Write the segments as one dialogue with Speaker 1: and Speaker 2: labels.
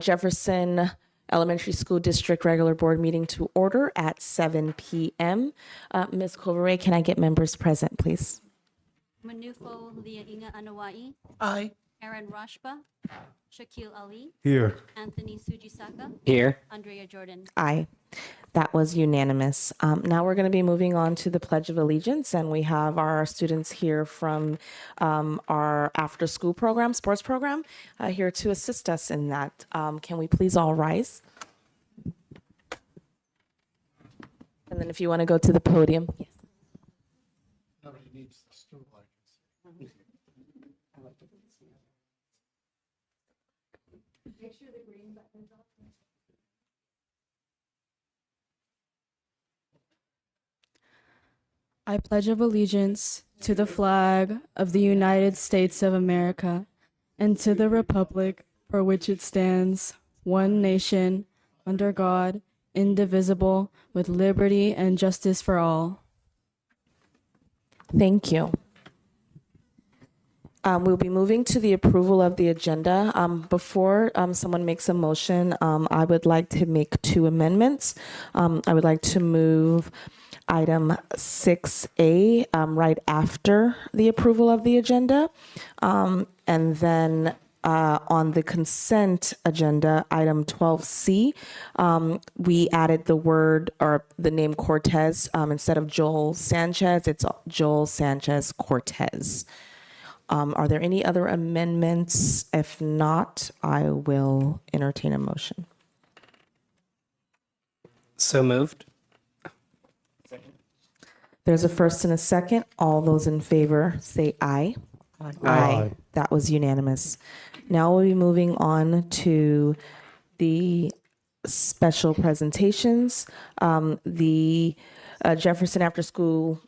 Speaker 1: Jefferson Elementary School District regular board meeting to order at 7 p.m. Ms. Coveray, can I get members present, please?
Speaker 2: Manufo Liainga Anawai,
Speaker 3: Aye.
Speaker 2: Aaron Rashba, Shaquille Ali,
Speaker 4: Here.
Speaker 2: Anthony Sujisaka,
Speaker 5: Here.
Speaker 2: Andrea Jordan.
Speaker 1: Aye. That was unanimous. Now we're going to be moving on to the Pledge of Allegiance, and we have our students here from our after-school program, sports program, here to assist us in that. Can we please all rise? And then if you want to go to the podium. Yes.
Speaker 2: Make sure the green button's off.
Speaker 6: I pledge allegiance to the flag of the United States of America and to the republic for which it stands, one nation, under God, indivisible, with liberty and justice for all.
Speaker 1: Thank you. We'll be moving to the approval of the agenda. Before someone makes a motion, I would like to make two amendments. I would like to move item 6A right after the approval of the agenda. And then on the consent agenda, item 12C, we added the word or the name Cortez. Instead of Joel Sanchez, it's Joel Sanchez Cortez. Are there any other amendments? If not, I will entertain a motion.
Speaker 5: So moved.
Speaker 1: There's a first and a second. All those in favor say aye. Aye. That was unanimous. Now we'll be moving on to the special presentations. The Jefferson After School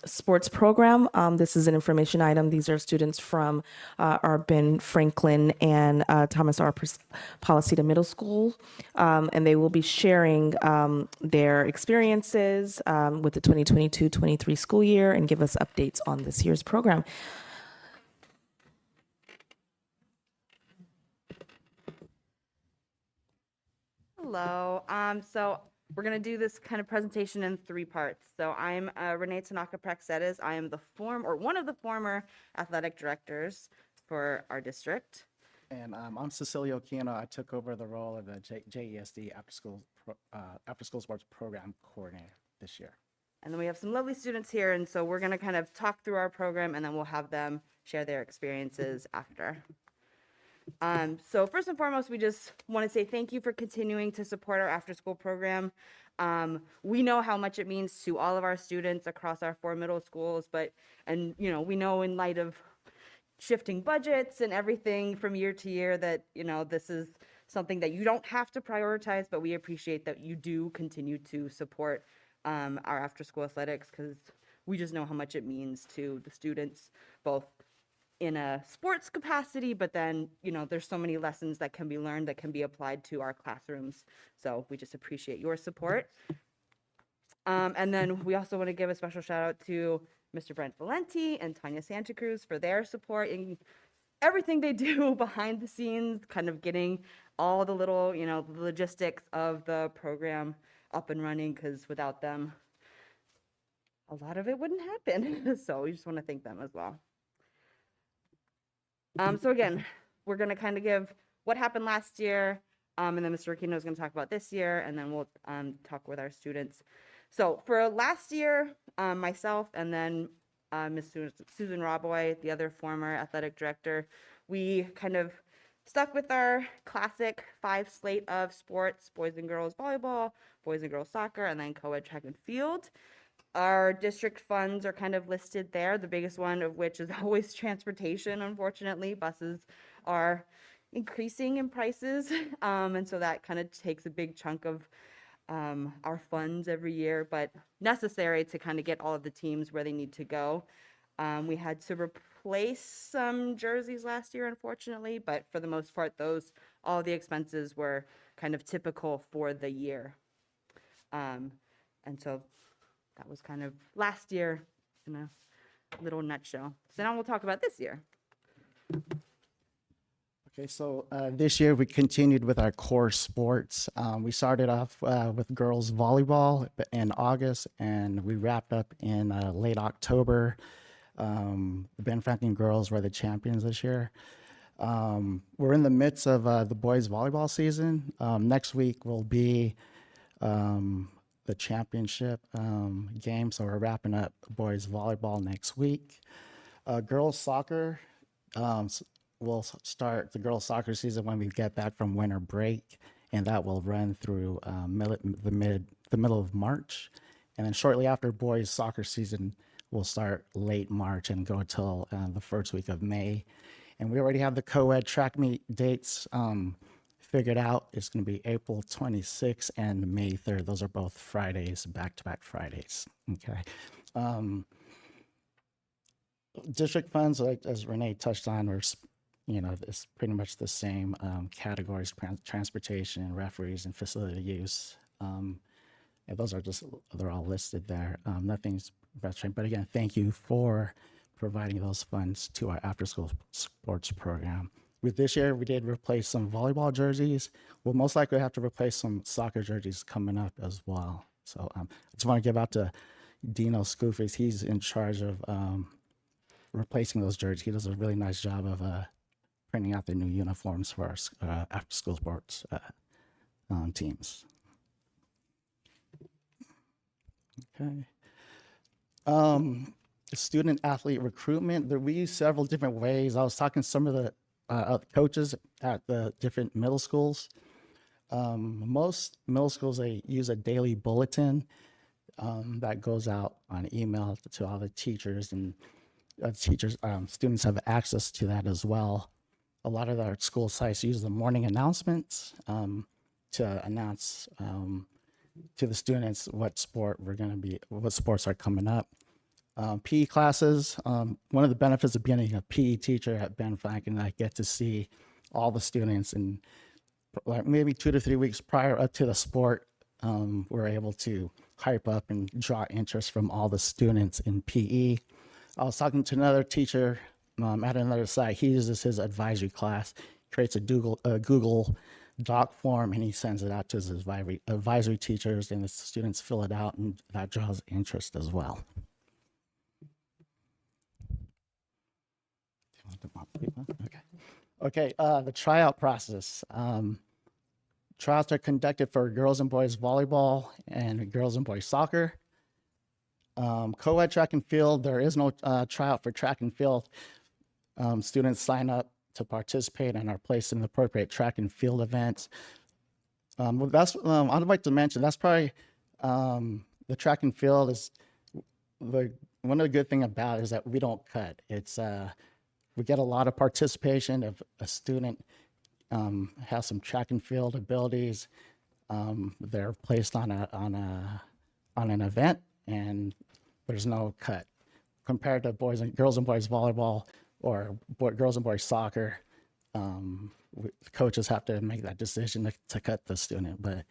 Speaker 1: sports program. This is an information item. These are students from our Ben Franklin and Thomas R. Policita Middle School, and they will be sharing their experiences with the 2022-23 school year and give us updates on this year's program.
Speaker 7: Hello. So we're going to do this kind of presentation in three parts. So I'm Renee Tanaka Praxedes. I am one of the former athletic directors for our district.
Speaker 3: And I'm Cecilio Aquino. I took over the role of the JESD after school sports program coordinator this year.
Speaker 7: And then we have some lovely students here. And so we're going to kind of talk through our program, and then we'll have them share their experiences after. So first and foremost, we just want to say thank you for continuing to support our after-school program. We know how much it means to all of our students across our 4 middle schools, we know in light of shifting budgets and everything from year to year that, this is something that you don't have to prioritize, but we appreciate that you do continue to support our after-school athletics, because we just know how much it means to the students, both in a sports capacity, but then, there's so many lessons that can be learned that can be applied to our classrooms. So we just appreciate your support. And then we also want to give a special shout out to Mr. Brent Valenti and Tanya Santa Cruz for their support in everything they do behind the scenes, kind of getting all the little, the logistics of the program up and running, because without them, a lot of it wouldn't happen. So we just want to thank them as well. So again, we're going to kind of give what happened last year, and then Mr. Aquino is going to talk about this year, and then we'll talk with our students. So for last year, myself and then Ms. Susan Roboy, the other former athletic director, we kind of stuck with our classic 5 slate of sports: boys and girls volleyball, boys and girls soccer, and then co-ed track and field. Our district funds are kind of listed there, the biggest one of which is always transportation. Unfortunately, buses are increasing in prices, and so that kind of takes a big chunk of our funds every year, but necessary to kind of get all of the teams where they need to go. We had to replace some jerseys last year, unfortunately, but for the most part, all the expenses were kind of typical for the year. And so that was kind of last year in a little nutshell. So now we'll talk about this year.
Speaker 3: Okay, so this year we continued with our core sports. We started off with girls volleyball in August, and we wrapped up in late October. The Ben Franklin girls were the champions this year. We're in the midst of the boys volleyball season. Next week will be the championship game, so we're wrapping up boys volleyball next week. Girls soccer, we'll start the girls soccer season when we get back from winter break, and that will run through the middle of March. And then shortly after boys soccer season, we'll start late March and go till the first week of May. And we already have the co-ed track meet dates figured out. It's going to be April 26th and May 3rd. Those are both Fridays, back-to-back Fridays. Okay. District funds, like as Renee touched on, are it's pretty much the same categories: transportation, referees, and facility use. And those are they're all listed there. Nothing's changed. But again, thank you for providing those funds to our after-school sports program. With this year, we did replace some volleyball jerseys. We'll most likely have to replace some soccer jerseys coming up as well. So I just want to give out to Dino Scoofis. He's in charge of replacing those jerseys. He does a really nice job of printing out the new uniforms for our after-school sports teams. Okay. Student athlete recruitment. We use several different ways. I was talking to some of the coaches at the different middle schools. Most middle schools, they use a daily bulletin that goes out on email to all the teachers, and students have access to that as well. A lot of our school sites use the morning announcements to announce to the students what sports are coming up. PE classes, one of the benefits of being a PE teacher at Ben Franklin, I get to see all the students, and like maybe 2 to 3 weeks prior up to the sport, we're able to hype up and draw interest from all the students in PE. I was talking to another teacher at another site. He uses his advisory class, creates a Google Doc form, and he sends it out to his advisory teachers, and the students fill it out, and that draws interest as well. Okay, the tryout process. Tryouts are conducted for girls and boys volleyball and girls and boys soccer. Co-ed track and field, there is no tryout for track and field. Students sign up to participate and are placed in the appropriate track and field events. I'd like to mention, that's probably the track and field is one of the good thing about it is that we don't cut. It's we get a lot of participation. If a student has some track and field abilities, they're placed on an event, and there's no cut. Compared to girls and boys volleyball or girls and boys soccer, coaches have to make that decision to cut the student. But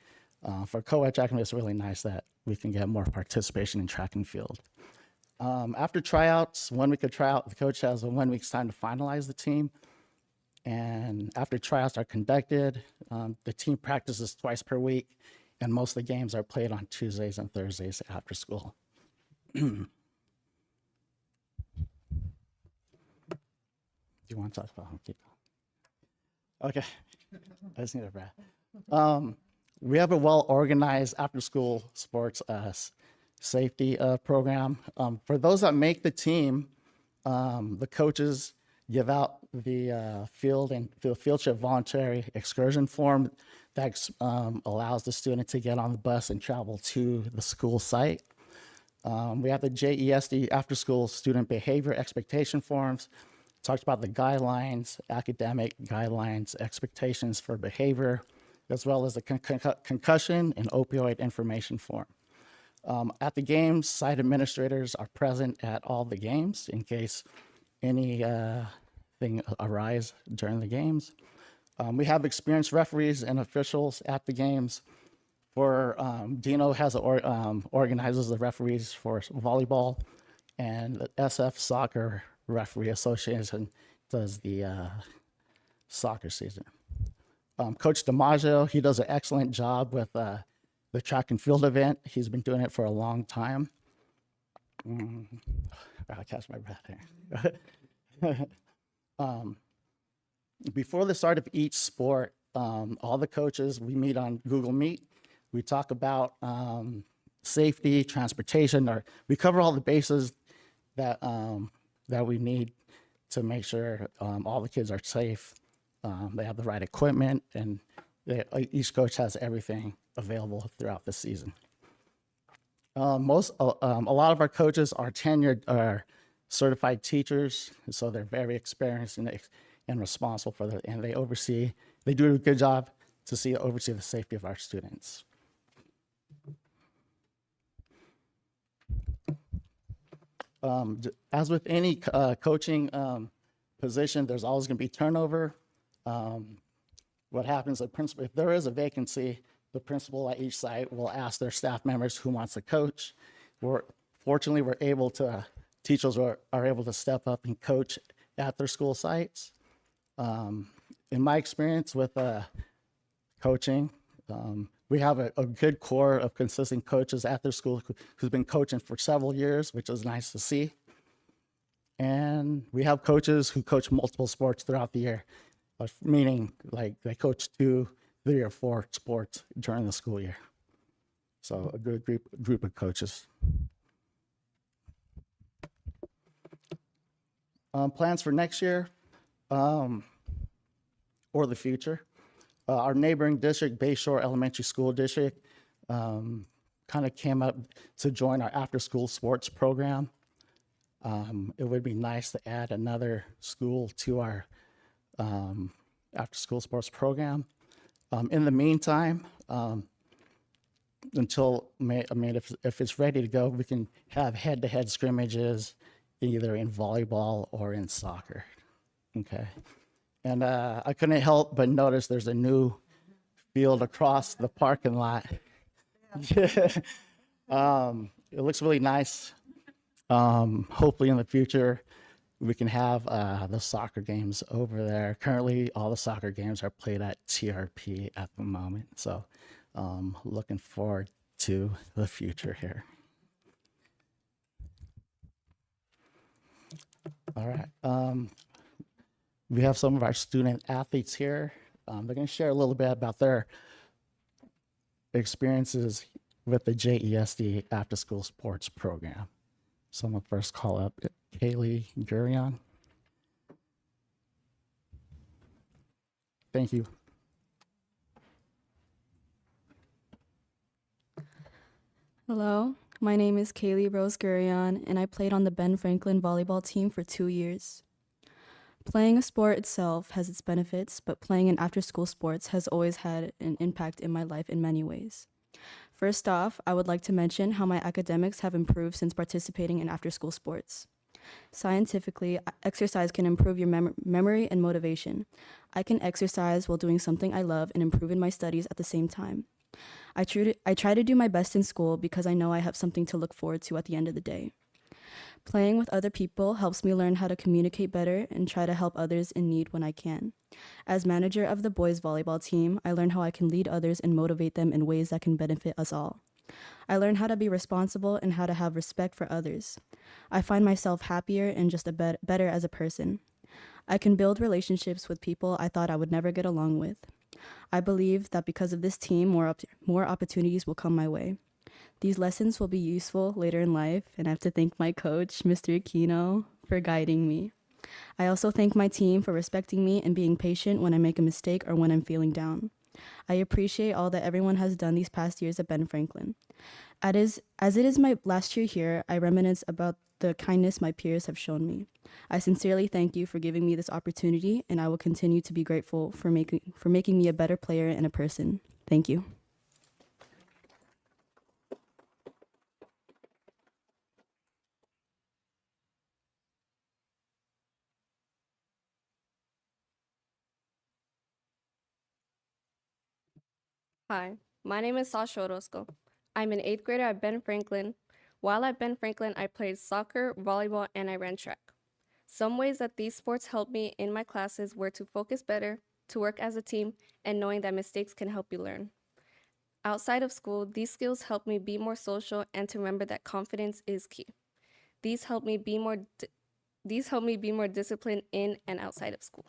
Speaker 3: for co-ed track, it's really nice that we can get more participation in track and field. After tryouts, 1 week of tryout, the coach has a 1 week's time to finalize the team. And after tryouts are conducted, the team practices twice per week, and most of the games are played on Tuesdays and Thursdays after school. Do you want to talk about? Keep going. Okay, I just need a breath. We have a well-organized after-school sports safety program. For those that make the team, the coaches give out the field trip voluntary excursion form that allows the student to get on the bus and travel to the school site. We have the JESD after school student behavior expectation forms. Talks about the guidelines, academic guidelines, expectations for behavior, as well as the concussion and opioid information form. At the games, site administrators are present at all the games in case anything arise during the games. We have experienced referees and officials at the games. Dino has organizes the referees for volleyball, and the SF Soccer Referee Association does the soccer season. Coach DiMaggio, he does an excellent job with the track and field event. He's been doing it for a long time. I'll catch my breath here. Before the start of each sport, all the coaches, we meet on Google Meet. We talk about safety, transportation, or we cover all the bases that we need to make sure all the kids are safe. They have the right equipment, and each coach has everything available throughout the season. A lot of our coaches are tenured or certified teachers, so they're very experienced and responsible for that, and they do a good job to oversee the safety of our students. As with any coaching position, there's always going to be turnover. What happens, if there is a vacancy, the principal at each site will ask their staff members who wants to coach. Fortunately, teachers are able to step up and coach at their school sites. In my experience with coaching, we have a good core of consistent coaches at their school who's been coaching for several years, which is nice to see. And we have coaches who coach multiple sports throughout the year, meaning like they coach 2, 3, or 4 sports during the school year. So a good group of coaches. Plans for next year or the future. Our neighboring district, Bayshore Elementary School District, kind of came up to join our after-school sports program. It would be nice to add another school to our after-school sports program. In the meantime, until May, if it's ready to go, we can have head-to-head scrimmages either in volleyball or in soccer. Okay. And I couldn't help but notice there's a new field across the parking lot. It looks really nice. Hopefully in the future, we can have the soccer games over there. Currently, all the soccer games are played at TRP at the moment. So looking forward to the future here. All right. We have some of our student athletes here. They're going to share a little bit about their experiences with the JESD after school sports program. So I'm going to first call up Kaylee Gurion. Thank you.
Speaker 6: Hello, my name is Kaylee Rose Gurion, and I played on the Ben Franklin volleyball team for 2 years. Playing a sport itself has its benefits, but playing in after-school sports has always had an impact in my life in many ways. First off, I would like to mention how my academics have improved since participating in after-school sports. Scientifically, exercise can improve your memory and motivation. I can exercise while doing something I love and improve in my studies at the same time. I try to do my best in school because I know I have something to look forward to at the end of the day. Playing with other people helps me learn how to communicate better and try to help others in need when I can. As manager of the boys volleyball team, I learn how I can lead others and motivate them in ways that can benefit us all. I learn how to be responsible and how to have respect for others. I find myself happier and just better as a person. I can build relationships with people I thought I would never get along with. I believe that because of this team, more opportunities will come my way. These lessons will be useful later in life, and I have to thank my coach, Mr. Aquino, for guiding me. I also thank my team for respecting me and being patient when I make a mistake or when I'm feeling down. I appreciate all that everyone has done these past years at Ben Franklin. As it is my last year here, I reminisce about the kindness my peers have shown me. I sincerely thank you for giving me this opportunity, and I will continue to be grateful for making me a better player and a person. Thank you.
Speaker 4: Hi, my name is Sasha Orozco. I'm an 8th grader at Ben Franklin. While at Ben Franklin, I played soccer, volleyball, and I ran track. Some ways that these sports helped me in my classes were to focus better, to work as a team, and knowing that mistakes can help you learn. Outside of school, these skills helped me be more social and to remember that confidence is key. These helped me be more disciplined in and outside of school.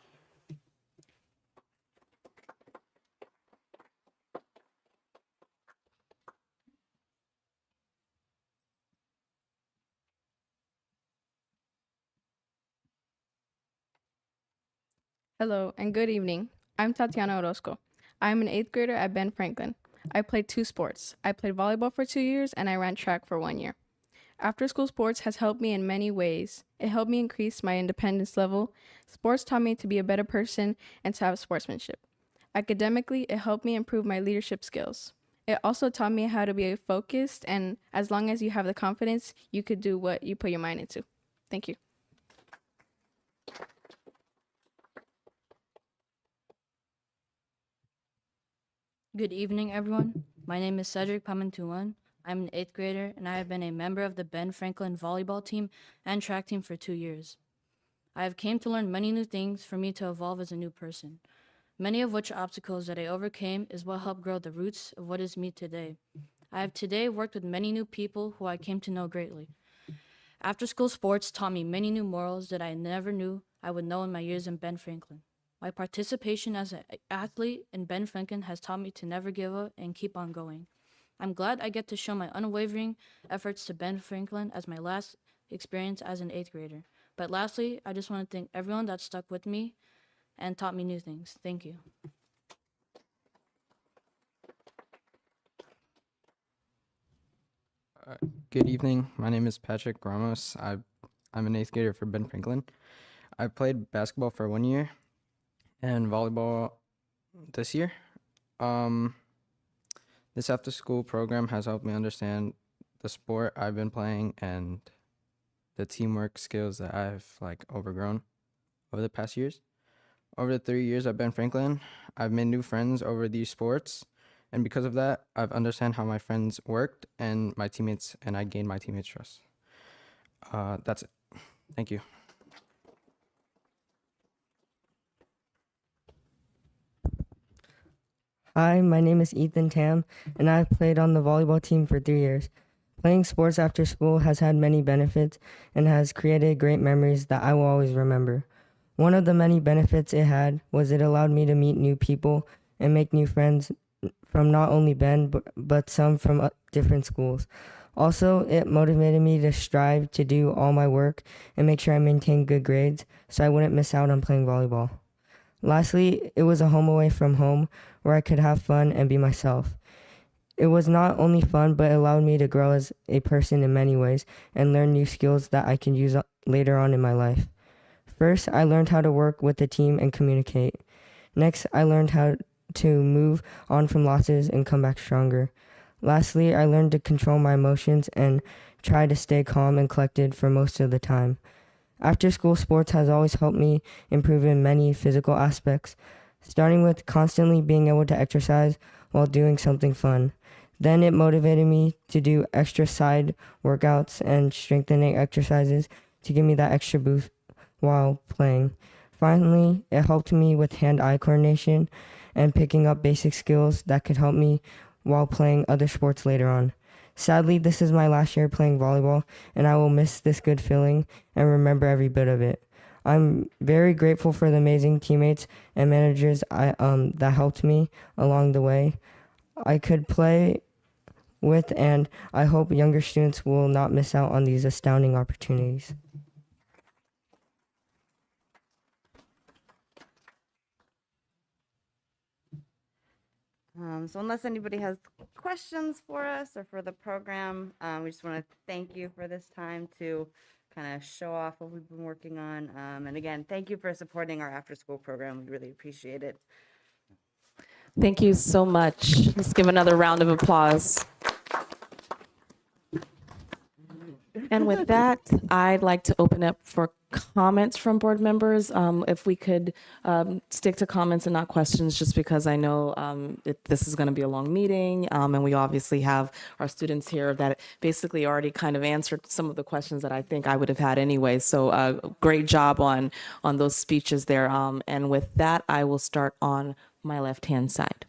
Speaker 5: Hello and good evening. I'm Tatiana Orozco. I'm an 8th grader at Ben Franklin. I played 2 sports. I played volleyball for 2 years and I ran track for 1 year. After school sports has helped me in many ways. It helped me increase my independence level. Sports taught me to be a better person and to have sportsmanship. Academically, it helped me improve my leadership skills. It also taught me how to be focused, and as long as you have the confidence, you could do what you put your mind into. Thank you.
Speaker 8: Good evening, everyone. My name is Cedric Pamantuan. I'm an 8th grader, and I have been a member of the Ben Franklin volleyball team and track team for 2 years. I have came to learn many new things for me to evolve as a new person. Many of which obstacles that I overcame is what helped grow the roots of what is me today. I have today worked with many new people who I came to know greatly. After school sports taught me many new morals that I never knew I would know in my years in Ben Franklin. My participation as an athlete in Ben Franklin has taught me to never give up and keep on going. I'm glad I get to show my unwavering efforts to Ben Franklin as my last experience as an 8th grader. But lastly, I just want to thank everyone that stuck with me and taught me new things. Thank you.
Speaker 9: Good evening. My name is Patrick Ramos. I'm an 8th grader for Ben Franklin. I played basketball for 1 year and volleyball this year. This after school program has helped me understand the sport I've been playing and the teamwork skills that I've overgrown over the past years. Over the 3 years at Ben Franklin, I've made new friends over these sports, and because of that, I've understand how my friends worked and my teammates, and I gained my teammates' trust. That's it. Thank you.
Speaker 10: Hi, my name is Ethan Tam, and I've played on the volleyball team for 3 years. Playing sports after school has had many benefits and has created great memories that I will always remember. One of the many benefits it had was it allowed me to meet new people and make new friends from not only Ben, but some from different schools. Also, it motivated me to strive to do all my work and make sure I maintained good grades so I wouldn't miss out on playing volleyball. Lastly, it was a home away from home where I could have fun and be myself. It was not only fun, but it allowed me to grow as a person in many ways and learn new skills that I can use later on in my life. First, I learned how to work with a team and communicate. Next, I learned how to move on from losses and come back stronger. Lastly, I learned to control my emotions and try to stay calm and collected for most of the time. After school sports has always helped me improve in many physical aspects, starting with constantly being able to exercise while doing something fun. Then it motivated me to do extra side workouts and strengthening exercises to give me that extra boost while playing. Finally, it helped me with hand-eye coordination and picking up basic skills that could help me while playing other sports later on. Sadly, this is my last year playing volleyball, and I will miss this good feeling and remember every bit of it. I'm very grateful for the amazing teammates and managers that helped me along the way. I could play with, and I hope younger students will not miss out on these astounding opportunities.
Speaker 7: So unless anybody has questions for us or for the program, we just want to thank you for this time to kind of show off what we've been working on. And again, thank you for supporting our after-school program. We really appreciate it.
Speaker 1: Thank you so much. Let's give another round of applause. And with that, I'd like to open up for comments from board members. If we could stick to comments and not questions, just because I know this is going to be a long meeting, and we obviously have our students here that basically already kind of answered some of the questions that I think I would have had anyway. So great job on those speeches there. And with that, I will start on my left-hand side.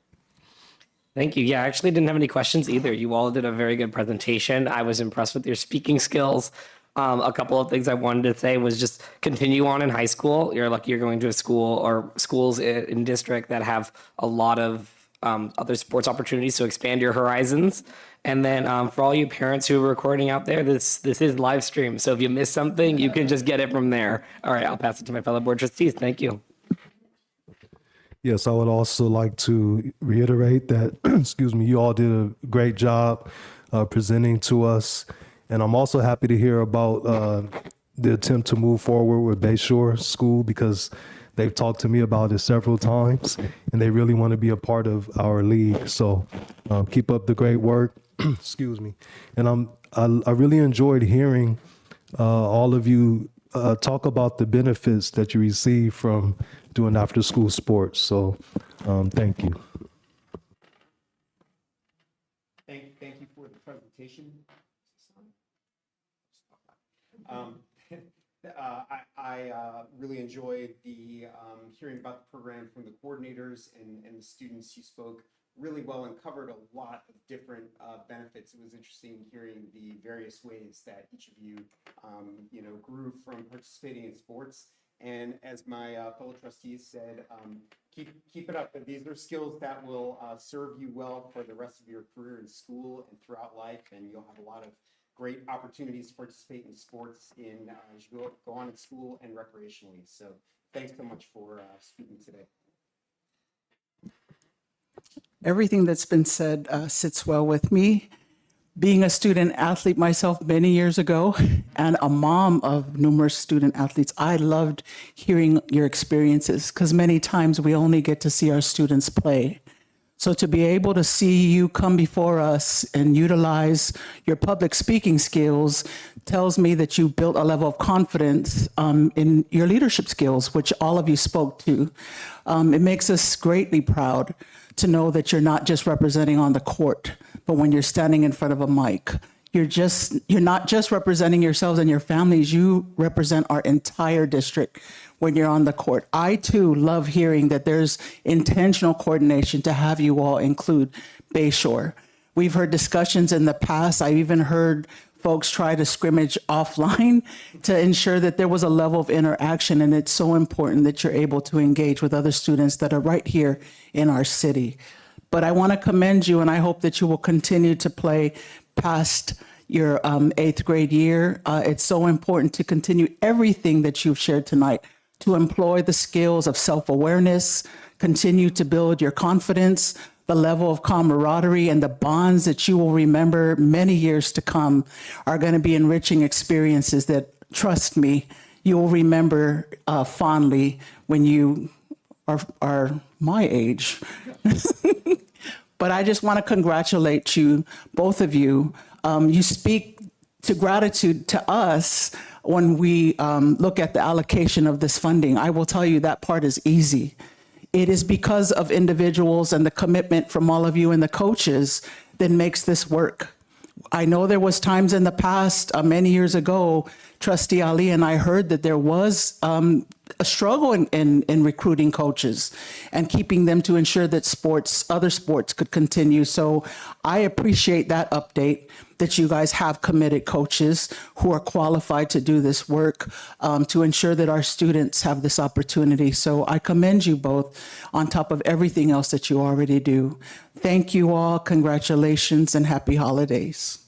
Speaker 11: Thank you. Yeah, I actually didn't have any questions either. You all did a very good presentation. I was impressed with your speaking skills. A couple of things I wanted to say was just continue on in high school. You're lucky you're going to a school or schools in district that have a lot of other sports opportunities to expand your horizons. And then for all you parents who are recording out there, this is live stream. So if you miss something, you can just get it from there. All right, I'll pass it to my fellow board trustees. Thank you.
Speaker 12: Yes, I would also like to reiterate that, excuse me, you all did a great job presenting to us. And I'm also happy to hear about the attempt to move forward with Bayshore School, because they've talked to me about it several times and they really want to be a part of our league. So keep up the great work. Excuse me. And I really enjoyed hearing all of you talk about the benefits that you receive from doing after school sports. So thank you.
Speaker 13: Thank you for the presentation. I really enjoyed the hearing about the program from the coordinators and the students. You spoke really well and covered a lot of different benefits. It was interesting hearing the various ways that each of you, grew from participating in sports. And as my fellow trustees said, keep it up. These are skills that will serve you well for the rest of your career in school and throughout life, and you'll have a lot of great opportunities to participate in sports as you go on in school and recreationally. So thanks so much for speaking today.
Speaker 14: Everything that's been said sits well with me. Being a student athlete myself many years ago and a mom of numerous student athletes, I loved hearing your experiences, because many times we only get to see our students play. So to be able to see you come before us and utilize your public speaking skills tells me that you built a level of confidence in your leadership skills, which all of you spoke to. It makes us greatly proud to know that you're not just representing on the court, but when you're standing in front of a mic, you're not just representing yourselves and your families, you represent our entire district when you're on the court. I too love hearing that there's intentional coordination to have you all include Bayshore. We've heard discussions in the past. I've even heard folks try to scrimmage offline to ensure that there was a level of interaction, and it's so important that you're able to engage with other students that are right here in our city. But I want to commend you, and I hope that you will continue to play past your 8th grade year. It's so important to continue everything that you've shared tonight, to employ the skills of self-awareness, continue to build your confidence, the level of camaraderie, and the bonds that you will remember many years to come are going to be enriching experiences that, trust me, you will remember fondly when you are my age. But I just want to congratulate you, both of you. You speak to gratitude to us when we look at the allocation of this funding. I will tell you that part is easy. It is because of individuals and the commitment from all of you and the coaches that makes this work. I know there was times in the past, many years ago, Trustee Ali and I heard that there was a struggle in recruiting coaches and keeping them to ensure that other sports could continue. So I appreciate that update, that you guys have committed coaches who are qualified to do this work to ensure that our students have this opportunity. So I commend you both on top of everything else that you already do. Thank you all. Congratulations and happy holidays.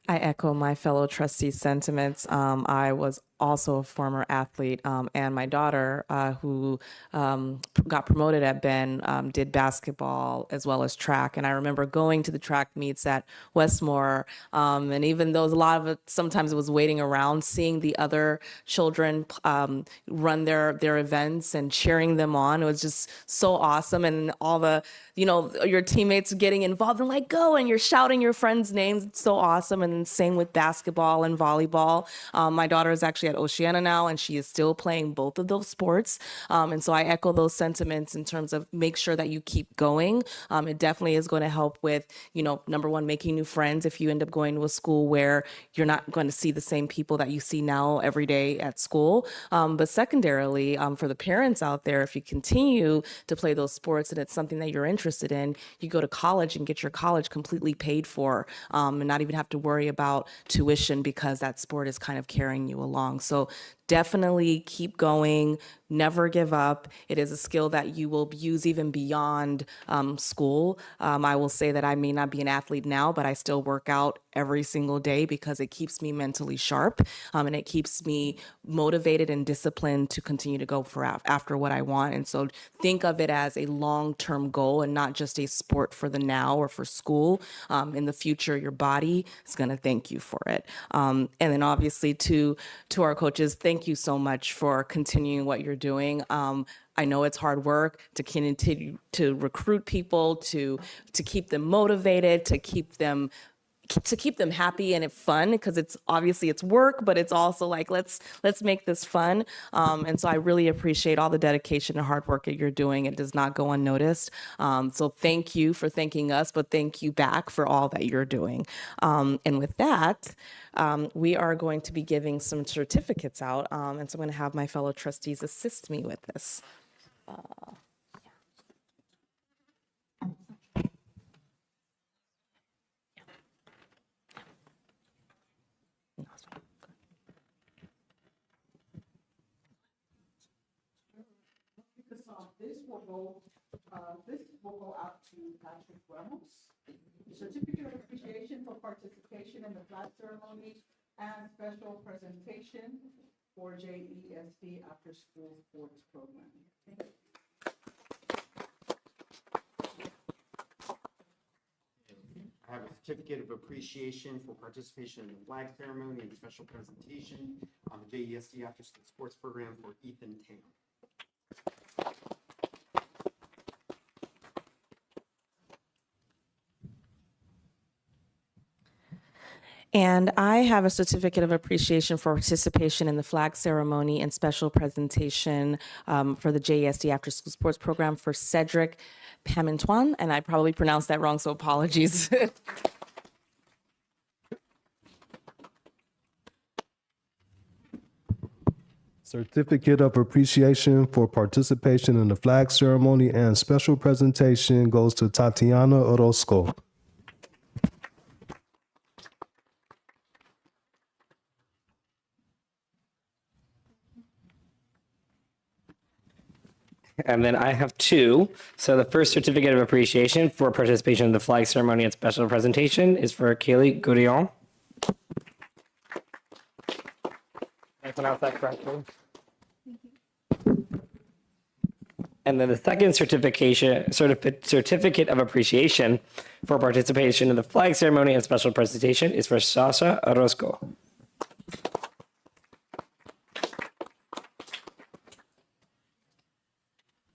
Speaker 1: I echo my fellow trustees' sentiments. I was also a former athlete, and my daughter, who got promoted at Ben, did basketball as well as track. And I remember going to the track meets at Westmore, and even though a lot of it, sometimes it was waiting around, seeing the other children run their events and cheering them on. It was just so awesome. And all the, your teammates getting involved and like, go, and you're shouting your friends' names. It's so awesome. And then same with basketball and volleyball. My daughter is actually at Oceana now, and she is still playing both of those sports. And so I echo those sentiments in terms of make sure that you keep going. It definitely is going to help with, number one, making new friends if you end up going to a school where you're not going to see the same people that you see now every day at school. But secondarily, for the parents out there, if you continue to play those sports and it's something that you're interested in, you go to college and get your college completely paid for, and not even have to worry about tuition because that sport is kind of carrying you along. So definitely keep going, never give up. It is a skill that you will use even beyond school. I will say that I may not be an athlete now, but I still work out every single day because it keeps me mentally sharp, and it keeps me motivated and disciplined to continue to go for after what I want. And so think of it as a long-term goal and not just a sport for the now or for school. In the future, your body is going to thank you for it. And then obviously to our coaches, thank you so much for continuing what you're doing. I know it's hard work to continue to recruit people, to keep them motivated, to keep them happy and fun, because it's work, but it's also like, let's make this fun. And so I really appreciate all the dedication and hard work that you're doing. It does not go unnoticed. So thank you for thanking us, but thank you back for all that you're doing. And with that, we are going to be giving some certificates out. And so I'm going to have my fellow trustees assist me with this.
Speaker 14: This will go out to Patrick Ramos. Certificate of appreciation for participation in the flag ceremony and special presentation for JESD after school sports program.
Speaker 13: I have a certificate of appreciation for participation in the flag ceremony and special presentation on the JESD after school sports program for Ethan Tam.
Speaker 1: And I have a certificate of appreciation for participation in the flag ceremony and special presentation for the JESD After School Sports Program for Cedric Pamintuan, and I probably pronounced that wrong, so apologies.
Speaker 12: Certificate of appreciation for participation in the flag ceremony and special presentation goes to Tatiana Orozco.
Speaker 11: And then I have two. So the first certificate of appreciation for participation in the flag ceremony and special presentation is for Kaylee Gourion. I pronounced that correctly. And then the second certificate of appreciation for participation in the flag ceremony and special presentation is for Sasha Orozco.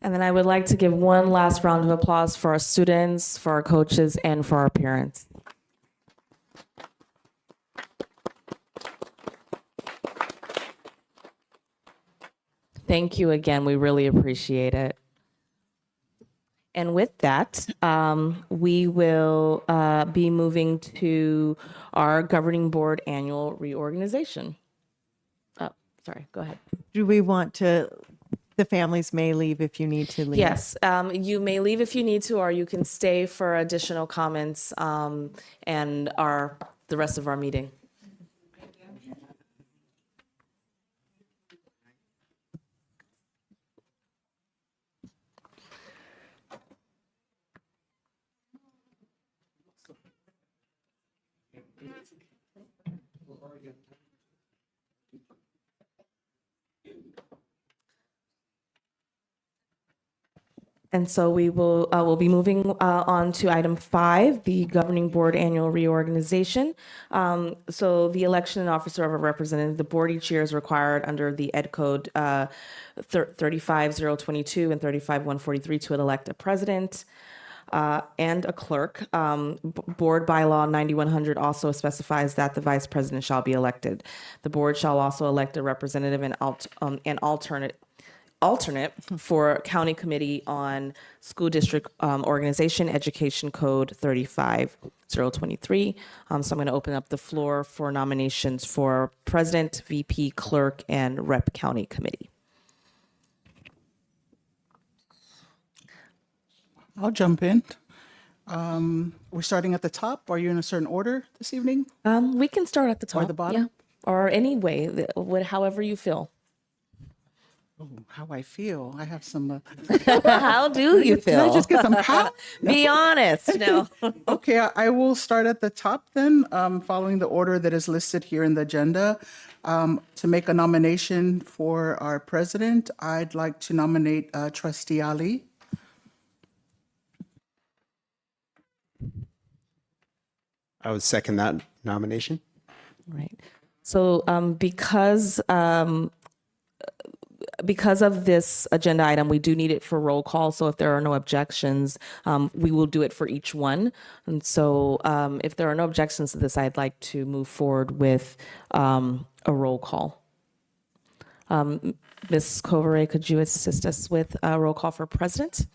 Speaker 1: And then I would like to give one last round of applause for our students, for our coaches, and for our parents. Thank you again. We really appreciate it. And with that, we will be moving to our governing board annual reorganization. Oh, sorry, go ahead.
Speaker 15: Do we want to, the families may leave if you need to leave?
Speaker 1: Yes, you may leave if you need to, or you can stay for additional comments and the rest of our meeting. And so we'll be moving on to item 5, the governing board annual reorganization. So the election and officer of a representative, the board each year is required under the Ed Code 35022 and 35143 to elect a president and a clerk. Board bylaw 9100 also specifies that the vice president shall be elected. The board shall also elect a representative and alternate for county committee on school district organization, education code 35023. So I'm going to open up the floor for nominations for president, VP, clerk, and rep county committee.
Speaker 14: I'll jump in. We're starting at the top. Are you in a certain order this evening?
Speaker 1: We can start at the top.
Speaker 14: Or the bottom?
Speaker 1: Yeah. Or any way, however you feel.
Speaker 14: Oh, how I feel. I have some.
Speaker 1: How do you
Speaker 14: Can I
Speaker 1: feel?
Speaker 14: just get some power?
Speaker 1: Be honest. No.
Speaker 14: Okay, I will start at the top then, following the order that is listed here in the agenda. To make a nomination for our president, I'd like to nominate Trustee Ali.
Speaker 13: I would second that nomination.
Speaker 1: Right. So because of this agenda item, we do need it for roll call. So if there are no objections, we will do it for each one. And so if there are no objections to this, I'd like to move forward with a roll call. Ms. Kovare, could you assist us with a roll call for president?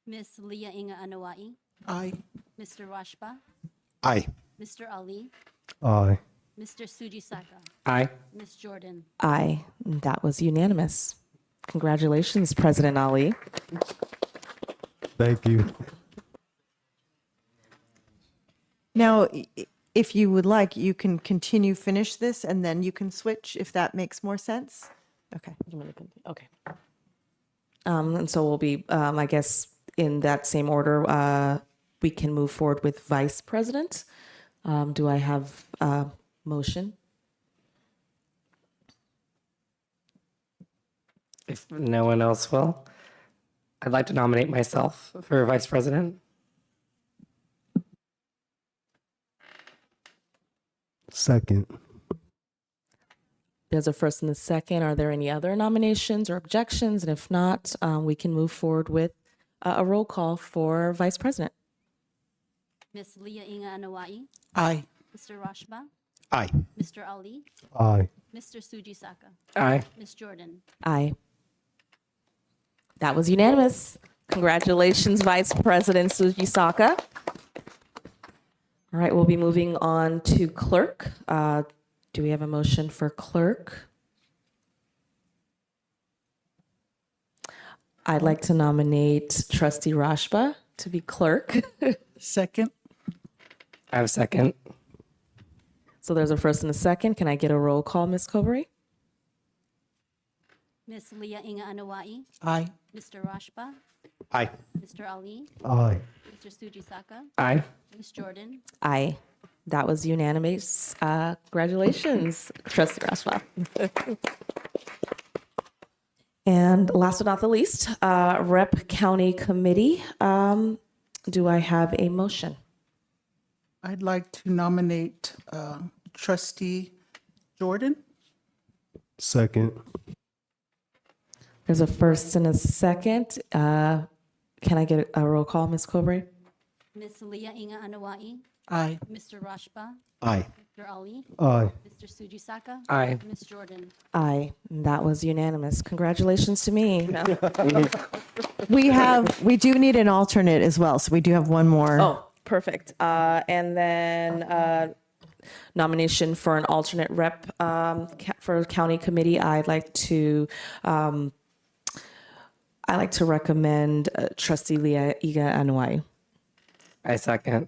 Speaker 2: Ms. Leah Inga Anawai,
Speaker 14: Aye.
Speaker 2: Mr. Rashba,
Speaker 13: Aye.
Speaker 2: Mr. Ali,
Speaker 12: Aye.
Speaker 2: Mr. Sujisaka,
Speaker 11: Aye.
Speaker 2: Ms. Jordan.
Speaker 1: Aye. That was unanimous. Congratulations, President Ali.
Speaker 12: Thank you.
Speaker 15: Now, if you would like, you can finish this, and then you can switch if that makes more sense. Okay.
Speaker 1: Okay. And so we'll be, I guess, in that same order, we can move forward with vice president. Do I have a motion?
Speaker 11: If no one else will, I'd like to nominate myself for vice president.
Speaker 12: Second.
Speaker 1: There's a first and a second. Are there any other nominations or objections? And if not, we can move forward with a roll call for vice president.
Speaker 2: Ms. Leah Inga Anawai,
Speaker 14: Aye.
Speaker 2: Mr. Rashba,
Speaker 13: Aye.
Speaker 2: Mr. Ali,
Speaker 12: Aye.
Speaker 2: Mr. Sujisaka,
Speaker 11: Aye.
Speaker 2: Ms. Jordan.
Speaker 1: Aye. That was unanimous. Congratulations, Vice President Sujisaka. All right, we'll be moving on to clerk. Do we have a motion for clerk? I'd like to nominate Trustee Rashba to be clerk.
Speaker 14: Second.
Speaker 11: I have a second.
Speaker 1: So there's a first and a second. Can I get a roll call, Ms. Kovare?
Speaker 2: Ms. Leah Inga Anawai,
Speaker 14: Aye.
Speaker 2: Mr. Rashba,
Speaker 13: Aye.
Speaker 2: Mr. Ali,
Speaker 12: Aye.
Speaker 2: Mr. Sujisaka,
Speaker 11: Aye.
Speaker 2: Ms. Jordan.
Speaker 1: Aye. That was unanimous. Congratulations, Trustee Rashba. And last but not the least, Rep County Committee. Do I have a motion?
Speaker 14: I'd like to nominate Trustee Jordan.
Speaker 12: Second.
Speaker 1: There's a first and a second. Can I get a roll call, Ms. Kovare?
Speaker 2: Ms. Leah Inga Anawai,
Speaker 14: Aye.
Speaker 2: Mr. Rashba,
Speaker 13: Aye.
Speaker 2: Mr. Ali,
Speaker 12: Aye.
Speaker 2: Mr. Sujisaka,
Speaker 11: Aye.
Speaker 2: Ms. Jordan.
Speaker 1: Aye. That was unanimous. Congratulations to me.
Speaker 15: We do need an alternate as well, so we do have one more.
Speaker 1: Oh, perfect. And then nomination for an alternate rep for county committee. I'd like to recommend Trustee Leah Iga Anuai.
Speaker 11: I second.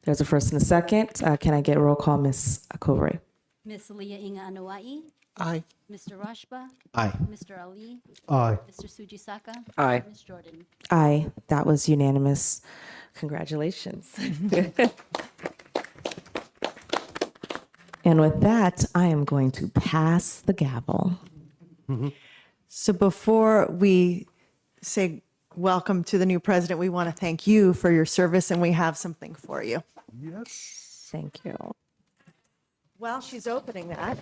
Speaker 1: There's a first and a second. Can I get a roll call, Ms. Kovare?
Speaker 2: Ms. Leah Inga Anawai,
Speaker 14: Aye.
Speaker 2: Mr. Rashba,
Speaker 13: Aye.
Speaker 2: Mr. Ali,
Speaker 12: Aye.
Speaker 2: Mr. Sujisaka,
Speaker 11: Aye.
Speaker 2: Ms. Jordan.
Speaker 1: Aye. That was unanimous. Congratulations. And with that, I am going to pass the gavel.
Speaker 15: So before we say welcome to the new president, we want to thank you for your service, and we have something for you.
Speaker 1: Thank you.
Speaker 15: While she's opening that,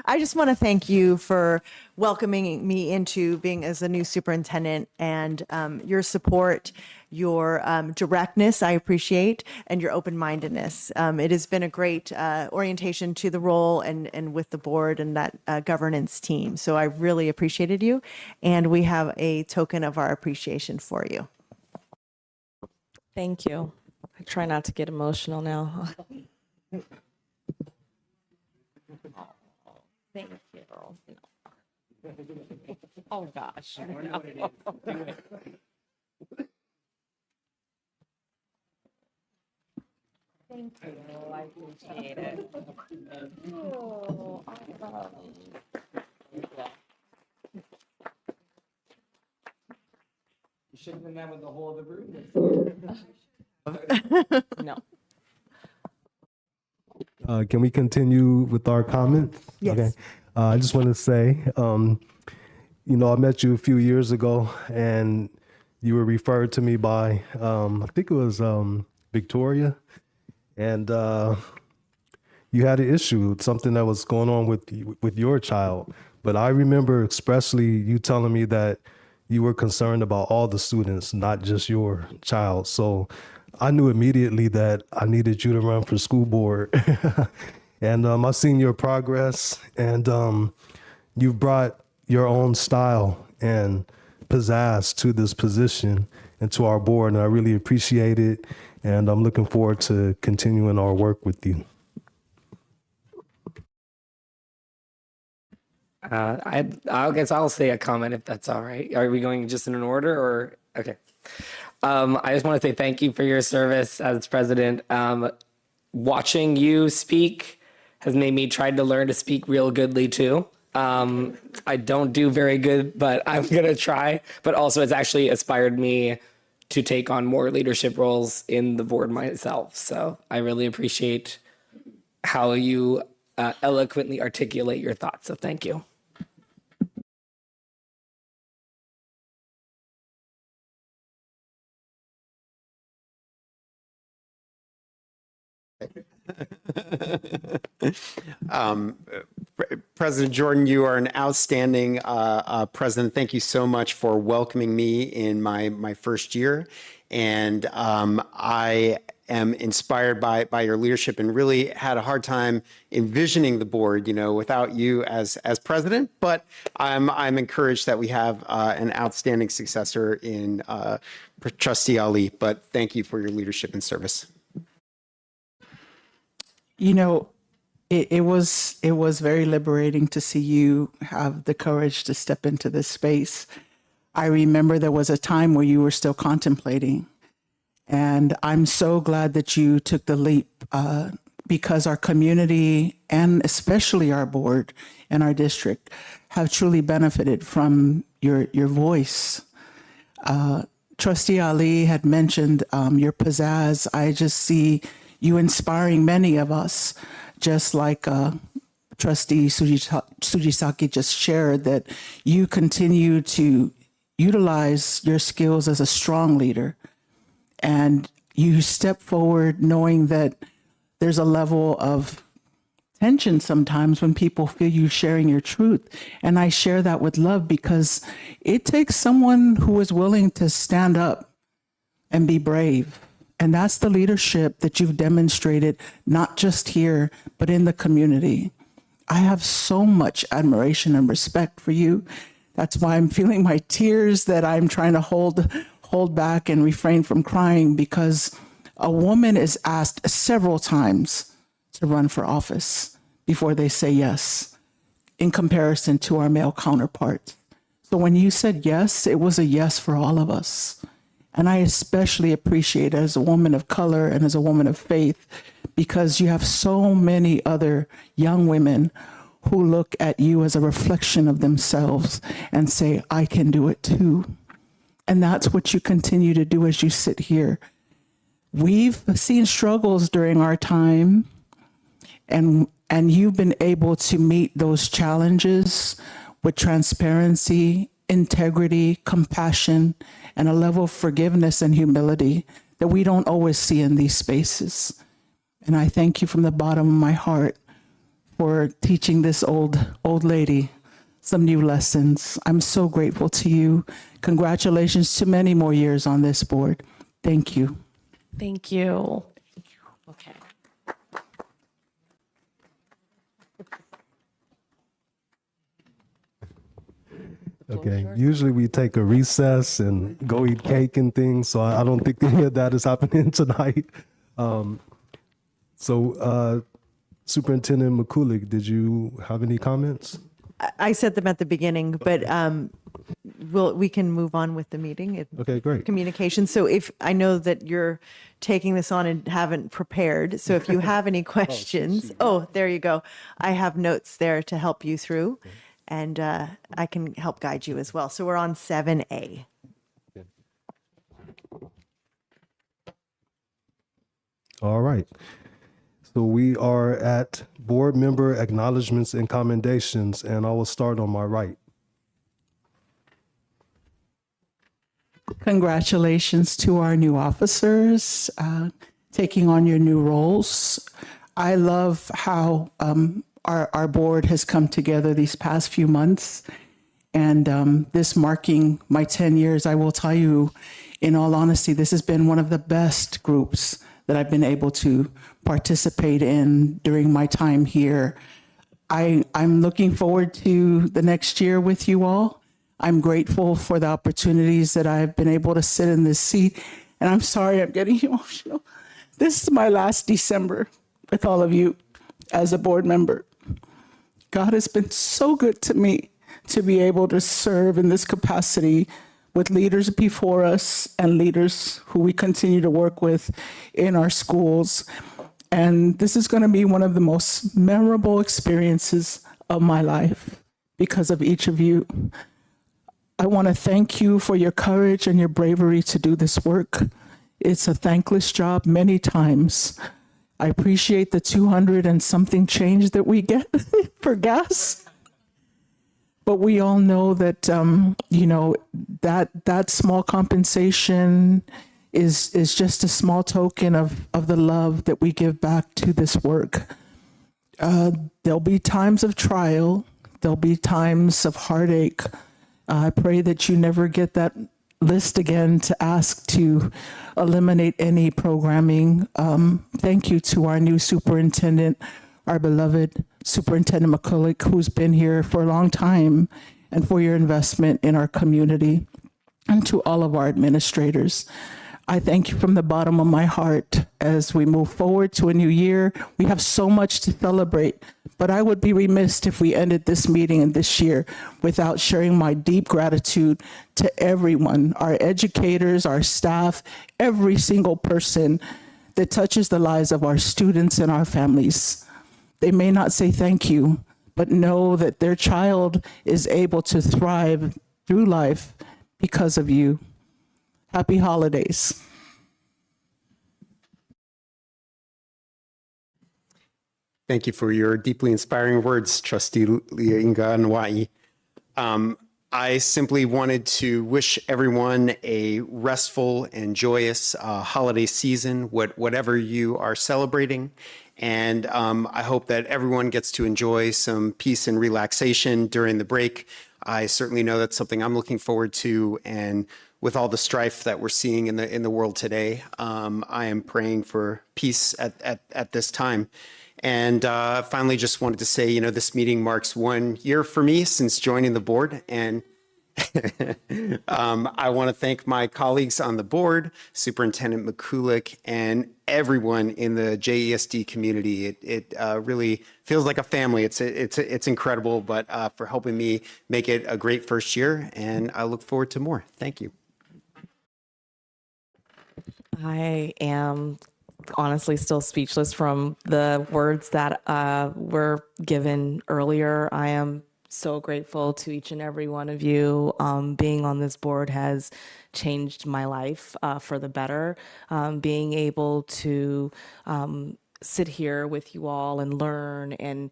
Speaker 15: I just want to thank you for welcoming me into being as a new superintendent, and your support, your directness, I appreciate, and your open-mindedness. It has been a great orientation to the role and with the board and that governance team. So I really appreciated you, and we have a token of our appreciation for you.
Speaker 1: Thank you. I try not to get emotional now. Thank you. Oh, gosh. Thank you. I appreciate it. Oh,
Speaker 11: You should have been that with the whole of the room.
Speaker 1: no.
Speaker 12: Can we continue with our comments?
Speaker 15: Yes.
Speaker 12: Okay. I just want to say, I met you a few years ago, and you were referred to me by, I think it was Victoria, and you had an issue, something that was going on with your child. But I remember expressly you telling me that you were concerned about all the students, not just your child. So I knew immediately that I needed you to run for school board. And I've seen your progress, and you've brought your own style and pizzazz to this position and to our board, and I really appreciate it, and I'm looking forward to continuing our work with you.
Speaker 11: I guess I'll say a comment if that's all right. Are we going just in an order or? Okay. I just want to say thank you for your service as president. Watching you speak has made me try to learn to speak real goodly too. I don't do very good, but I'm going to try. But also it's actually inspired me to take on more leadership roles in the board myself. So I really appreciate how you eloquently articulate your thoughts. So thank you.
Speaker 13: President Jordan, you are an outstanding president. Thank you so much for welcoming me in my first year. And I am inspired by your leadership and really had a hard time envisioning the board, without you as president. But I'm encouraged that we have an outstanding successor in Trustee Ali. But thank you for your leadership and service.
Speaker 14: It was very liberating to see you have the courage to step into this space. I remember there was a time where you were still contemplating, and I'm so glad that you took the leap because our community and especially our board and our district have truly benefited from your voice. Trustee Ali had mentioned your pizzazz. I just see you inspiring many of us, just like Trustee Sujisaki just shared, that you continue to utilize your skills as a strong leader. And you step forward knowing that there's a level of tension sometimes when people feel you sharing your truth. And I share that with love because it takes someone who is willing to stand up and be brave. And that's the leadership that you've demonstrated, not just here, but in the community. I have so much admiration and respect for you. That's why I'm feeling my tears that I'm trying to hold back and refrain from crying, because a woman is asked several times to run for office before they say yes, in comparison to our male counterparts. So when you said yes, it was a yes for all of us. And I especially appreciate it as a woman of color and as a woman of faith, because you have so many other young women who look at you as a reflection of themselves and say, I can do it too. And that's what you continue to do as you sit here. We've seen struggles during our time, and you've been able to meet those challenges with transparency integrity, compassion, and a level of forgiveness and humility that we don't always see in these spaces. And I thank you from the bottom of my heart for teaching this old lady some new lessons. I'm so grateful to you. Congratulations to many more years on this board. Thank you.
Speaker 1: Thank you. Okay.
Speaker 12: Okay. Usually we take a recess and go eat cake and things, so I don't think any of that is happening tonight. Superintendent McCulick, did you have any comments?
Speaker 15: I said them at the beginning, but we can move on with the meeting.
Speaker 12: Okay, great.
Speaker 15: Communication. So if I know that you're taking this on and haven't prepared, so if you have any questions, there you go. I have notes there to help you through, and I can help guide you as well. So we're on 7A.
Speaker 12: All right. So we are at board member acknowledgements and commendations, and I will start on my right.
Speaker 14: Congratulations to our new officers taking on your new roles. I love how our board has come together these past few months. And this marking my 10 years, I will tell you, in all honesty, this has been one of the best groups that I've been able to participate in during my time here. I'm looking forward to the next year with you all. I'm grateful for the opportunities that I've been able to sit in this seat. And I'm sorry I'm getting emotional. This is my last December with all of you as a board member. God has been so good to me to be able to serve in this capacity with leaders before us and leaders who we continue to work with in our schools. And this is going to be one of the most memorable experiences of my life because of each of you. I want to thank you for your courage and your bravery to do this work. It's a thankless job many times. I appreciate the 200 and something change that we get for gas. But we all know that, that small compensation is just a small token of the love that we give back to this work. There'll be times of trial. There'll be times of heartache. I pray that you never get that list again to ask to eliminate any programming. Thank you to our new superintendent, our beloved Superintendent McCulloch, who's been here for a long time, and for your investment in our community, and to all of our administrators. I thank you from the bottom of my heart as we move forward to a new year. We have so much to celebrate, but I would be remiss if we ended this meeting and this year without sharing my deep gratitude to everyone, our educators, our staff, every single person that touches the lives of our students and our families. They may not say thank you, but know that their child is able to thrive through life because of you. Happy holidays.
Speaker 13: Thank you for your deeply inspiring words, Trustee Leah-Inga Nwai. I simply wanted to wish everyone a restful and joyous holiday season, whatever you are celebrating. And I hope that everyone gets to enjoy some peace and relaxation during the break. I certainly know that's something I'm looking forward to. And with all the strife that we're seeing in the world today, I am praying for peace at this time. And finally, just wanted to say, this meeting marks 1 year for me since joining the board. And I want to thank my colleagues on the board, Superintendent McCulloch, and everyone in the JESD community. It really feels like a family. It's incredible, but for helping me make it a great first year. And I look forward to more. Thank you.
Speaker 1: I am honestly still speechless from the words that were given earlier. I am so grateful to each and every one of you. Being on this board has changed my life for the better. Being able to sit here with you all and learn and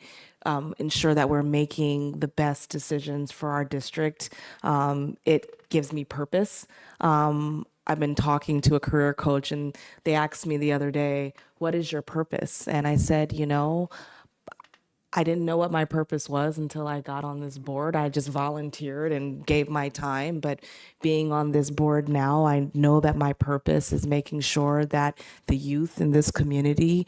Speaker 1: ensure that we're making the best decisions for our district. It gives me purpose. I've been talking to a career coach, and they asked me the other day, "What is your purpose?" And I said, I didn't know what my purpose was until I got on this board. I just volunteered and gave my time. But being on this board now, I know that my purpose is making sure that the youth in this community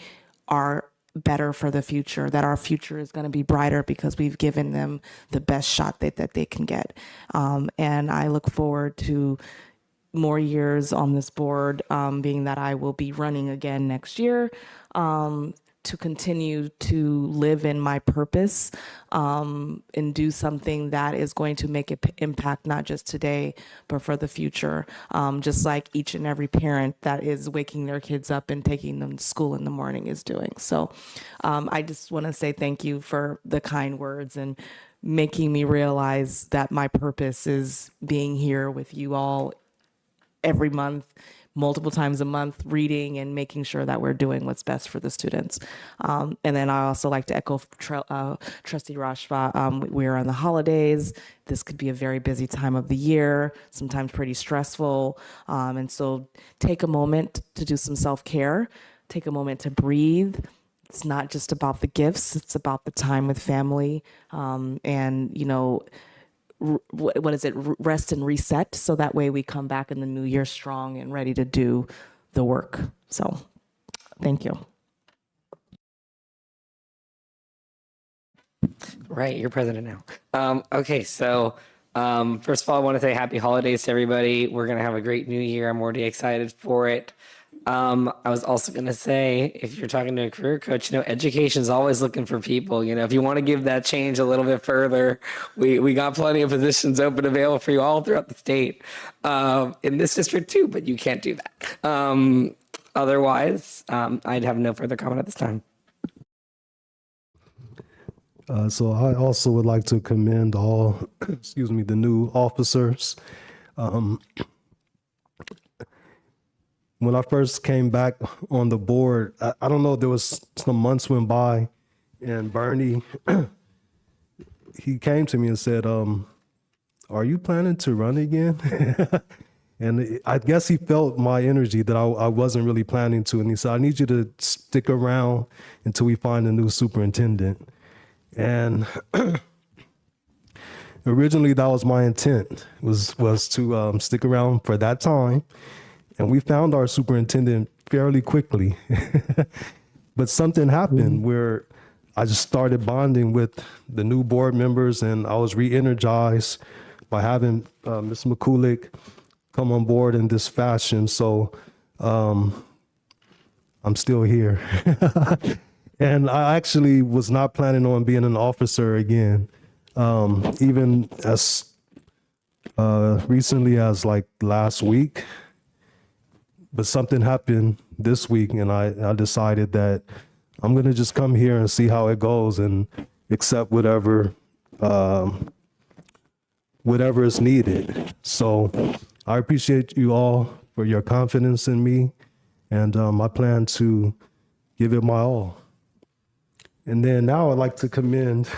Speaker 1: are better for the future, that our future is going to be brighter because we've given them the best shot that they can get. And I look forward to more years on this board, being that I will be running again next year. To continue to live in my purpose and do something that is going to make an impact not just today, but for the future, just like each and every parent that is waking their kids up and taking them to school in the morning is doing. So I just want to say thank you for the kind words and making me realize that my purpose is being here with you all every month, multiple times a month, reading and making sure that we're doing what's best for the students. And then I also like to echo Trustee Rashba. We're on the holidays. This could be a very busy time of the year, sometimes pretty stressful. And so take a moment to do some self-care, take a moment to breathe. It's not just about the gifts, it's about the time with family. What is it, rest and reset, so that way we come back in the new year strong and ready to do the work. So thank you.
Speaker 11: Right, you're president now. Okay, so first of all, I want to say happy holidays to everybody. We're going to have a great new year. I'm already excited for it. I was also going to say, if you're talking to a career coach, education is always looking for people. If you want to give that change a little bit further, we got plenty of positions open available for you all throughout the state, in this district too, but you can't do that. Otherwise, I'd have no further comment at this time.
Speaker 12: So I also would like to commend all, the new officers. When I first came back on the board, I don't know, there was some months went by, and Bernie, he came to me and said, "Are you planning to run again?" And I guess he felt my energy that I wasn't really planning to. And he said, "I need you to stick around until we find a new superintendent." And originally that was my intent, was to stick around for that time. And we found our superintendent fairly quickly. But something happened where I just started bonding with the new board members, and I was re-energized by having Ms. McCulick come on board in this fashion. So I'm still here. And I actually was not planning on being an officer again, even as recently as like last week. But something happened this week, and I decided that I'm going to just come here and see how it goes and accept whatever is needed. So I appreciate you all for your confidence in me, and I plan to give it my all. And then now I'd like to commend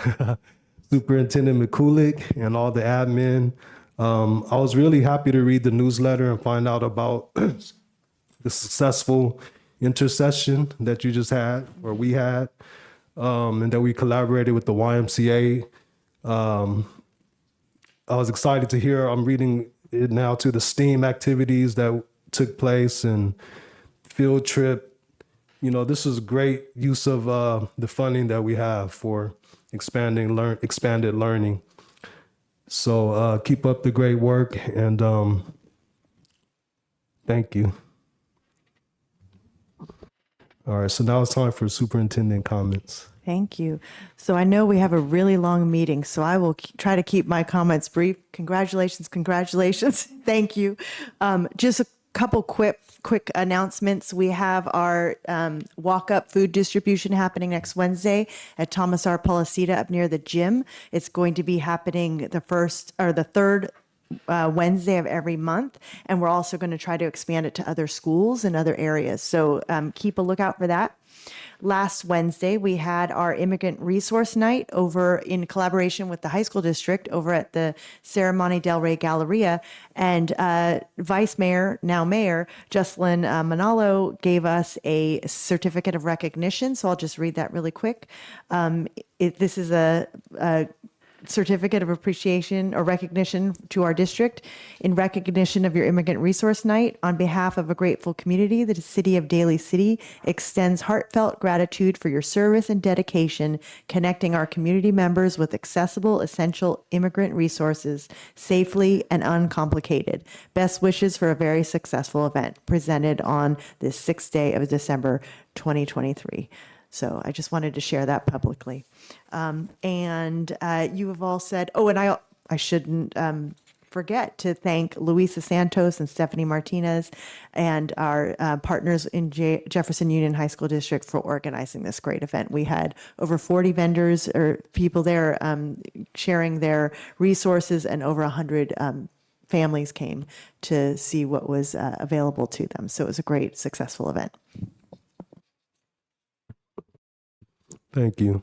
Speaker 12: Superintendent McCulick and all the admin. I was really happy to read the newsletter and find out about the successful intercession that you just had, or we had, and that we collaborated with the YMCA. I was excited to hear, I'm reading it now, to the STEAM activities that took place and field trip. This is great use of the funding that we have for expanded learning. So keep up the great work, and thank you. All right, so now it's time for superintendent comments.
Speaker 15: Thank you. So I know we have a really long meeting, so I will try to keep my comments brief. Congratulations, congratulations. Thank you. Just a couple quick announcements. We have our walk-up food distribution happening next Wednesday at Thomas R. Policita up near the gym. It's going to be happening the third Wednesday of every month. And we're also going to try to expand it to other schools and other areas. So keep a lookout for that. Last Wednesday, we had our immigrant resource night over in collaboration with the high school district over at the Ceremony Del Rey Galleria. And Vice Mayor, now Mayor, Jocelyn Manalo gave us a certificate of recognition. So I'll just read that really quick. This is a certificate of appreciation or recognition to our district in recognition of your immigrant resource night. On behalf of a grateful community, the city of Daly City extends heartfelt gratitude for your service and dedication connecting our community members with accessible, essential immigrant resources safely and uncomplicated. Best wishes for a very successful event presented on this 6th day of December 2023. So I just wanted to share that publicly. And you have all said, oh, and I shouldn't forget to thank Luisa Santos and Stephanie Martinez and our partners in Jefferson Union High School District for organizing this great event. We had over 40 vendors or people there sharing their resources, and over 100 families came to see what was available to them. So it was a great, successful event.
Speaker 12: Thank you.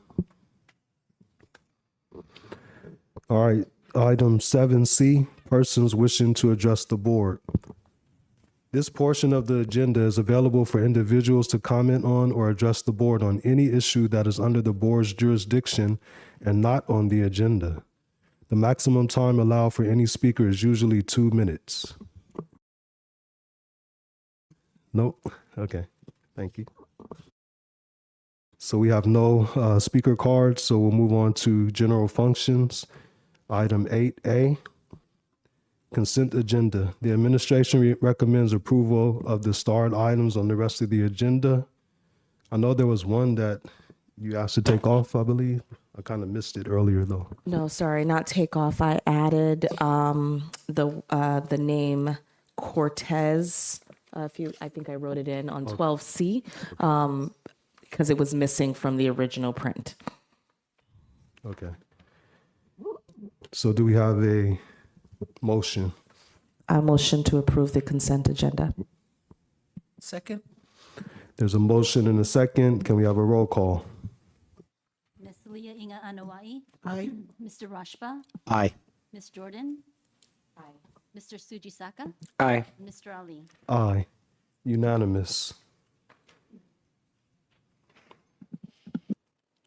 Speaker 12: All right, item 7C, persons wishing to address the board. This portion of the agenda is available for individuals to comment on or address the board on any issue that is under the board's jurisdiction and not on the agenda. The maximum time allowed for any speaker is usually 2 minutes. Nope. Okay. Thank you. So we have no speaker cards, so we'll move on to general functions. Item 8A, consent agenda. The administration recommends approval of the starred items on the rest of the agenda. I know there was one that you asked to take off, I believe. I kind of missed it earlier, though.
Speaker 1: No, sorry, not take off. I added the name Cortez. I think I wrote it in on 12C because it was missing from the original print.
Speaker 12: Okay. So do we have a motion?
Speaker 1: A motion to approve the consent agenda.
Speaker 14: Second.
Speaker 12: There's a motion and a second. Can we have a roll call?
Speaker 2: Ms. Leah Inga Anawai.
Speaker 14: Aye.
Speaker 2: Mr. Rashba.
Speaker 11: Aye.
Speaker 2: Ms. Jordan. Aye. Mr. Sujisaka.
Speaker 11: Aye.
Speaker 2: Mr. Ali.
Speaker 12: Aye. Unanimous.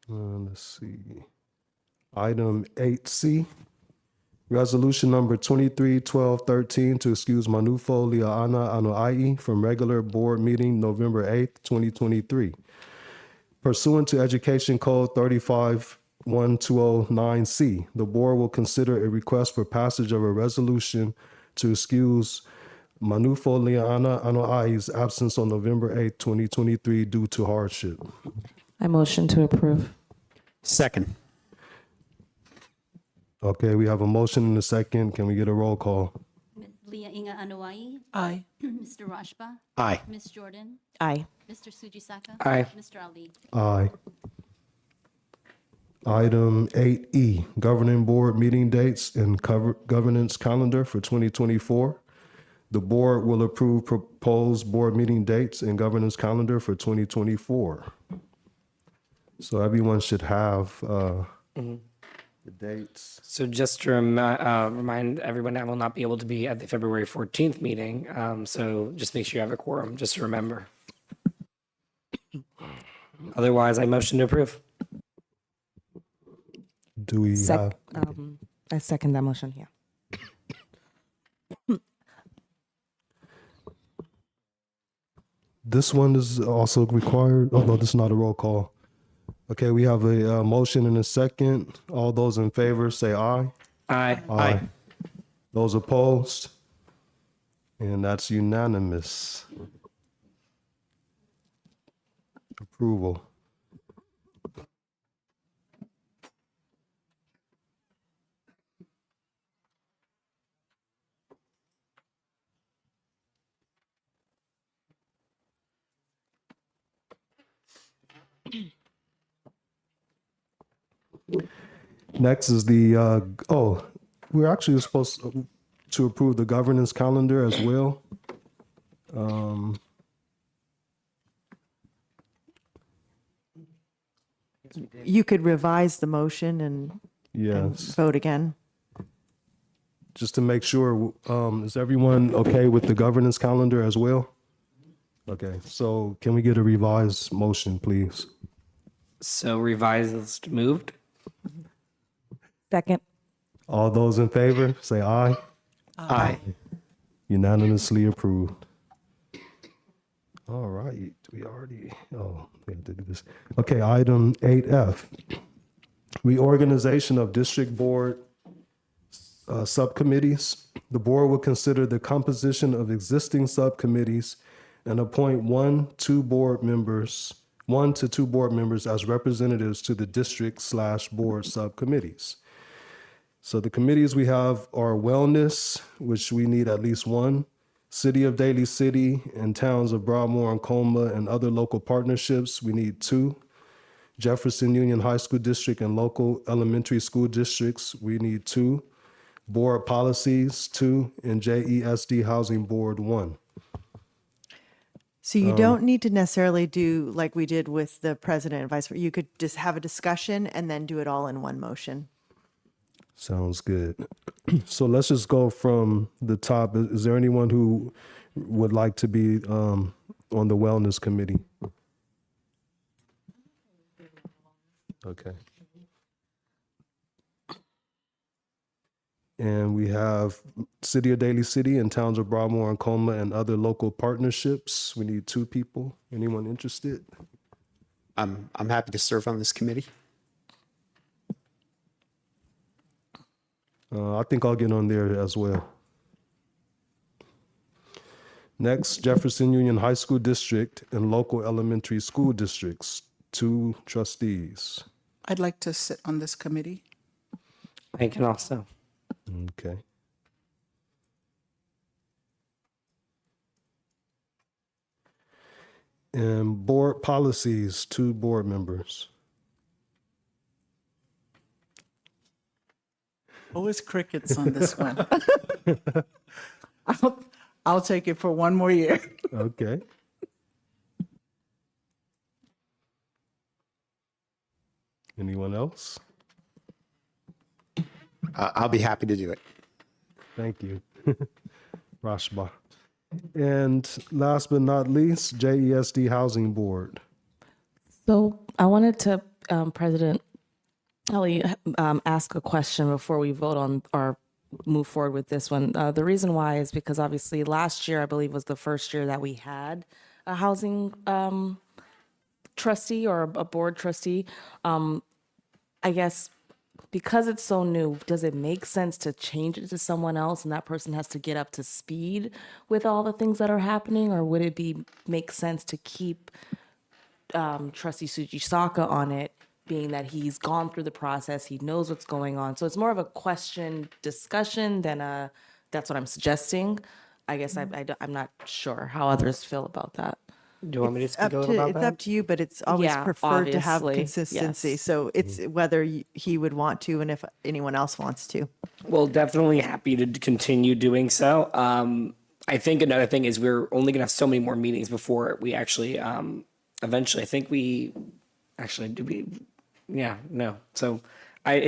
Speaker 12: Let's see. Item 8C, resolution number 23-1213 to excuse Manufo Lia'ana Anoa'i from regular board meeting November 8th, 2023. Pursuant to Education Code 35-1209C, the board will consider a request for passage of a resolution to excuse Manufo Lia'ana Anoa'i's absence on November 8th, 2023 due to hardship.
Speaker 1: I motion to approve.
Speaker 11: Second.
Speaker 12: Okay, we have a motion and a second. Can we get a roll call?
Speaker 2: Ms. Leah Inga Anawai.
Speaker 14: Aye.
Speaker 2: Mr. Rashba.
Speaker 11: Aye.
Speaker 2: Ms. Jordan.
Speaker 1: Aye.
Speaker 2: Mr. Sujisaka.
Speaker 11: Aye.
Speaker 2: Mr. Ali.
Speaker 12: Aye. Item 8E, governing board meeting dates and governance calendar for 2024. The board will approve proposed board meeting dates and governance calendar for 2024. So everyone should have the dates.
Speaker 11: So just to remind everyone, I will not be able to be at the February 14th meeting. So just make sure you have a quorum, just to remember. Otherwise, I motion to approve.
Speaker 12: Do we have?
Speaker 1: I second that motion, yeah.
Speaker 12: This one is also required. Oh, no, this is not a roll call. Okay, we have a motion and a second. All those in favor say aye.
Speaker 11: Aye.
Speaker 12: Aye. Those opposed? And that's unanimous. Approval. Next is the, we're actually supposed to approve the governance calendar as well.
Speaker 15: You could revise the motion and
Speaker 12: Yes,
Speaker 15: vote again.
Speaker 12: just to make sure, is everyone okay with the governance calendar as well? Okay, so can we get a revised motion, please?
Speaker 11: So revised moved.
Speaker 1: Second.
Speaker 12: All those in favor, say aye.
Speaker 11: Aye.
Speaker 12: Unanimously approved. All right, we have to do this. Okay, item 8F. Reorganization of district board subcommittees. The board will consider the composition of existing subcommittees and appoint 1 to 2 board members as representatives to the district/board subcommittees. So the committees we have are wellness, which we need at least 1, City of Daly City and towns of Broadmoor and Colma and other local partnerships, we need 2. Jefferson Union High School District and local elementary school districts, we need 2. Board policies, 2, and JESD Housing Board, 1.
Speaker 15: So you don't need to necessarily do like we did with the president and vice versa. You could just have a discussion and then do it all in one motion.
Speaker 12: Sounds good. So let's just go from the top. Is there anyone who would like to be on the wellness committee? Okay. And we have City of Daly City and towns of Broadmoor and Colma and other local partnerships. We need 2 people. Anyone interested?
Speaker 13: I'm happy to serve on this committee.
Speaker 12: I think I'll get on there as well. Next, Jefferson Union High School District and local elementary school districts, 2 trustees.
Speaker 14: I'd like to sit on this committee.
Speaker 11: I can also.
Speaker 12: Okay. And board policies, 2 board members.
Speaker 14: Always crickets on this one. I'll take it for 1 more year.
Speaker 12: Okay. Anyone else?
Speaker 13: I'll be happy to do it.
Speaker 12: Thank you. Rashba. And last but not least, JESD Housing Board.
Speaker 1: So I wanted to, President Ellie, ask a question before we vote on or move forward with this one. The reason why is because obviously last year, I believe, was the first year that we had a housing trustee or a board trustee. I guess because it's so new, does it make sense to change it to someone else and that person has to get up to speed with all the things that are happening? Or would it make sense to keep Trustee Sujisaka on it, being that he's gone through the process, he knows what's going on? So it's more of a question discussion than that's what I'm suggesting. I guess I'm not sure how others feel about that.
Speaker 11: Do you want me to speak a little about
Speaker 15: It's
Speaker 11: that?
Speaker 15: up to you, but it's always
Speaker 1: Yeah,
Speaker 15: preferred to have
Speaker 1: obviously,
Speaker 15: consistency.
Speaker 1: yes.
Speaker 15: So it's whether he would want to and if anyone else wants to.
Speaker 11: Well, definitely happy to continue doing so. I think another thing is we're only going to have so many more meetings before we actually, eventually, I think we actually do we, yeah, no. So I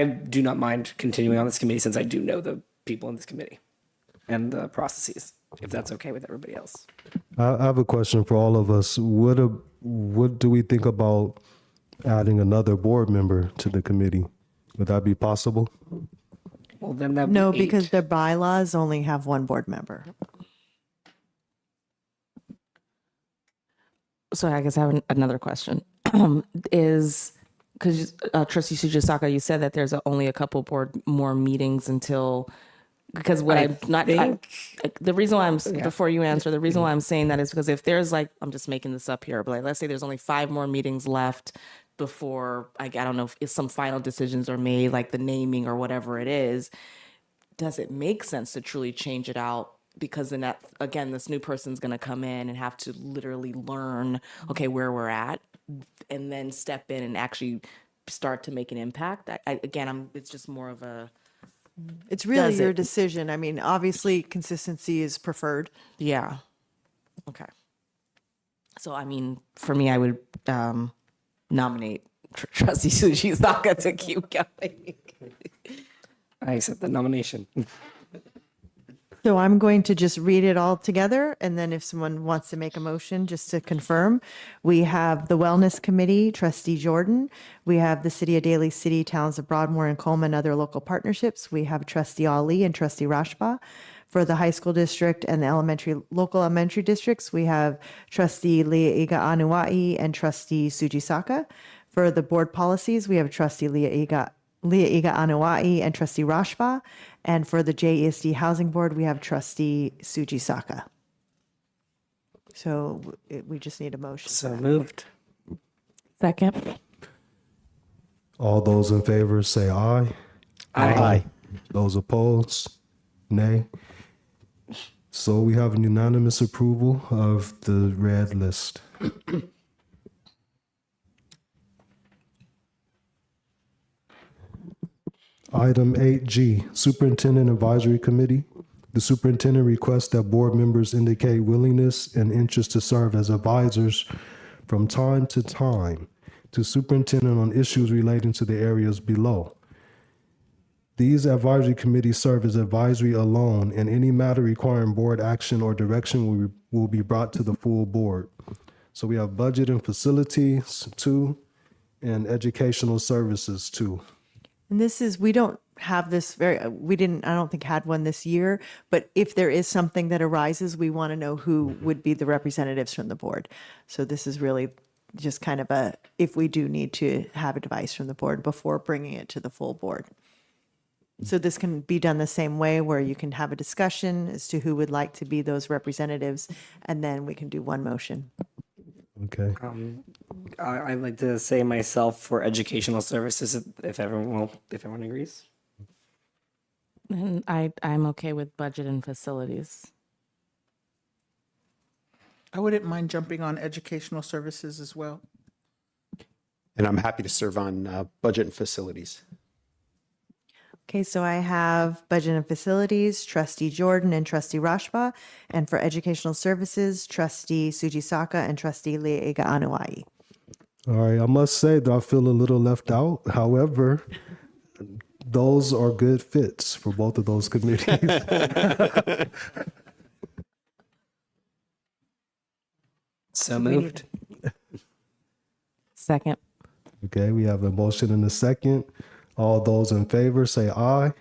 Speaker 11: do not mind continuing on this committee since I do know the people in this committee and the processes, if that's okay with everybody else.
Speaker 12: I have a question for all of us. What do we think about adding another board member to the committee? Would that be possible?
Speaker 11: Well, then that
Speaker 15: No, because their bylaws only have 1 board member.
Speaker 1: So I guess I have another question. Is because Trustee Sujisaka, you said that there's only a couple more meetings until, because what the reason why before you answer, the reason why I'm saying that is because if there's like, I'm just making this up here, but like, let's say there's only 5 more meetings left before, like, I don't know if some final decisions are made, like the naming or whatever it is, does it make sense to truly change it out? Because then that, again, this new person's going to come in and have to literally learn, okay, where we're at, and then step in and actually start to make an impact. It's just more of a
Speaker 15: It's really
Speaker 1: Does
Speaker 15: your
Speaker 1: it?
Speaker 15: decision. I mean, obviously, consistency is preferred.
Speaker 1: Yeah. Okay. So, I mean, for me, I would nominate Trustee Suji Saka to keep going.
Speaker 11: I accept the nomination.
Speaker 15: So I'm going to just read it all together, and then if someone wants to make a motion, just to confirm, we have the Wellness Committee, Trustee Jordan. We have the City of Daly City, Towns of Broadmoor and Coleman, other local partnerships. We have Trustee Ali and Trustee Rashba. For the high school district and the local elementary districts, we have Trustee Leah Iga Anuai and Trustee Suji Saka. For the board policies, we have Trustee Leah Iga Anuai and Trustee Rashba. And for the JESD Housing Board, we have Trustee Suji Saka. So we just need a motion.
Speaker 11: So moved.
Speaker 1: Second.
Speaker 12: All those in favor say aye.
Speaker 11: Aye.
Speaker 12: Those opposed, nay. So we have an unanimous approval of the red list. Item 8G, Superintendent Advisory Committee. The superintendent requests that board members indicate willingness and interest to serve as advisors from time to time to superintendent on issues relating to the areas below. These advisory committees serve as advisory alone, and any matter requiring board action or direction will be brought to the full board. So we have budget and facilities 2 and educational services 2.
Speaker 15: And this is, we don't have this I don't think had one this year, but if there is something that arises, we want to know who would be the representatives from the board. So this is really just kind of if we do need to have advice from the board before bringing it to the full board. So this can be done the same way where you can have a discussion as to who would like to be those representatives, and then we can do one motion.
Speaker 12: Okay.
Speaker 11: I'd like to say myself for educational services if everyone agrees.
Speaker 1: And I'm okay with budget and facilities.
Speaker 14: I wouldn't mind jumping on educational services as well.
Speaker 13: And I'm happy to serve on budget and facilities.
Speaker 15: Okay, so I have budget and facilities, Trustee Jordan and Trustee Rashba, and for educational services, Trustee Suji Saka and Trustee Leah Iga Anuai.
Speaker 12: All right, I must say that I feel a little left out. However, those are good fits for both of those committees.
Speaker 11: So moved.
Speaker 1: Second.
Speaker 12: Okay, we have a motion and a second. All those in favor say aye.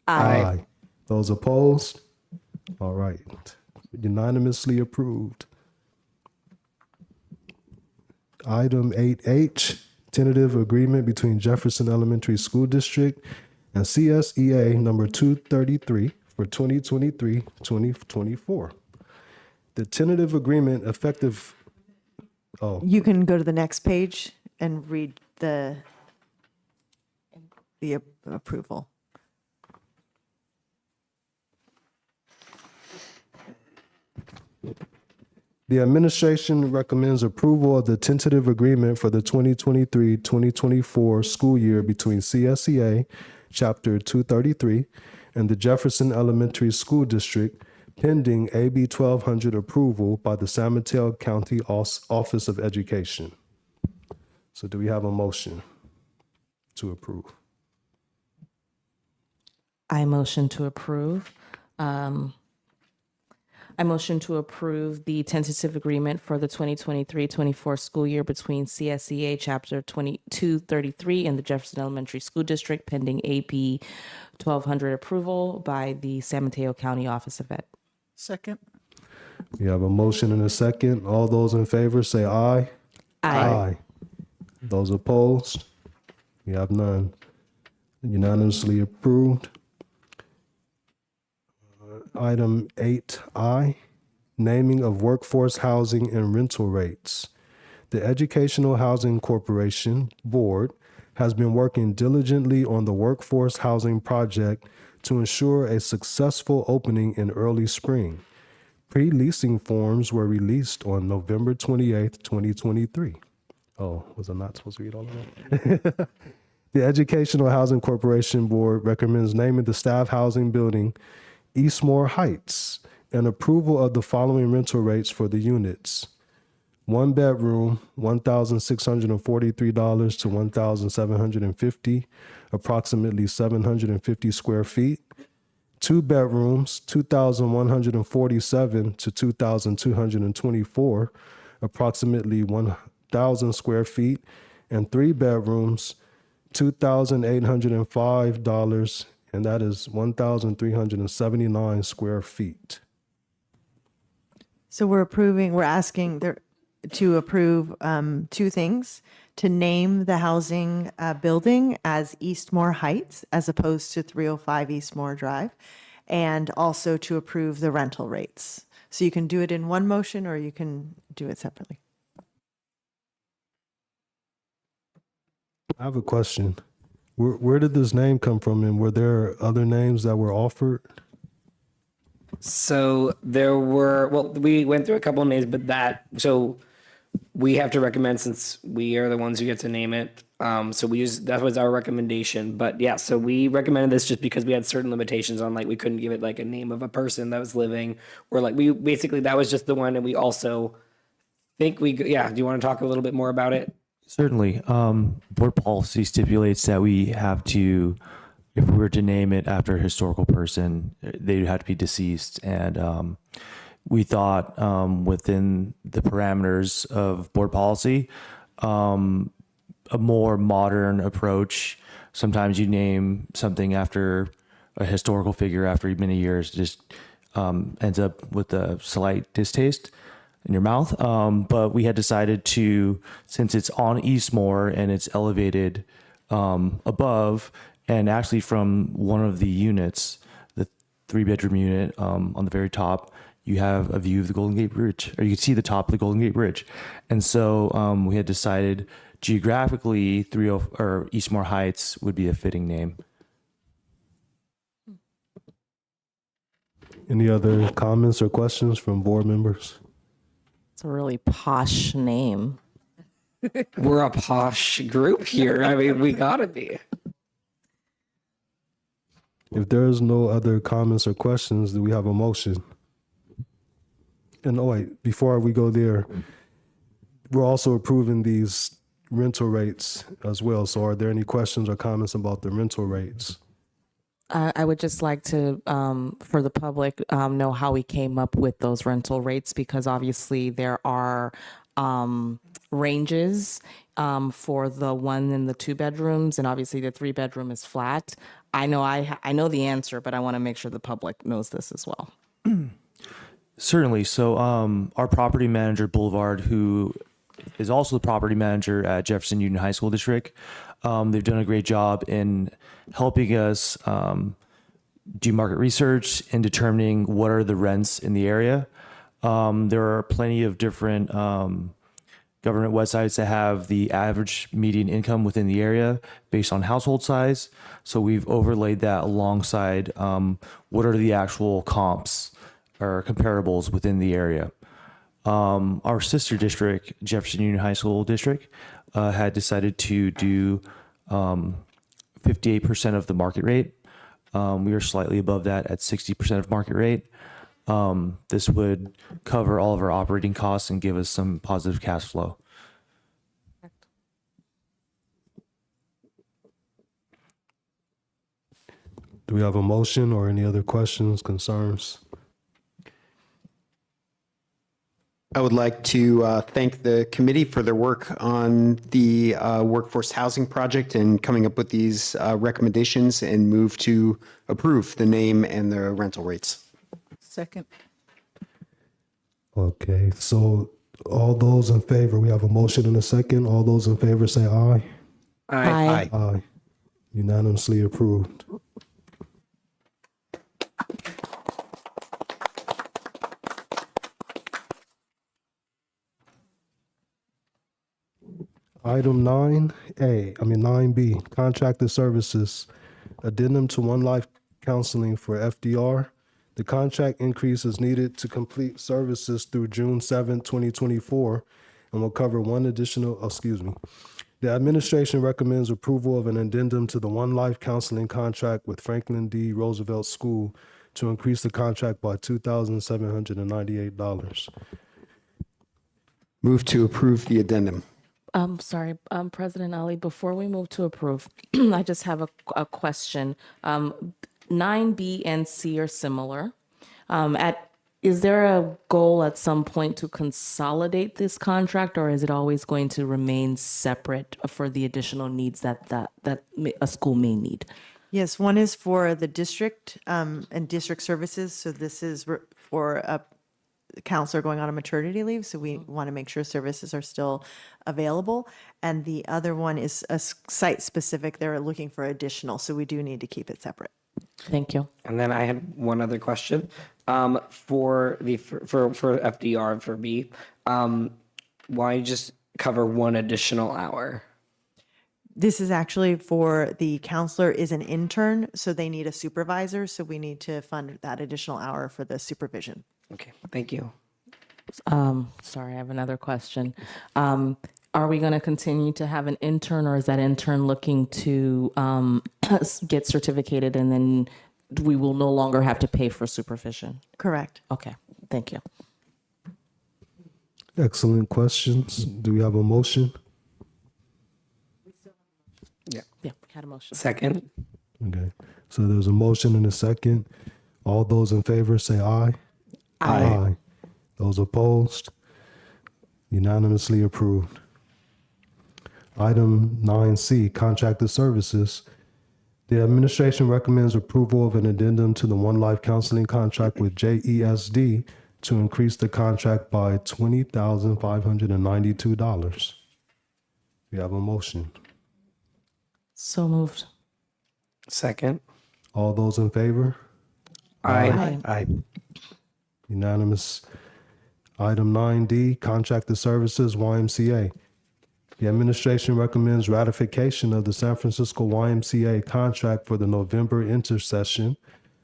Speaker 11: Aye.
Speaker 12: Those opposed? All right, unanimously approved. Item 8H, tentative agreement between Jefferson Elementary School District and CSEA number 233 for 2023-2024. The tentative agreement effective,
Speaker 15: You can go to the next page and read the approval.
Speaker 12: the administration recommends approval of the tentative agreement for the 2023-2024 school year between CSEA Chapter 233 and the Jefferson Elementary School District, pending AB 1200 approval by the San Mateo County Office of Education. So do we have a motion to approve?
Speaker 1: I motion to approve. I motion to approve the tentative agreement for the 2023-24 school year between CSEA Chapter 2233 and the Jefferson Elementary School District, pending AP 1200 approval by the San Mateo County Office of Ed.
Speaker 14: Second.
Speaker 12: We have a motion and a second. All those in favor say aye.
Speaker 1: Aye.
Speaker 12: Those opposed? We have none. Unanimously approved. Item 8I, naming of workforce housing and rental rates. The Educational Housing Corporation Board has been working diligently on the workforce housing project to ensure a successful opening in early spring. Pre-leasing forms were released on November 28th, 2023. Oh, was I not supposed to read all of that? The Educational Housing Corporation Board recommends naming the staff housing building Eastmore Heights and approval of the following rental rates for the units. 1 bedroom, $1,643 to $1,750, approximately 750 square feet. 2 bedrooms, $2,147 to $2,224, approximately 1,000 square feet. And 3 bedrooms, $2,805, and that is 1,379 square feet.
Speaker 15: So we're asking to approve two things: to name the housing building as Eastmore Heights as opposed to 305 Eastmore Drive, and also to approve the rental rates. So you can do it in one motion or you can do it separately.
Speaker 12: I have a question. Where did this name come from, and were there other names that were offered?
Speaker 11: So we went through a couple of names, but we have to recommend since we are the ones who get to name it. So that was our recommendation. But yeah, so we recommended this just because we had certain limitations on, like, we couldn't give it like a name of a person that was living, or like that was just the one. And we also think do you want to talk a little bit more about it?
Speaker 16: Certainly. Board policy stipulates that we have to, if we were to name it after a historical person, they would have to be deceased. And we thought within the parameters of board policy, a more modern approach. Sometimes you name something after a historical figure after many years, just ends up with a slight distaste in your mouth. But we had decided to, since it's on Eastmore and it's elevated above, and actually from one of the units, the 3-bedroom unit on the very top, you have a view of the Golden Gate Bridge, or you can see the top of the Golden Gate Bridge. And so we had decided geographically Eastmore Heights would be a fitting name.
Speaker 12: Any other comments or questions from board members?
Speaker 1: It's a really posh name.
Speaker 11: We're a posh group here. I mean, we gotta be.
Speaker 12: If there's no other comments or questions, do we have a motion? And before we go there, we're also approving these rental rates as well. So are there any questions or comments about the rental rates?
Speaker 1: I would just like to, for the public, know how we came up with those rental rates, because obviously there are ranges for the 1 and the 2 bedrooms, and obviously the 3-bedroom is flat. I know the answer, but I want to make sure the public knows this as well.
Speaker 16: Certainly. So our property manager, Boulevard, who is also the property manager at Jefferson Union High School District, they've done a great job in helping us do market research and determining what are the rents in the area. There are plenty of different government websites that have the average median income within the area based on household size. So we've overlaid that alongside what are the actual comps or comparables within the area. Our sister district, Jefferson Union High School District, had decided to do 58% of the market rate. We are slightly above that at 60% of market rate. This would cover all of our operating costs and give us some positive cash flow.
Speaker 12: Do we have a motion or any other questions, concerns?
Speaker 13: I would like to thank the committee for their work on the workforce housing project and coming up with these recommendations, and move to approve the name and the rental rates.
Speaker 14: Second.
Speaker 12: Okay, so all those in favor, we have a motion and a second. All those in favor say aye.
Speaker 1: Aye.
Speaker 12: Aye. Unanimously approved. Item 9B, contracted services, addendum to One Life Counseling for FDR. The contract increase is needed to complete services through June 7, 2024, and will cover The administration recommends approval of an addendum to the One Life Counseling contract with Franklin D. Roosevelt School to increase the contract by $2,798.
Speaker 13: Move to approve the addendum.
Speaker 1: Sorry, President Ali, before we move to approve, I just have a question. 9B and C are similar. Is there a goal at some point to consolidate this contract, or is it always going to remain separate for the additional needs that a school may need?
Speaker 15: Yes, one is for the district and district services. So this is for a counselor going on a maternity leave. So we want to make sure services are still available. And the other one is a site specific. They're looking for additional. So we do need to keep it separate.
Speaker 1: Thank you.
Speaker 11: And then I had one other question. For FDR and for B, why just cover one additional hour?
Speaker 15: This is actually for the counselor is an intern, so they need a supervisor. So we need to fund that additional hour for the supervision.
Speaker 11: Okay, thank you.
Speaker 1: Sorry, I have another question. Are we going to continue to have an intern, or is that intern looking to get certificated and then we will no longer have to pay for supervision?
Speaker 15: Correct.
Speaker 1: Okay, thank you.
Speaker 12: Excellent questions. Do we have a motion?
Speaker 11: Yeah.
Speaker 1: Yeah, we had a motion.
Speaker 11: Second.
Speaker 12: Okay. So there's a motion and a second. All those in favor say aye. Aye. Those opposed? Unanimously approved. Item 9C, contracted services. The administration recommends approval of an addendum to the One Life Counseling contract with JESD to increase the contract by $20,592. We have a motion.
Speaker 1: So moved.
Speaker 11: Second.
Speaker 12: All those in favor?
Speaker 11: Aye.
Speaker 12: Aye. Unanimous. Item 9D, contracted services, YMCA. The administration recommends ratification of the San Francisco YMCA contract for the November intersession.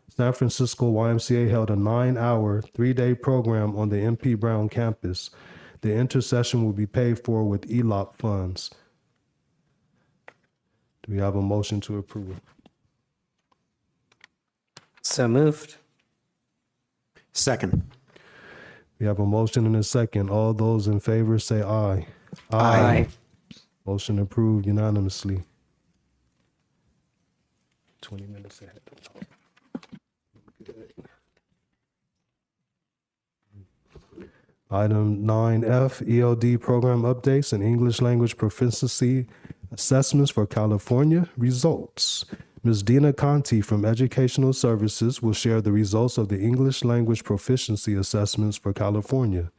Speaker 12: San Francisco YMCA held a 9-hour, 3-day program on the MP Brown campus. The intersession will be paid for with ELOP funds. Do we have a motion to approve?
Speaker 11: So moved.
Speaker 13: Second.
Speaker 12: We have a motion and a second. All those in favor say aye.
Speaker 11: Aye.
Speaker 12: Motion approved unanimously. 20 minutes ahead. Item 9F, ELD program updates and English language proficiency assessments for California results. Ms. Dina Conti from Educational Services will share the results of the English language proficiency assessments for California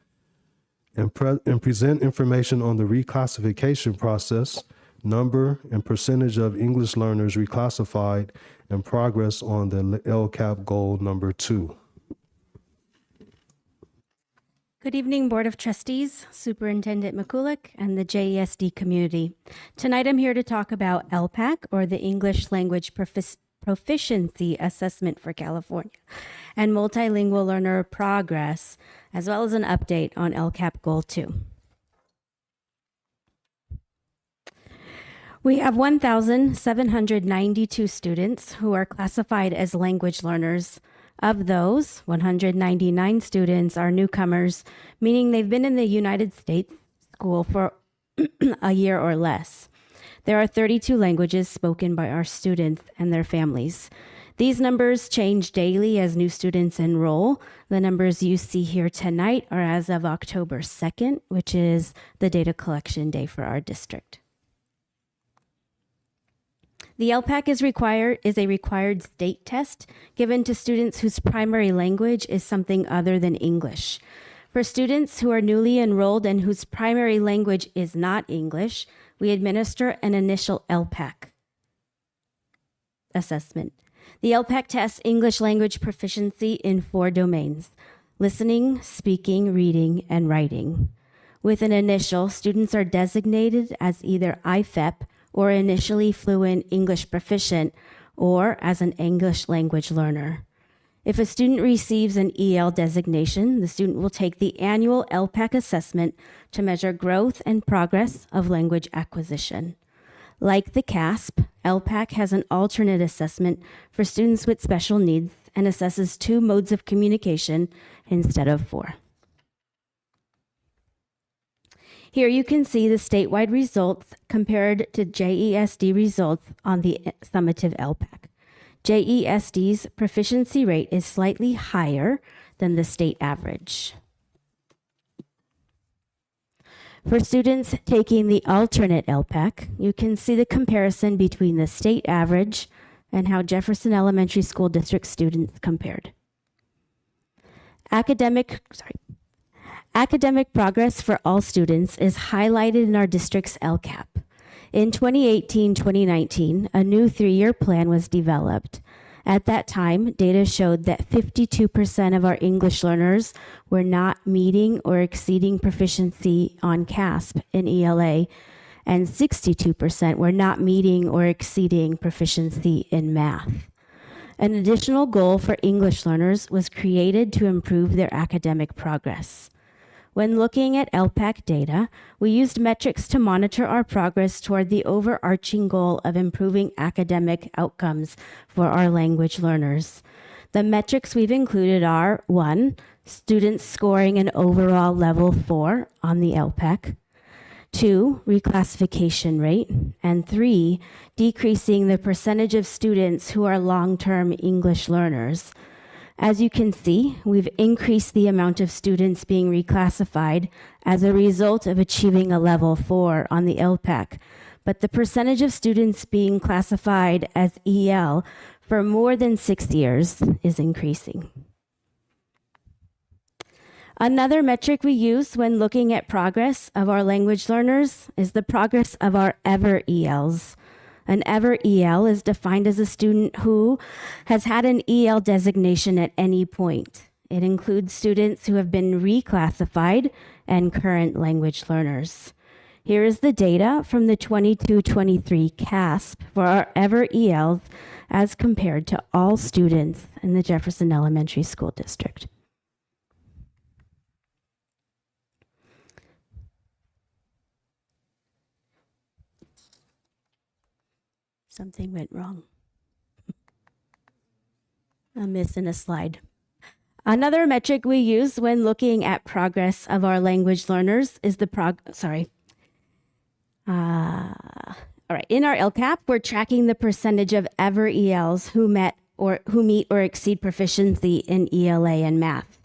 Speaker 12: and present information on the reclassification process, number and percentage of English learners reclassified, and progress on the LCAP goal number 2.
Speaker 17: Good evening, Board of Trustees, Superintendent McCulloch, and the JESD community. Tonight I'm here to talk about LPAC, or the English Language Proficiency Assessment for California, and multilingual learner progress, as well as an update on LCAP Goal 2. We have 1,792 students who are classified as language learners. Of those, 199 students are newcomers, meaning they've been in the United States school for a year or less. There are 32 languages spoken by our students and their families. These numbers change daily as new students enroll. The numbers you see here tonight are as of October 2nd, which is the data collection day for our district. The LPAC is a required state test given to students whose primary language is something other than English. For students who are newly enrolled and whose primary language is not English, we administer an initial LPAC assessment. The LPAC tests English language proficiency in 4 domains: listening, speaking, reading, and writing. With an initial, students are designated as either IFEP, or initially fluent English proficient, or as an English language learner. If a student receives an EL designation, the student will take the annual LPAC assessment to measure growth and progress of language acquisition. Like the CASP, LPAC has an alternate assessment for students with special needs and assesses 2 modes of communication instead of 4. Here you can see the statewide results compared to JESD results on the summative LPAC. JESD's proficiency rate is slightly higher than the state average. For students taking the alternate LPAC, you can see the comparison between the state average and how Jefferson Elementary School District students compared. Academic progress for all students is highlighted in our district's LCAP. In 2018-2019, a new 3-year plan was developed. At that time, data showed that 52% of our English learners were not meeting or exceeding proficiency on CASP in ELA, and 62% were not meeting or exceeding proficiency in math. An additional goal for English learners was created to improve their academic progress. When looking at LPAC data, we used metrics to monitor our progress toward the overarching goal of improving academic outcomes for our language learners. The metrics we've included are 1, students scoring an overall level 4 on the LPAC, 2, reclassification rate, and 3, decreasing the percentage of students who are long-term English learners. As you can see, we've increased the amount of students being reclassified as a result of achieving a level 4 on the LPAC, but the percentage of students being classified as EL for more than 6 years is increasing. Another metric we use when looking at progress of our language learners is the progress of our EVER ELs. An EVER EL is defined as a student who has had an EL designation at any point. It includes students who have been reclassified and current language learners. Here is the data from the 22-23 CASP for our EVER ELs as compared to all students in the Jefferson Elementary School District. Something went wrong. I'm missing a slide. Another metric we use when looking at progress of our language learners is the all right, in our LCAP, we're tracking the percentage of EVER ELs who meet or exceed proficiency in ELA and math.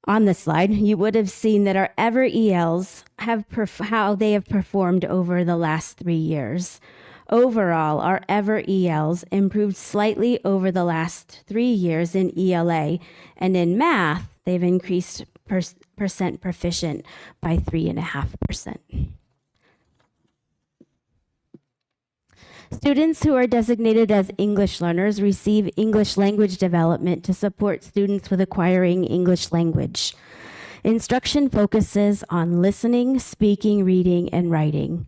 Speaker 17: On the slide, you would have seen that our EVER ELs how they have performed over the last 3 years. Overall, our EVER ELs improved slightly over the last 3 years in ELA, and in math, they've increased percent proficient by 3.5%. Students who are designated as English learners receive English language development to support students with acquiring English language. Instruction focuses on listening, speaking, reading, and writing.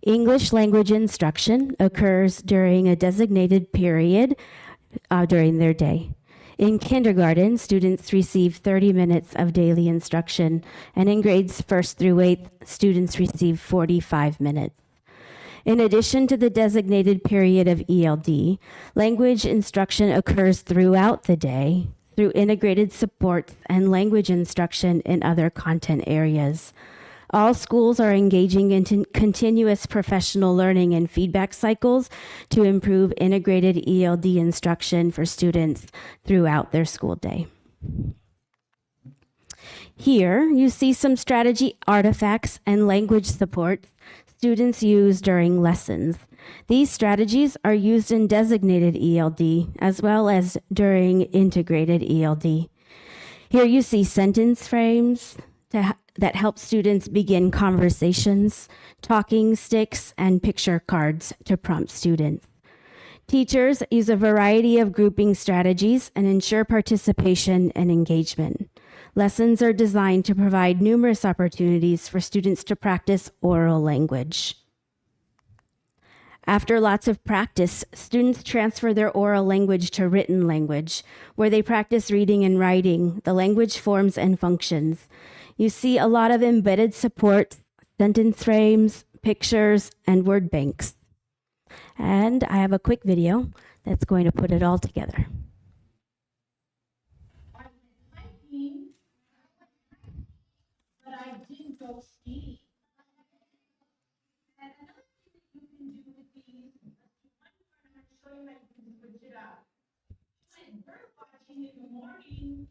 Speaker 17: English language instruction occurs during a designated period during their day. In kindergarten, students receive 30 minutes of daily instruction, and in grades 1st through 8th, students receive 45 minutes. In addition to the designated period of ELD, language instruction occurs throughout the day through integrated supports and language instruction in other content areas. All schools are engaging in continuous professional learning and feedback cycles to improve integrated ELD instruction for students throughout their school day. Here, you see some strategy artifacts and language supports students use during lessons. These strategies are used in designated ELD as well as during integrated ELD. Here you see sentence frames that help students begin conversations, talking sticks, and picture cards to prompt students. Teachers use a variety of grouping strategies and ensure participation and engagement. Lessons are designed to provide numerous opportunities for students to practice oral language. After lots of practice, students transfer their oral language to written language, where they practice reading and writing, the language forms and functions. You see a lot of embedded support, sentence frames, pictures, and word banks. And I have a quick video that's going to put it all together.
Speaker 18: But I didn't go skiing. And another thing that you can do with these, I'm going to show you how you can switch it up. When bird watching in the morning,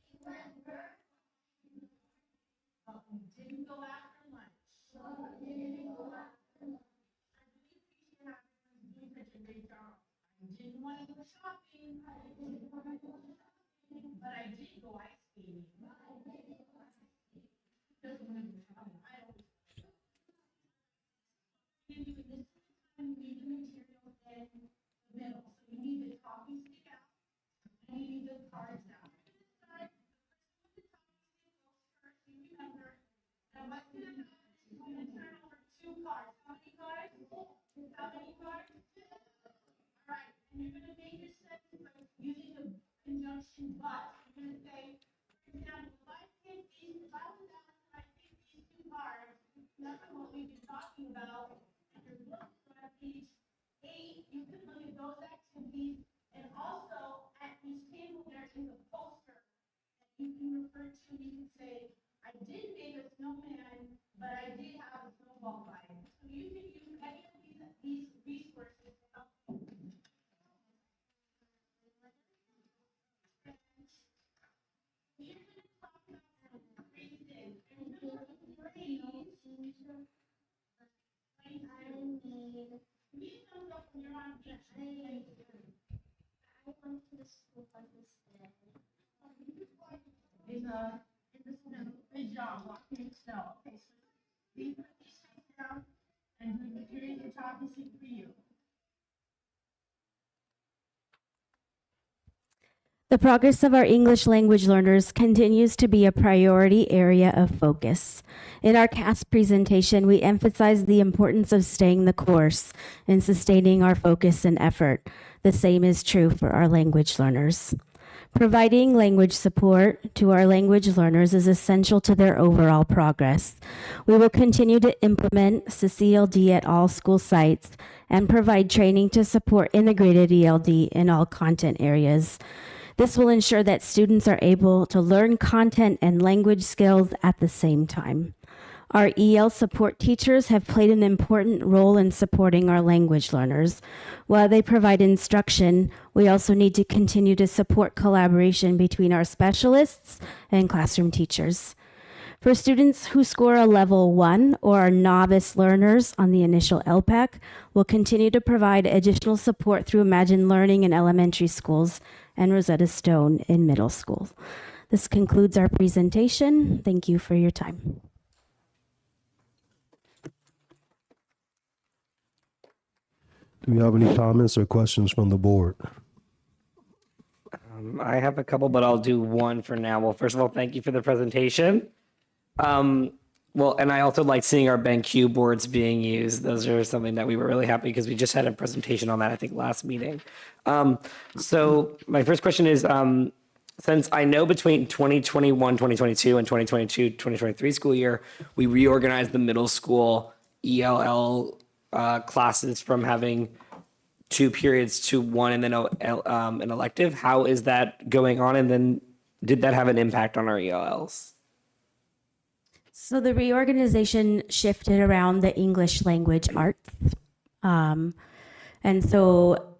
Speaker 18: didn't go after lunch. Didn't go after lunch. I really appreciate how everyone's doing such a great job. I didn't want to go shopping. I didn't want to go shopping, but I did go ice skating. Just wanted to try. I always give you this time, you need the materials in the middle. So you need the talking stick out, and you need the cards out. Remember, and what's gonna happen is you're gonna turn over 2 cards. How many cards? How many cards? All right, and you're gonna make your sentence by using the conjunction but. You're gonna say, for example, if I was asked if I pick these 2 cards, that's what we've been talking about in your book. So at page 8, you can look at those activities, and also at each table there is a poster that you can refer to. You can say, I did make a snowman, but I did have a snowball fight. So you can use any of these resources to help you. We're going to talk about some phrases. And remember, phrase, read those up when you're on each page. I went to the school bus instead. In the snow. Good job, walking in the snow. Okay, so please put these things down and do the periods of talking for you.
Speaker 17: The progress of our English language learners continues to be a priority area of focus. In our CAS presentation, we emphasize the importance of staying the course and sustaining our focus and effort. The same is true for our language learners. Providing language support to our language learners is essential to their overall progress. We will continue to implement CCLD at all school sites and provide training to support integrated ELD in all content areas. This will ensure that students are able to learn content and language skills at the same time. Our EL support teachers have played an important role in supporting our language learners. While they provide instruction, we also need to continue to support collaboration between our specialists and classroom teachers. For students who score a level 1 or are novice learners on the initial LPAC, we'll continue to provide additional support through Imagine Learning in elementary schools and Rosetta Stone in middle school. This concludes our presentation. Thank you for your time.
Speaker 12: Do we have any comments or questions from the board?
Speaker 11: I have a couple, but I'll do one for now. Well, first of all, thank you for the presentation. Well, and I also like seeing our BenQ boards being used. Those are something that we were really happy because we just had a presentation on that, I think, last meeting. So my first question is, since I know between 2021, 2022 and 2022, 2023 school year, we reorganized the middle school ELL classes from having 2 periods to 1 and then an elective. How is that going on? And then did that have an impact on our ELLs?
Speaker 17: So the reorganization shifted around the English language arts. And so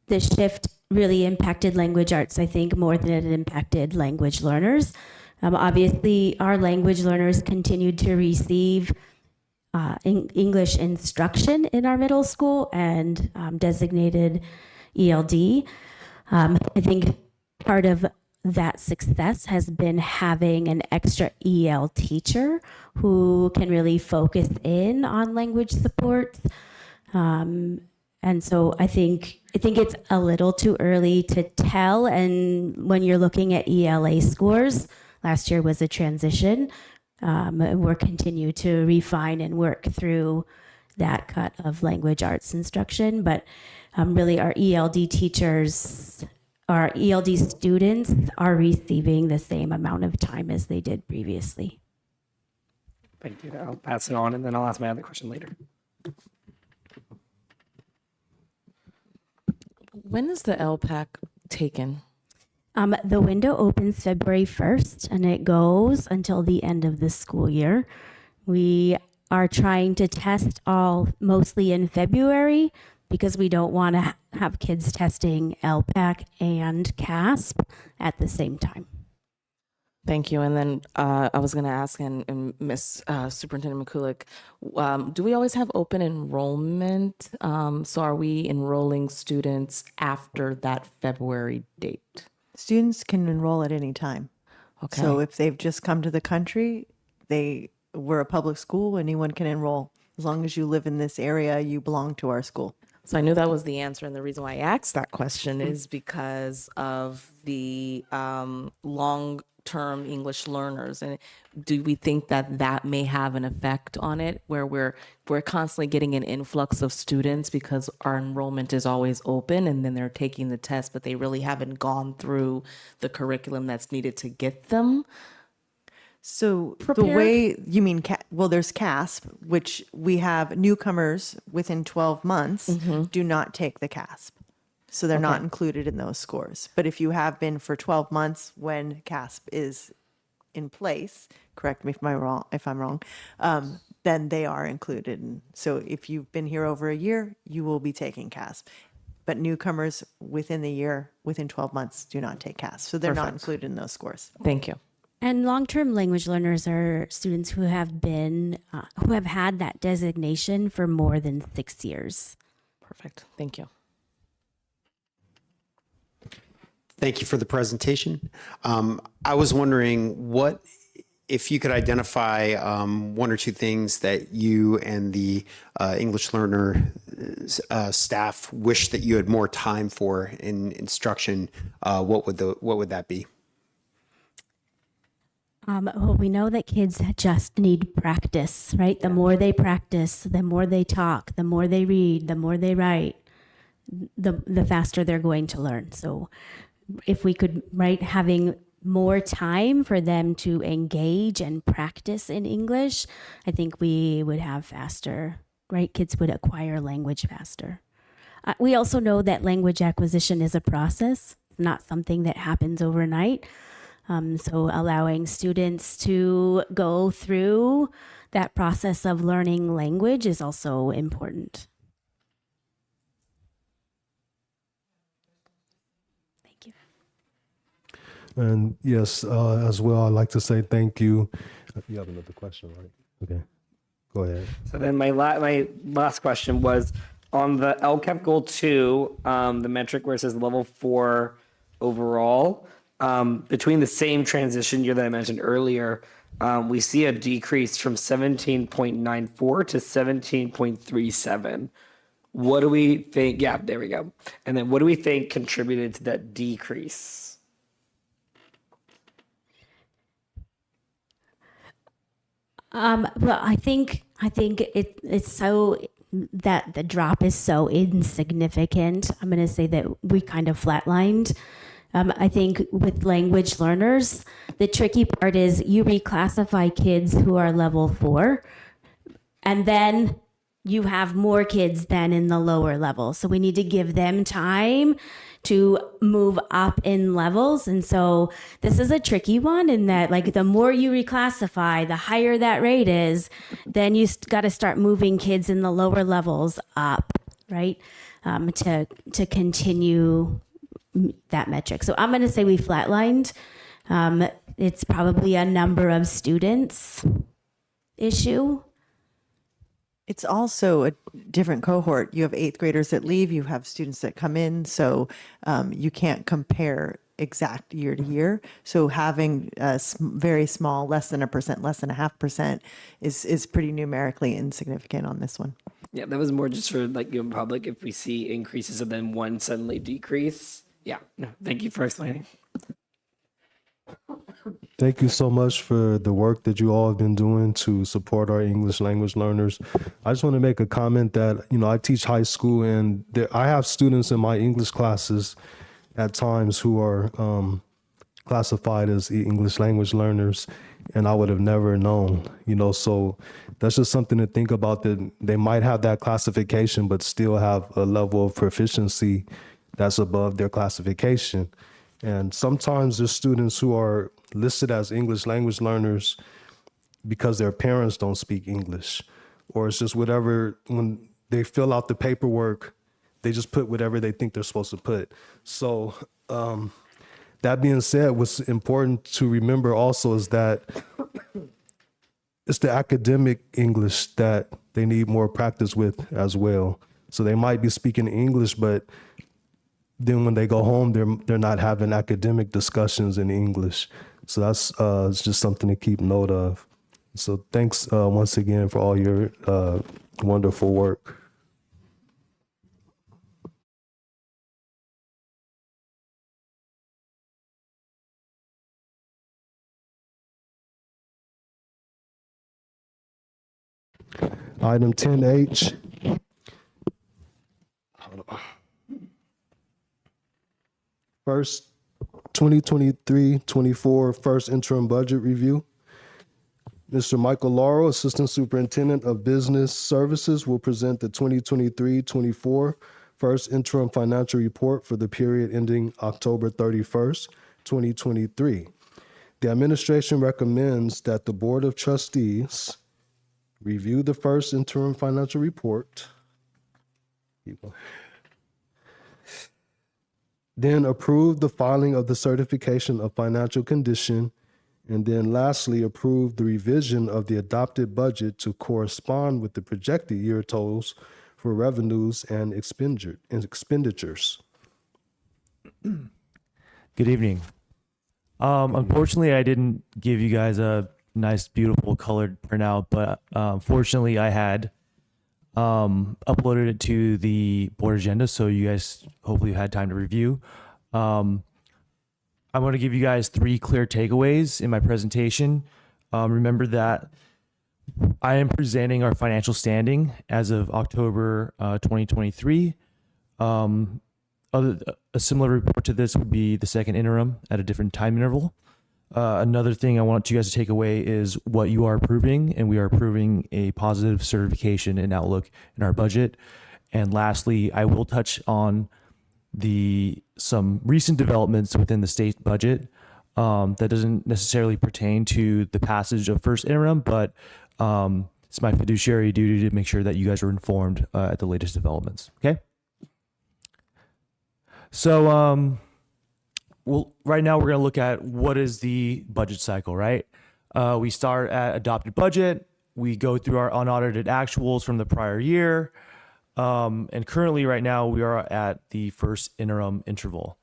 Speaker 17: the shift really impacted language arts, I think, more than it impacted language learners. Obviously, our language learners continued to receive English instruction in our middle school and designated ELD. I think part of that success has been having an extra EL teacher who can really focus in on language support. And so I think it's a little too early to tell. And when you're looking at ELA scores, last year was a transition. We're continue to refine and work through that cut of language arts instruction, but really our ELD teachers, our ELD students are receiving the same amount of time as they did previously.
Speaker 11: Thank you. I'll pass it on and then I'll ask my other question later.
Speaker 1: When is the LPAC taken?
Speaker 17: The window opens February 1st and it goes until the end of the school year. We are trying to test all mostly in February because we don't want to have kids testing LPAC and CASP at the same time.
Speaker 1: Thank you. And then I was going to ask, and Miss Superintendent McCulloch, do we always have open enrollment? So are we enrolling students after that February date?
Speaker 15: Students can enroll at any time.
Speaker 1: Okay.
Speaker 15: So if they've just come to the country, we're a public school, anyone can enroll. As long as you live in this area, you belong to our school.
Speaker 1: So I knew that was the answer. And the reason why I asked that question is because of the long-term English learners. And do we think that that may have an effect on it, where we're constantly getting an influx of students because our enrollment is always open and then they're taking the test, but they really haven't gone through the curriculum that's needed to get them?
Speaker 15: So
Speaker 1: Prepared?
Speaker 15: the way you mean, there's CASP, which we have newcomers within 12 months do not take the CASP. So they're not included in those scores. But if you have been for 12 months when CASP is in place, correct me if I'm wrong, then they are included. And so if you've been here over a year, you will be taking CASP. But newcomers within the year, within 12 months, do not take CASP. So they're not
Speaker 1: Perfect.
Speaker 15: included in those scores.
Speaker 1: Thank you.
Speaker 17: And long-term language learners are students who have been, who have had that designation for more than 6 years.
Speaker 1: Perfect. Thank you.
Speaker 13: Thank you for the presentation. I was wondering if you could identify one or two things that you and the English learner staff wish that you had more time for in instruction. What would that be?
Speaker 17: Well, we know that kids just need practice, right? The more they practice, the more they talk, the more they read, the more they write, the faster they're going to learn. So if we could, having more time for them to engage and practice in English, I think we would have faster, kids would acquire language faster. We also know that language acquisition is a process, not something that happens overnight. So allowing students to go through that process of learning language is also important. Thank you.
Speaker 12: And yes, as well, I'd like to say thank you. You have another question, right? Okay, go ahead.
Speaker 11: So then my last question was on the LCAP goal 2, the metric where it says level 4 overall. Between the same transition year that I mentioned earlier, we see a decrease from 17.94 to 17.37. What do we think? Yeah, there we go. And then what do we think contributed to that decrease?
Speaker 17: Well, I think it's so that the drop is so insignificant. I'm going to say that we kind of flatlined. I think with language learners, the tricky part is you reclassify kids who are level 4, and then you have more kids than in the lower level. So we need to give them time to move up in levels. And so this is a tricky one in that, the more you reclassify, the higher that rate is, then you got to start moving kids in the lower levels up, right? To continue that metric. So I'm going to say we flatlined. It's probably a number of students issue.
Speaker 15: It's also a different cohort. You have 8th graders that leave, you have students that come in, so you can't compare exact year to year. So having a very small, less than 1%, less than 0.5% is pretty numerically insignificant on this one.
Speaker 11: Yeah, that was more just for public if we see increases and then one suddenly decrease. Yeah, no, thank you for explaining.
Speaker 12: Thank you so much for the work that you all have been doing to support our English language learners. I just want to make a comment that, I teach high school, and I have students in my English classes at times who are classified as English language learners, and I would have never known, so that's just something to think about, that they might have that classification, but still have a level of proficiency that's above their classification. And sometimes there's students who are listed as English language learners because their parents don't speak English, or it's just whatever, when they fill out the paperwork, they just put whatever they think they're supposed to put. So that being said, what's important to remember also is that it's the academic English that they need more practice with as well. So they might be speaking English, but then when they go home, they're not having academic discussions in English. So that's it's just something to keep note of. So thanks once again for all your wonderful work. Item 10H. First, 2023-24 first interim budget review. Mr. Michael Laurel, Assistant Superintendent of Business Services, will present the 2023-24 first interim financial report for the period ending October 31st, 2023. The administration recommends that the Board of Trustees review the first interim financial report, then approve the filing of the certification of financial condition, and then lastly, approve the revision of the adopted budget to correspond with the projected year totals for revenues and expenditures.
Speaker 16: Good evening. Unfortunately, I didn't give you guys a nice, beautiful colored printout, but fortunately, I had uploaded it to the board agenda, so you guys hopefully had time to review. I'm going to give you guys 3 clear takeaways in my presentation. Remember that I am presenting our financial standing as of October 2023. A similar report to this would be the second interim at a different time interval. Another thing I want you guys to take away is what you are approving, and we are approving a positive certification and outlook in our budget. And lastly, I will touch on some recent developments within the state budget that doesn't necessarily pertain to the passage of first interim, but it's my fiduciary duty to make sure that you guys are informed at the latest developments. Okay. So, well, right now we're going to look at what is the budget cycle, right? We start at adopted budget. We go through our unaudited actuals from the prior year. And currently right now we are at the first interim interval.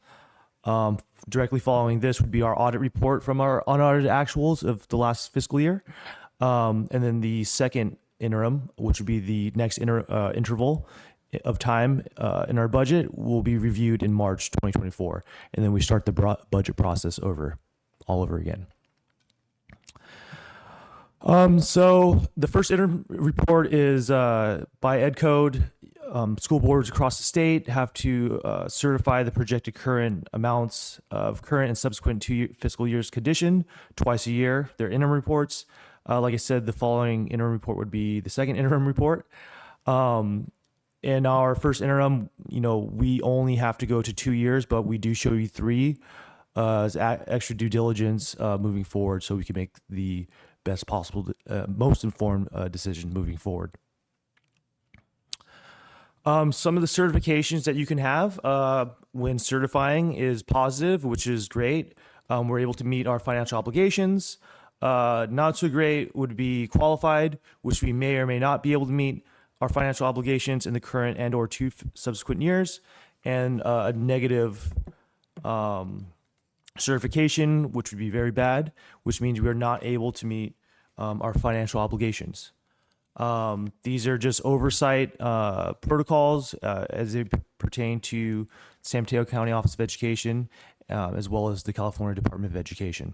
Speaker 16: Directly following this would be our audit report from our unaudited actuals of the last fiscal year. And then the second interim, which would be the next interval of time in our budget, will be reviewed in March 2024. And then we start the budget process all over again. So the first interim report is by Ed Code. School boards across the state have to certify the projected current amounts of current and subsequent fiscal years condition twice a year. Their interim reports. Like I said, the following interim report would be the second interim report. In our first interim, we only have to go to 2 years, but we do show you 3 as extra due diligence moving forward, so we can make the best possible, most informed decision moving forward. Some of the certifications that you can have when certifying is positive, which is great. We're able to meet our financial obligations. Not so great would be qualified, which we may or may not be able to meet our financial obligations in the current and or 2 subsequent years, and a negative certification, which would be very bad, which means we are not able to meet our financial obligations. These are just oversight protocols as they pertain to San Mateo County Office of Education as well as the California Department of Education.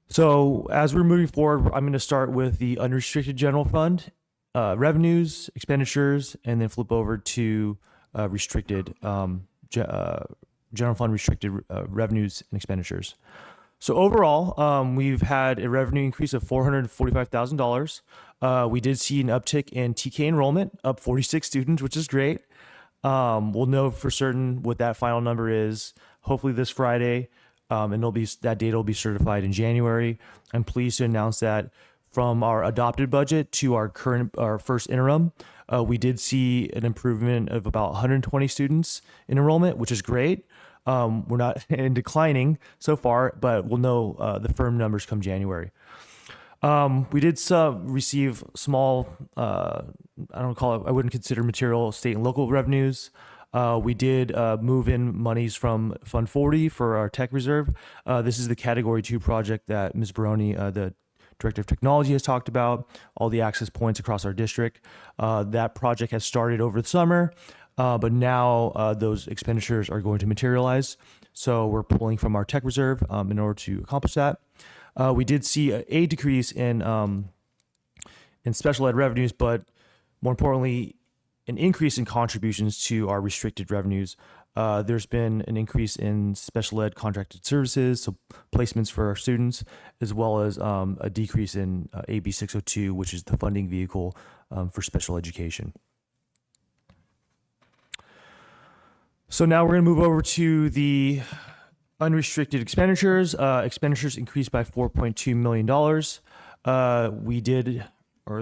Speaker 16: So as we're moving forward, I'm going to start with the unrestricted general fund, revenues, expenditures, and then flip over to restricted general fund restricted revenues and expenditures. So overall, we've had a revenue increase of $445,000. We did see an uptick in TK enrollment, up 46 students, which is great. We'll know for certain what that final number is, hopefully this Friday, and that data will be certified in January. I'm pleased to announce that from our adopted budget to our first interim, we did see an improvement of about 120 students in enrollment, which is great. We're not in declining so far, but we'll know the firm numbers come January. We did receive small, I wouldn't consider material state and local revenues. We did move in monies from Fund 40 for our tech reserve. This is the Category 2 project that Ms. Baroni, the Director of Technology, has talked about, all the access points across our district. That project has started over the summer, but now those expenditures are going to materialize. So we're pulling from our tech reserve in order to accomplish that. We did see a decrease in special ed revenues, but more importantly, an increase in contributions to our restricted revenues. There's been an increase in special ed contracted services, so placements for our students, as well as a decrease in AB 602, which is the funding vehicle for special education. So now we're going to move over to the unrestricted expenditures. Expenditures increased by $4.2 million.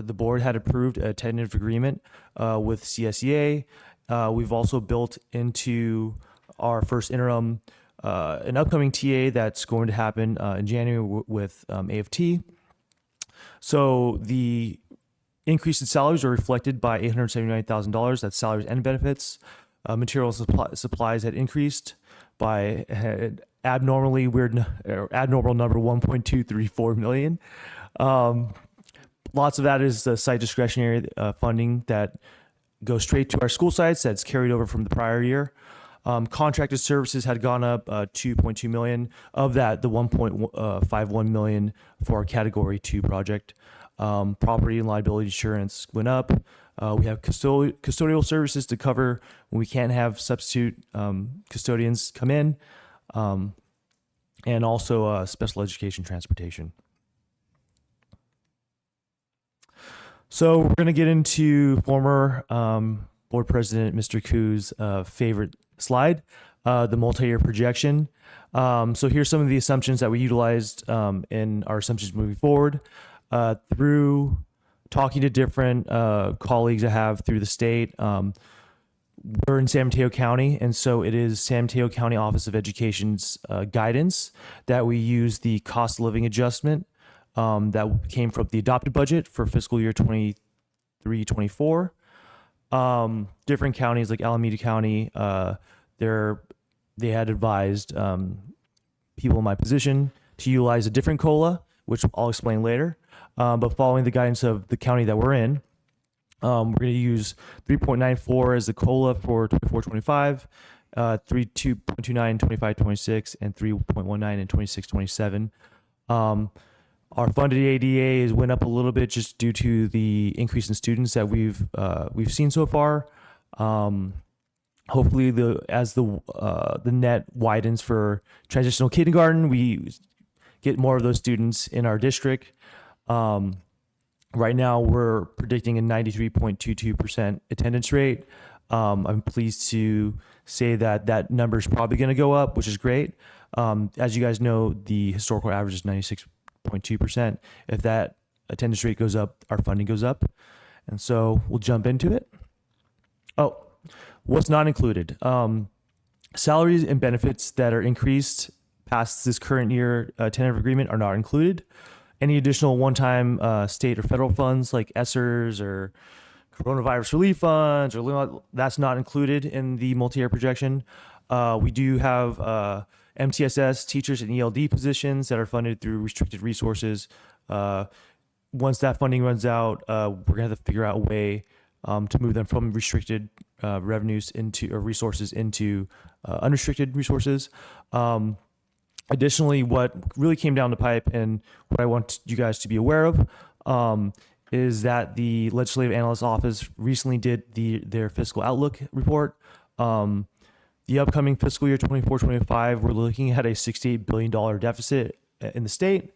Speaker 16: The board had approved a tentative agreement with CSEA. We've also built into our first interim an upcoming TA that's going to happen in January with AFT. So the increase in salaries are reflected by $879,000. That's salaries and benefits. Materials and supplies had increased by abnormal number 1.234 million. Lots of that is the site discretionary funding that goes straight to our school sites that's carried over from the prior year. Contracted services had gone up 2.2 million. Of that, the 1.51 million for our Category 2 project. Property and liability insurance went up. We have custodial services to cover when we can't have substitute custodians come in, and also special education transportation. So we're going to get into former board president Mr. Ku's favorite slide, the multi-year projection. So here's some of the assumptions that we utilized in our assumptions moving forward. Through talking to different colleagues I have through the state, we're in San Mateo County, and so it is San Mateo County Office of Education's guidance that we use the cost of living adjustment that came from the adopted budget for fiscal year 23-24. Different counties like Alameda County, they had advised people in my position to utilize a different COLA, which I'll explain later. But following the guidance of the county that we're in, we're going to use 3.94 as the COLA for 24-25, 2.29 25-26, and 3.19 in 26-27. Our funded ADA went up a little bit just due to the increase in students that we've seen so far. Hopefully, as the net widens for transitional kindergarten, we get more of those students in our district. Right now, we're predicting a 93.22% attendance rate. I'm pleased to say that number is probably going to go up, which is great. As you guys know, the historical average is 96.2%. If that attendance rate goes up, our funding goes up. And so we'll jump into it. Oh, what's not included? Salaries and benefits that are increased past this current year tentative agreement are not included. Any additional one-time state or federal funds like ESSERs or coronavirus relief funds, or that's not included in the multi-year projection. We do have MTSS teachers and ELD positions that are funded through restricted resources. Once that funding runs out, we're gonna have to figure out a way to move them from restricted revenues into or resources into unrestricted resources. Additionally, what really came down the pipe and what I want you guys to be aware of is that the Legislative Analyst Office recently did their fiscal outlook report. The upcoming fiscal year 24-25, we're looking at a $68 billion deficit in the state.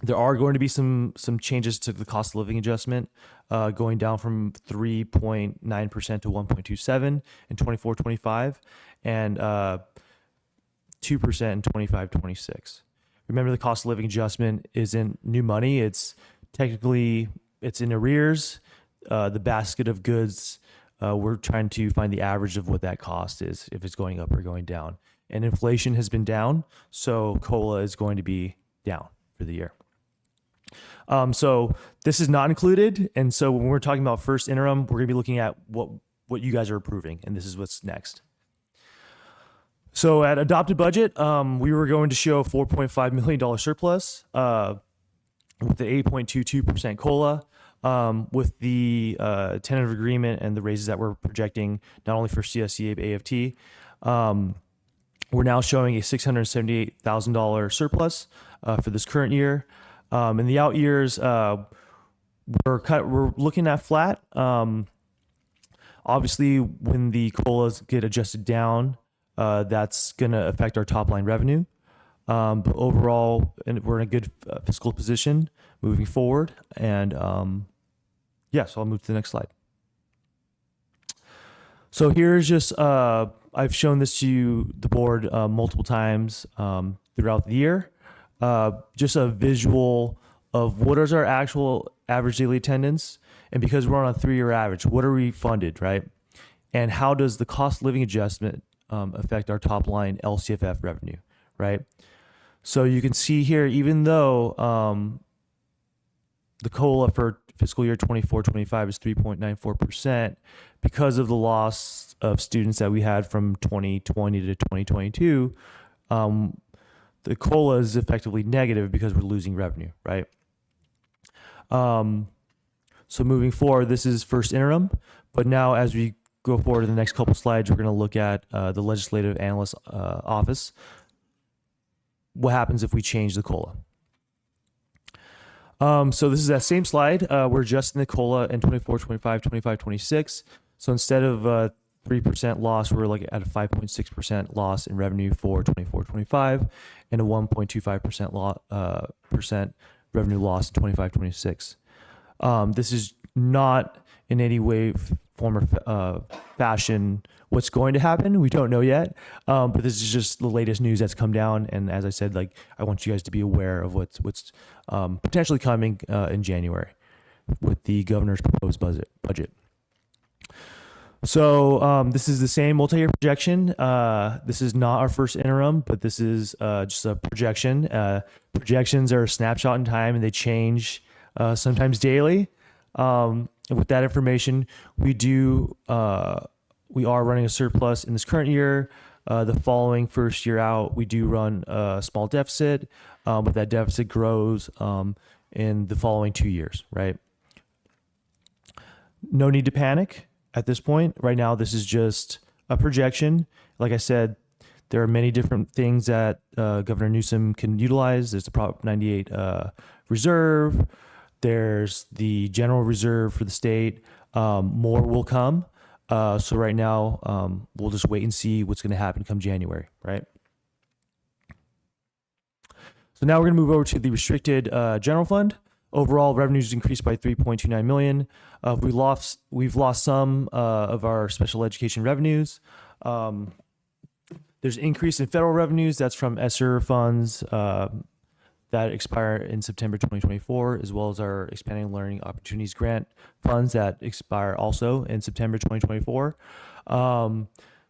Speaker 16: There are going to be some changes to the cost of living adjustment, going down from 3.9% to 1.27 in 24-25, and 2% in 25-26. Remember, the cost of living adjustment isn't new money. It's technically in arrears. The basket of goods, we're trying to find the average of what that cost is, if it's going up or going down. And inflation has been down, so COLA is going to be down for the year. So this is not included. And so when we're talking about first interim, we're going to be looking at what you guys are approving. And this is what's next. So at adopted budget, we were going to show a $4.5 million surplus with the 8.22% COLA, with the tentative agreement and the raises that we're projecting, not only for CSCA, but AFT. We're now showing a $678,000 surplus for this current year. In the out years, we're looking at flat. Obviously, when the COLAs get adjusted down, that's going to affect our top line revenue. But overall, we're in a good fiscal position moving forward. And so I'll move to the next slide. So here's just, I've shown this to the board multiple times throughout the year. Just a visual of what is our actual average daily attendance. And because we're on a 3-year average, what are we funded, right? And how does the cost of living adjustment affect our top line LCFF revenue, right? So you can see here, even though the COLA for fiscal year 24-25 is 3.94%, because of the loss of students that we had from 2020 to 2022, the COLA is effectively negative because we're losing revenue, right? So moving forward, this is first interim, but now as we go forward to the next couple slides, we're going to look at the Legislative Analyst Office. What happens if we change the COLA? So this is that same slide. We're adjusting the COLA in 24-25, 25-26. So instead of 3% loss, we're looking at a 5.6% loss in revenue for 24-25 and a 1.25% percent revenue loss in 25-26. This is not in any way, form, or fashion what's going to happen. We don't know yet, but this is just the latest news that's come down. And as I said, like, I want you guys to be aware of what's potentially coming in January with the governor's proposed budget. So this is the same multi-year projection. This is not our first interim, but this is just a projection. Projections are a snapshot in time, and they change sometimes daily. And with that information, we are running a surplus in this current year. The following first year out, we do run a small deficit, but that deficit grows in the following 2 years, right? No need to panic at this point. Right now, this is just a projection. Like I said, there are many different things that Governor Newsom can utilize. There's the Prop 98 reserve. There's the general reserve for the state. More will come. So right now, we'll just wait and see what's going to happen come January, right? So now we're going to move over to the restricted general fund. Overall, revenues increased by $3.29 million. We've lost some of our special education revenues. There's an increase in federal revenues. That's from ESSER funds that expire in September 2024, as well as our Expanding Learning Opportunities Grant funds that expire also in September 2024.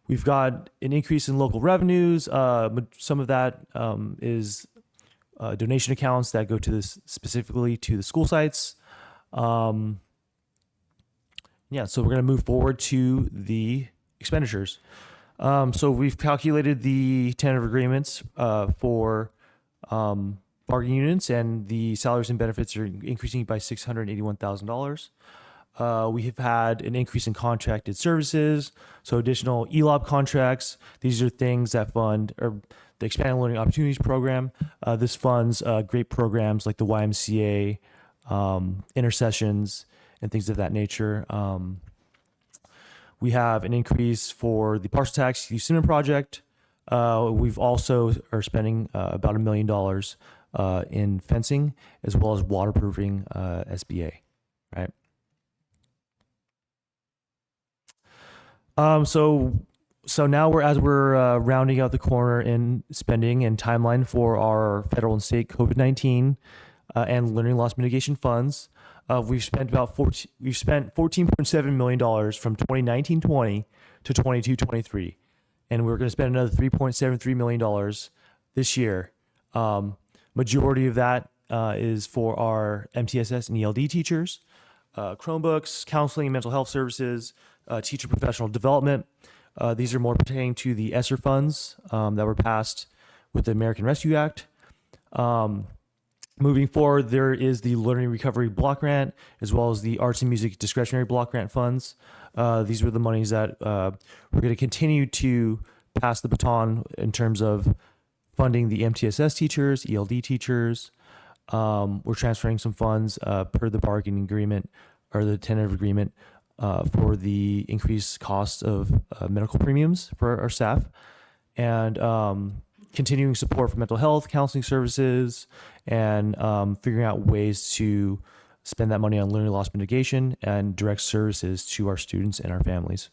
Speaker 16: We've got an increase in local revenues. Some of that is donation accounts that go to this specifically to the school sites. So we're going to move forward to the expenditures. So we've calculated the tentative agreements for bargaining units, and the salaries and benefits are increasing by $681,000. We have had an increase in contracted services, so additional ELOP contracts. These are things that fund or the Expanded Learning Opportunities Program. This funds great programs like the YMCA, intercessions, and things of that nature. We have an increase for the Partial Tax Youth Center Project. We've also are spending about $1 million in fencing as well as waterproofing SBA, right? So now we're rounding out the corner in spending and timeline for our federal and state COVID-19 and learning loss mitigation funds. We've spent $14.7 million from 2019-20 to 22-23, and we're going to spend another $3.73 million this year. Majority of that is for our MTSS and ELD teachers, Chromebooks, counseling and mental health services, teacher professional development. These are more pertaining to the ESSER funds that were passed with the American Rescue Act. Moving forward, there is the Learning Recovery Block Grant, as well as the Arts and Music Discretionary Block Grant funds. These were the monies that we're going to continue to pass the baton in terms of funding the MTSS teachers, ELD teachers. We're transferring some funds per the bargaining agreement or the tentative agreement for the increased cost of medical premiums for our staff, and continuing support for mental health, counseling services, and figuring out ways to spend that money on learning loss mitigation and direct services to our students and our families.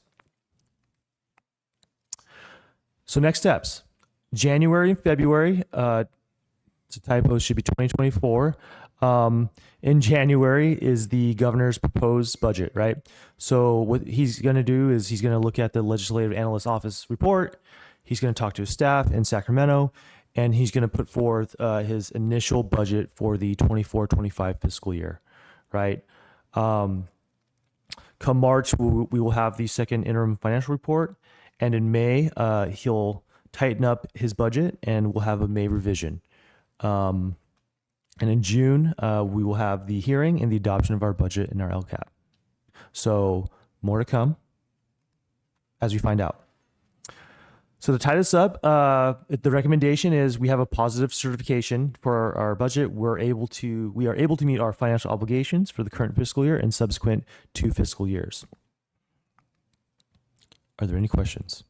Speaker 16: So next steps. January and February, it's a typo, it should be 2024. In January is the governor's proposed budget, right? So what he's going to do is he's going to look at the Legislative Analyst Office report. He's going to talk to his staff in Sacramento, and he's going to put forth his initial budget for the 24-25 fiscal year, right? Come March, we will have the second interim financial report, and in May, he'll tighten up his budget, and we'll have a May revision. And in June, we will have the hearing and the adoption of our budget and our LCAP. So more to come as we find out. So to tie this up, the recommendation is we have a positive certification for our budget. We are able to meet our financial obligations for the current fiscal year and subsequent 2 fiscal years. Are there any questions?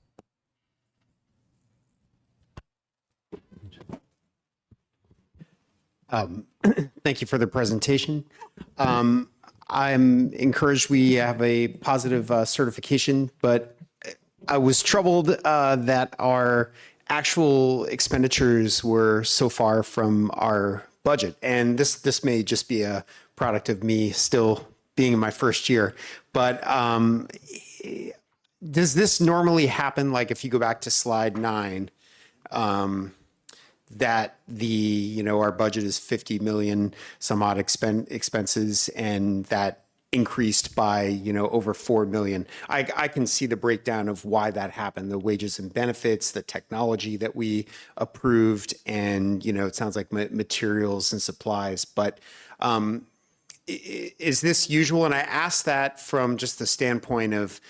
Speaker 13: Thank you for the presentation. I'm encouraged we have a positive certification, but I was troubled that our actual expenditures were so far from our budget. And this may just be a product of me still being in my first year, but does this normally happen? Like if you go back to slide 9, that our budget is 50 million some odd expenses, and that increased by over 4 million. I can see the breakdown of why that happened: the wages and benefits, the technology that we approved, and it sounds like materials and supplies. But is this usual? And I ask that from just the standpoint of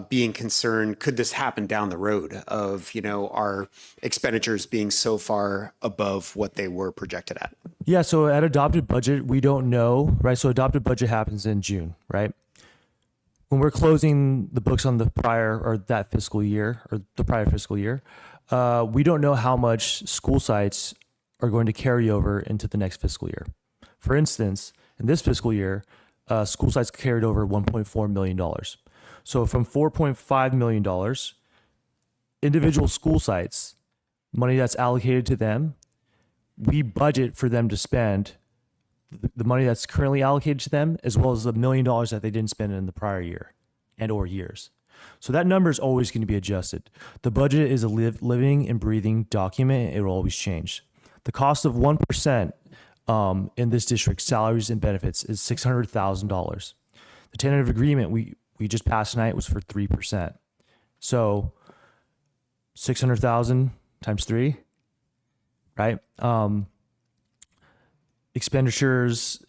Speaker 13: being concerned, could this happen down the road of, our expenditures being so far above what they were projected at?
Speaker 16: Yeah, so at adopted budget, we don't know, right? So adopted budget happens in June, right? When we're closing the books on the prior or that fiscal year or the prior fiscal year, we don't know how much school sites are going to carry over into the next fiscal year. For instance, in this fiscal year, school sites carried over $1.4 million. So from $4.5 million, individual school sites, money that's allocated to them, we budget for them to spend the money that's currently allocated to them, as well as the $1 million that they didn't spend in the prior year and or years. So that number is always going to be adjusted. The budget is a living and breathing document. It will always change. The cost of 1% in this district, salaries and benefits, is $600,000. The tentative agreement we just passed tonight was for 3%. So 600,000 times 3, right? Expenditures,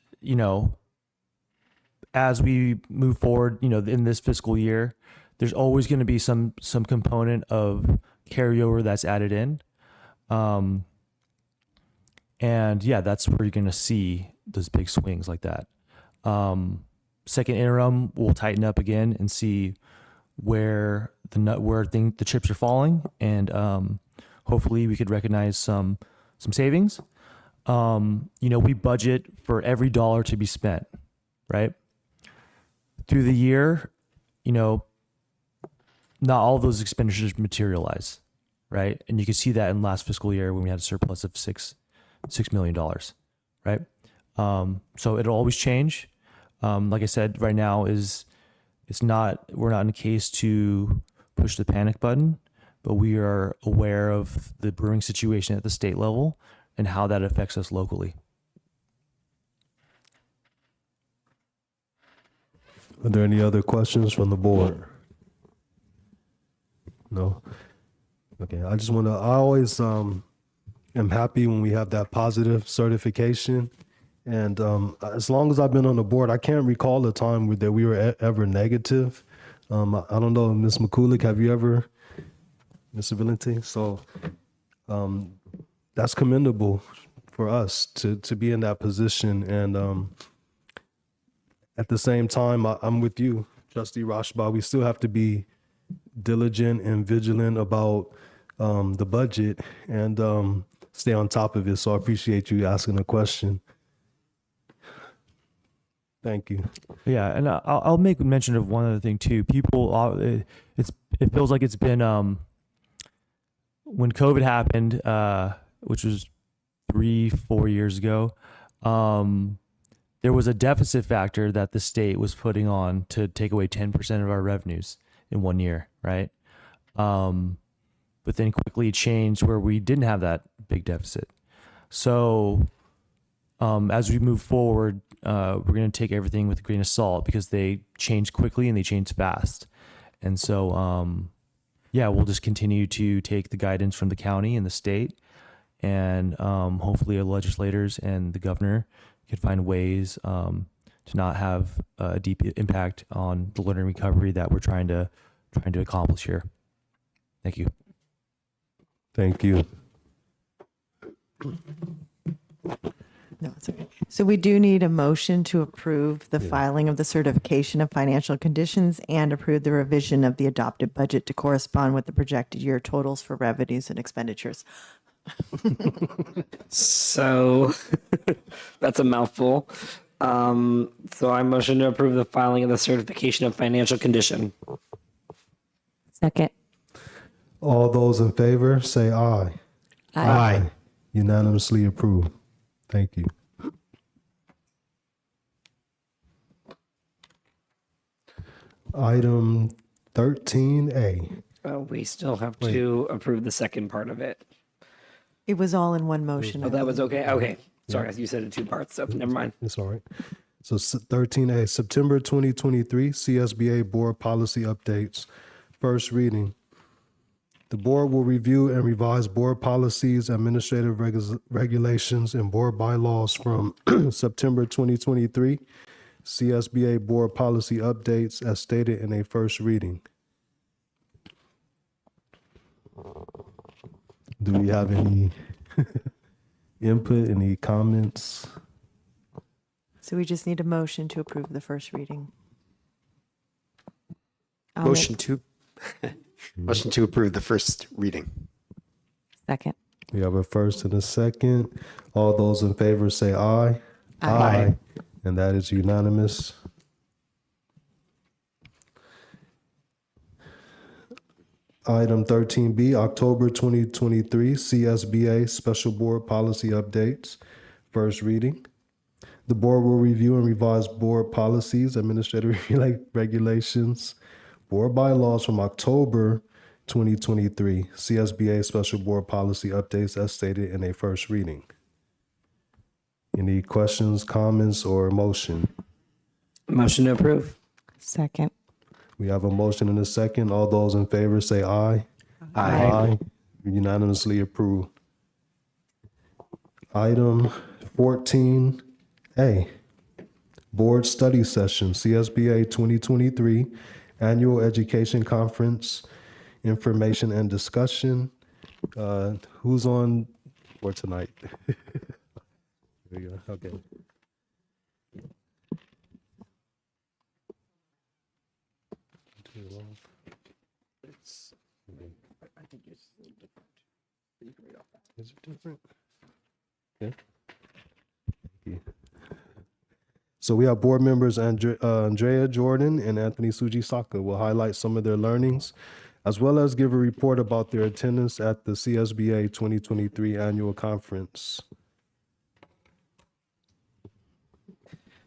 Speaker 16: as we move forward, in this fiscal year, there's always going to be some component of carryover that's added in. And yeah, that's where you're going to see those big swings like that. Second interim, we'll tighten up again and see where the chips are falling, and hopefully we could recognize some savings. We budget for every dollar to be spent, right? Through the year, not all of those expenditures materialize, right? And you can see that in last fiscal year when we had a surplus of $6 million, right? So it'll always change. Like I said, right now we're not in a case to push the panic button, but we are aware of the brewing situation at the state level and how that affects us locally.
Speaker 12: Are there any other questions from the board? No? Okay, I always am happy when we have that positive certification. And as long as I've been on the board, I can't recall a time that we were ever negative. I don't know, Ms. McCulick, have you ever, Ms. Valenti? So that's commendable for us to be in that position. And at the same time, I'm with you, Trustee Rashba. We still have to be diligent and vigilant about the budget and stay on top of it. So I appreciate you asking a question. Thank you.
Speaker 16: Yeah, and I'll make mention of one other thing too. People, it feels like it's been when COVID happened, which was 3-4 years ago. There was a deficit factor that the state was putting on to take away 10% of our revenues in 1 year, right? But then quickly changed where we didn't have that big deficit. So as we move forward, we're going to take everything with a grain of salt because they change quickly and they change fast. And so, we'll just continue to take the guidance from the county and the state, and hopefully our legislators and the governor can find ways to not have a deep impact on the learning recovery that we're trying to accomplish here. Thank you.
Speaker 12: Thank you.
Speaker 15: No, it's okay. So we do need a motion to approve the filing of the certification of financial conditions and approve the revision of the adopted budget to correspond with the projected year totals for revenues and expenditures.
Speaker 11: So that's a mouthful. So I motion to approve the filing of the certification of financial condition.
Speaker 1: Second.
Speaker 12: All those in favor say aye.
Speaker 11: Aye.
Speaker 12: Unanimously approved. Thank you. Item 13A.
Speaker 11: We still have to approve the second part of it.
Speaker 15: It was all in one motion.
Speaker 11: Oh, that was okay. Okay. Sorry, you said it in two parts, so never mind.
Speaker 12: It's all right. So 13A, September 2023 CSBA Board Policy Updates. First reading. The board will review and revise board policies, administrative regulations, and board bylaws from September 2023 CSBA Board Policy Updates as stated in a first reading. Do we have any input, any comments?
Speaker 15: So we just need a motion to approve the first reading.
Speaker 13: Motion to approve the first reading.
Speaker 1: Second.
Speaker 12: We have a first and a second. All those in favor say aye.
Speaker 13: Aye.
Speaker 12: And that is unanimous. Item 13B, October 2023 CSBA Special Board Policy Updates. First reading. The board will review and revise board policies, administrative regulations, board bylaws from October 2023 CSBA Special Board Policy Updates as stated in a first reading. Any questions, comments, or motion?
Speaker 11: Motion to approve.
Speaker 1: Second.
Speaker 12: We have a motion and a second. All those in favor say aye.
Speaker 11: Aye.
Speaker 12: Unanimously approved. Item 14A. Board Study Session, CSBA 2023, Annual Education Conference, Information and Discussion. Who's on for tonight? Here we go. Okay. Is it different? Yeah. So we have board members Andrea Jordan and Anthony Sujisaka will highlight some of their learnings, as well as give a report about their attendance at the CSBA 2023 annual conference.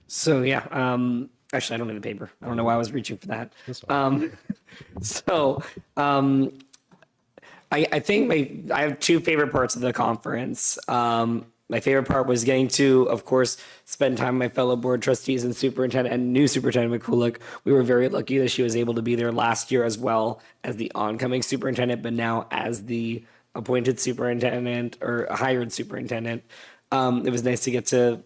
Speaker 11: So yeah, actually I don't have a paper. I don't know why I was reaching for that. So I think I have two favorite parts of the conference. My favorite part was getting to, of course, spend time with my fellow board trustees and superintendent and new superintendent McCulloch. We were very lucky that she was able to be there last year as well as the oncoming superintendent, but now as the appointed superintendent or hired superintendent. It was nice to get to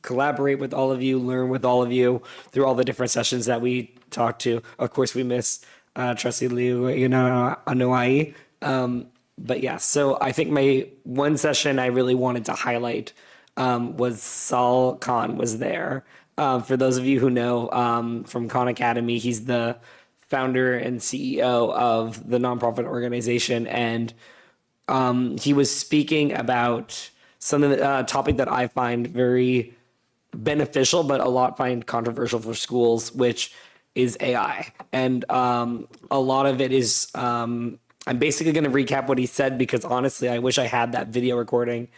Speaker 11: collaborate with all of you, learn with all of you through all the different sessions that we talked to. Of course, we miss Trustee Liu, Anuai. But yeah, so I think my one session I really wanted to highlight was Saul Khan was there. For those of you who know from Khan Academy, he's the founder and CEO of the nonprofit organization. And he was speaking about something, topic that I find very beneficial, but a lot find controversial for schools, which is AI. And a lot of it is, I'm basically going to recap what he said because honestly, I wish I had that video recording.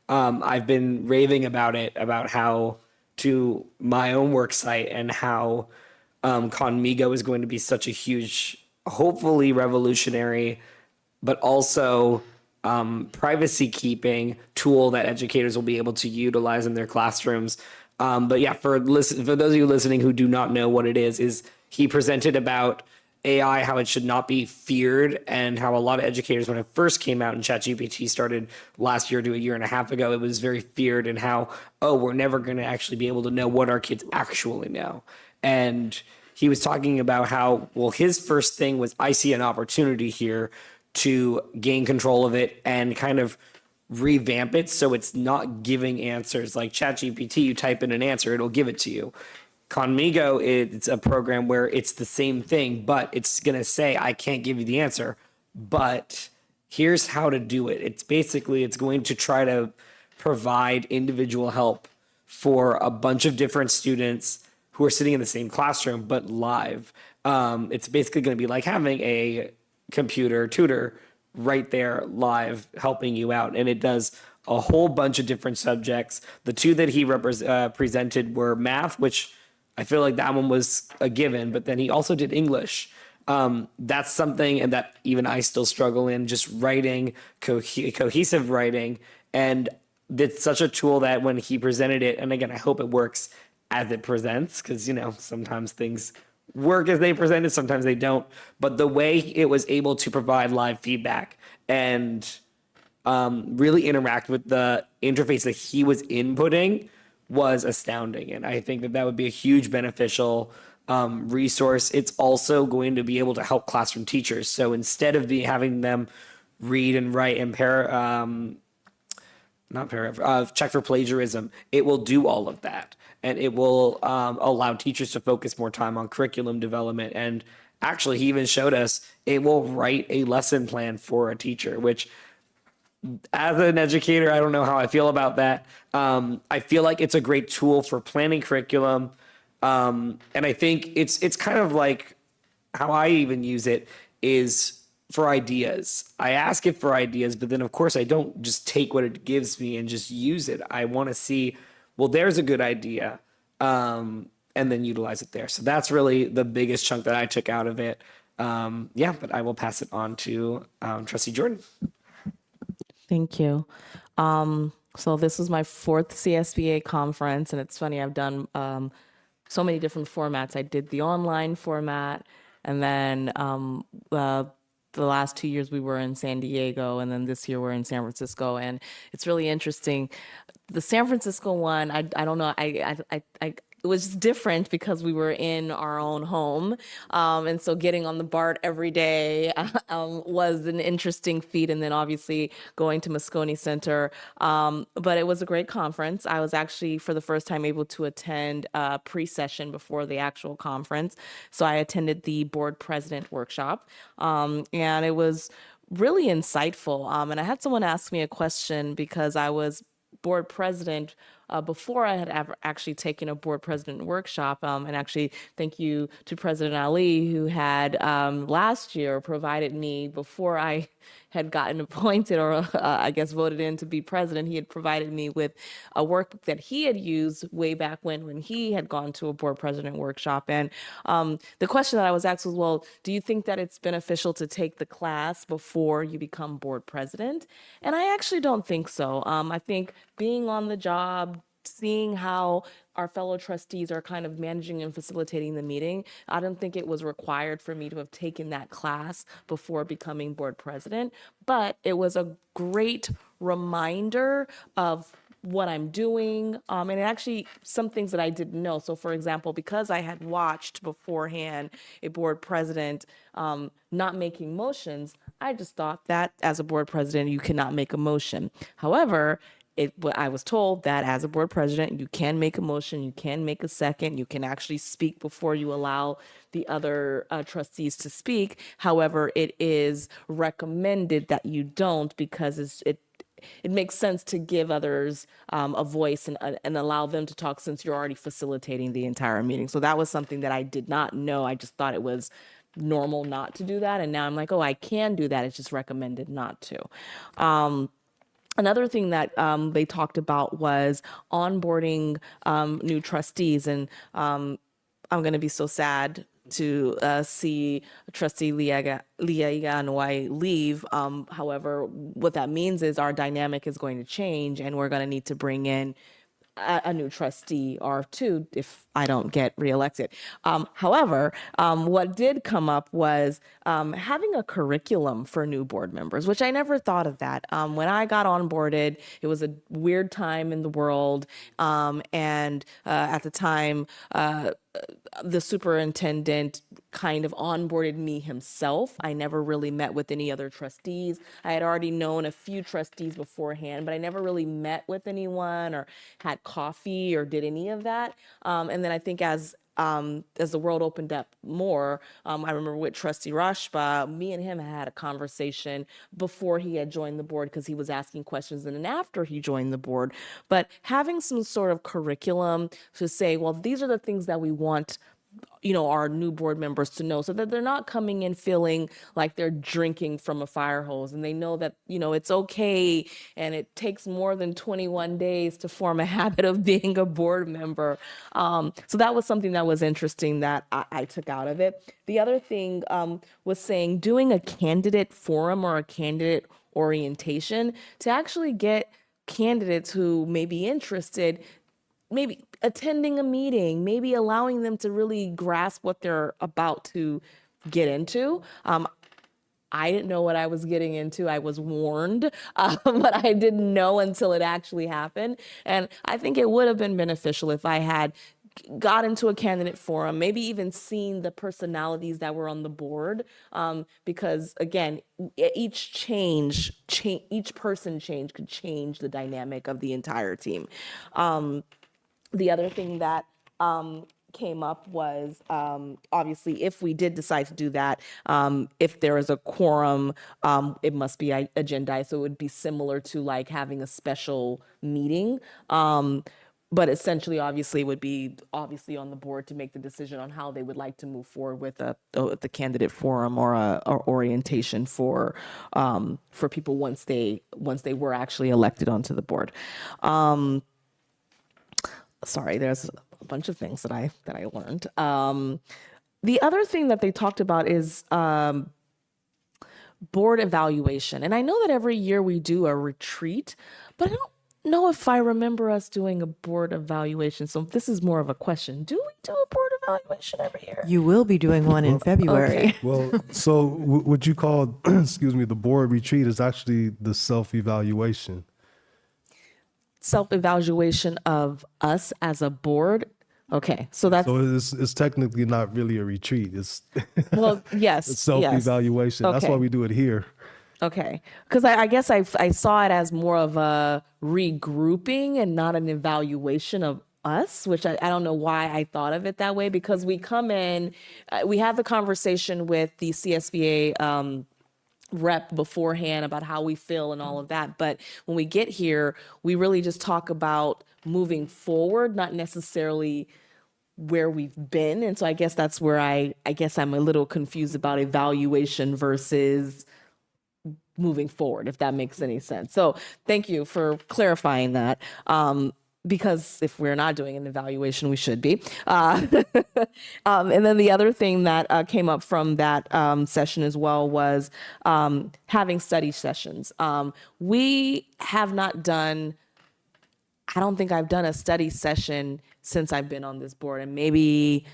Speaker 11: I've been raving about it, about how to my own work site and how Conmigo is going to be such a huge, hopefully revolutionary, but also privacy keeping tool that educators will be able to utilize in their classrooms. But yeah, for those of you listening who do not know what it is he presented about AI, how it should not be feared, and how a lot of educators, when it first came out and ChatGPT started last year to a year and a half ago, it was very feared, and how, oh, we're never going to actually be able to know what our kids actually know. And he was talking about how, well, his first thing was, I see an opportunity here to gain control of it and kind of revamp it so it's not giving answers like ChatGPT. You type in an answer, it'll give it to you. Conmigo, it's a program where it's the same thing, but it's going to say, I can't give you the answer, but here's how to do it. It's going to try to provide individual help for a bunch of different students who are sitting in the same classroom, but live. It's basically going to be like having a computer tutor right there live helping you out. And it does a whole bunch of different subjects. The two that he presented were math, which I feel like that one was a given, but then he also did English. That's something and that even I still struggle in, just writing, cohesive writing. And it's such a tool that when he presented it, and again, I hope it works as it presents, because, sometimes things work as they present it, sometimes they don't. But the way it was able to provide live feedback and really interact with the interface that he was inputting was astounding. And I think that would be a huge beneficial resource. It's also going to be able to help classroom teachers. So instead of having them read and write and check for plagiarism, it will do all of that. And it will allow teachers to focus more time on curriculum development. And actually, he even showed us it will write a lesson plan for a teacher, which as an educator, I don't know how I feel about that. I feel like it's a great tool for planning curriculum. And I think it's kind of like how I even use it is for ideas. I ask it for ideas, but then of course I don't just take what it gives me and just use it. I want to see, well, there's a good idea, and then utilize it there. So that's really the biggest chunk that I took out of it. But I will pass it on to Trustee Jordan.
Speaker 1: Thank you. So this was my fourth CSBA conference, and it's funny, I've done so many different formats. I did the online format, and then the last 2 years we were in San Diego, and then this year we're in San Francisco, and it's really interesting. The San Francisco one, I don't know, it was just different because we were in our own home, and so getting on the BART every day was an interesting feat, and then obviously going to Moscone Center. But it was a great conference. I was actually, for the first time, able to attend a pre-session before the actual conference. So I attended the board president workshop, and it was really insightful. And I had someone ask me a question because I was board president before I had ever actually taken a board president workshop. And actually, thank you to President Ali, who had last year provided me, before I had gotten appointed or I guess voted in to be president, he had provided me with a workbook that he had used way back when he had gone to a board president workshop. And the question that I was asked was, well, do you think that it's beneficial to take the class before you become board president? And I actually don't think so. I think being on the job, seeing how our fellow trustees are kind of managing and facilitating the meeting, I don't think it was required for me to have taken that class before becoming board president, but it was a great reminder of what I'm doing, and actually some things that I didn't know. So for example, because I had watched beforehand a board president not making motions, I just thought that as a board president, you cannot make a motion. However, I was told that as a board president, you can make a motion, you can make a second, you can actually speak before you allow the other trustees to speak. However, it is recommended that you don't, because it makes sense to give others a voice and allow them to talk, since you're already facilitating the entire meeting. So that was something that I did not know. I just thought it was normal not to do that. And now I'm like, oh, I can do that. It's just recommended not to. Another thing that they talked about was onboarding new trustees. And I'm going to be so sad to see Trustee Leah Iganwai leave. However, what that means is our dynamic is going to change, and we're going to need to bring in a new trustee or two if I don't get reelected. However, what did come up was having a curriculum for new board members, which I never thought of that. When I got onboarded, it was a weird time in the world. And at the time, the superintendent kind of onboarded me himself. I never really met with any other trustees. I had already known a few trustees beforehand, but I never really met with anyone or had coffee or did any of that. And then I think as the world opened up more, I remember with Trustee Rashba, me and him had a conversation before he had joined the board, because he was asking questions, and then after he joined the board. But having some sort of curriculum to say, well, these are the things that we want our new board members to know, so that they're not coming in feeling like they're drinking from a fire hose, and they know that, it's okay, and it takes more than 21 days to form a habit of being a board member. So that was something that was interesting that I took out of it. The other thing was saying doing a candidate forum or a candidate orientation to actually get candidates who may be interested, maybe attending a meeting, maybe allowing them to really grasp what they're about to get into. I didn't know what I was getting into. I was warned, but I didn't know until it actually happened. And I think it would have been beneficial if I had got into a candidate forum, maybe even seen the personalities that were on the board, because again, each person change could change the dynamic of the entire team. The other thing that came up was obviously if we did decide to do that, if there is a quorum, it must be agendized. So it would be similar to like having a special meeting. But essentially, obviously, it would be obviously on the board to make the decision on how they would like to move forward with the candidate forum or orientation for people once they were actually elected onto the board. Sorry, there's a bunch of things that I learned. The other thing that they talked about is board evaluation. And I know that every year we do a retreat, but know if I remember us doing a board evaluation. So this is more of a question. Do we do a board evaluation every year?
Speaker 15: You will be doing one in February.
Speaker 1: Okay.
Speaker 12: Well, so what you call, excuse me, the board retreat is actually the self-evaluation.
Speaker 1: Self-evaluation of us as a board. Okay. So that's,
Speaker 12: So it's technically not really a retreat. It's
Speaker 1: well, yes.
Speaker 12: it's self-evaluation. That's why
Speaker 1: Okay.
Speaker 12: we do it here.
Speaker 1: Okay. Because I guess I saw it as more of a regrouping and not an evaluation of us, which I don't know why I thought of it that way, because we come in, we have the conversation with the CSBA rep beforehand about how we feel and all of that. But when we get here, we really just talk about moving forward, not necessarily where we've been. And so I guess that's where I guess I'm a little confused about evaluation versus moving forward, if that makes any sense. So thank you for clarifying that. Because if we're not doing an evaluation, we should be. And then the other thing that came up from that session as well was having study sessions. We have not done, I don't think I've done a study session since I've been on this board, and maybe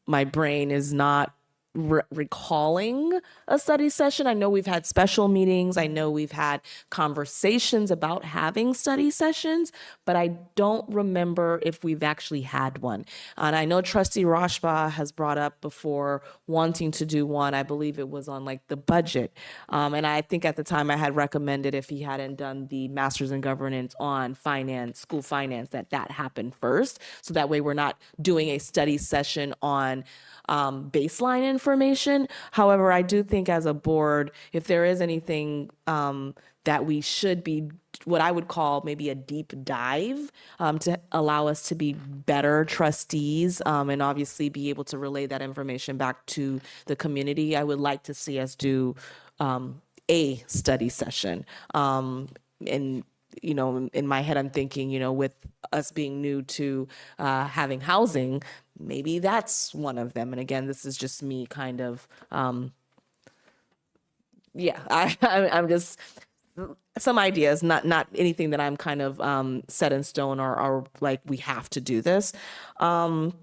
Speaker 1: my brain is not recalling a study session. I know we've had special meetings. I know we've had conversations about having study sessions, but I don't remember if we've actually had one. And I know Trustee Rashba has brought up before wanting to do one. I believe it was on like the budget. And I think at the time I had recommended, if he hadn't done the Masters in Governance on finance, school finance, that happened first. So that way we're not doing a study session on baseline information. However, I do think as a board, if there is anything that we should be, what I would call maybe a deep dive to allow us to be better trustees and obviously be able to relay that information back to the community, I would like to see us do a study session. And you know, in my head, I'm thinking, you know, with us being new to having housing, maybe that's one of them. And again, this is just me kind of, I'm just some ideas, not anything that I'm kind of set in stone or like we have to do this. And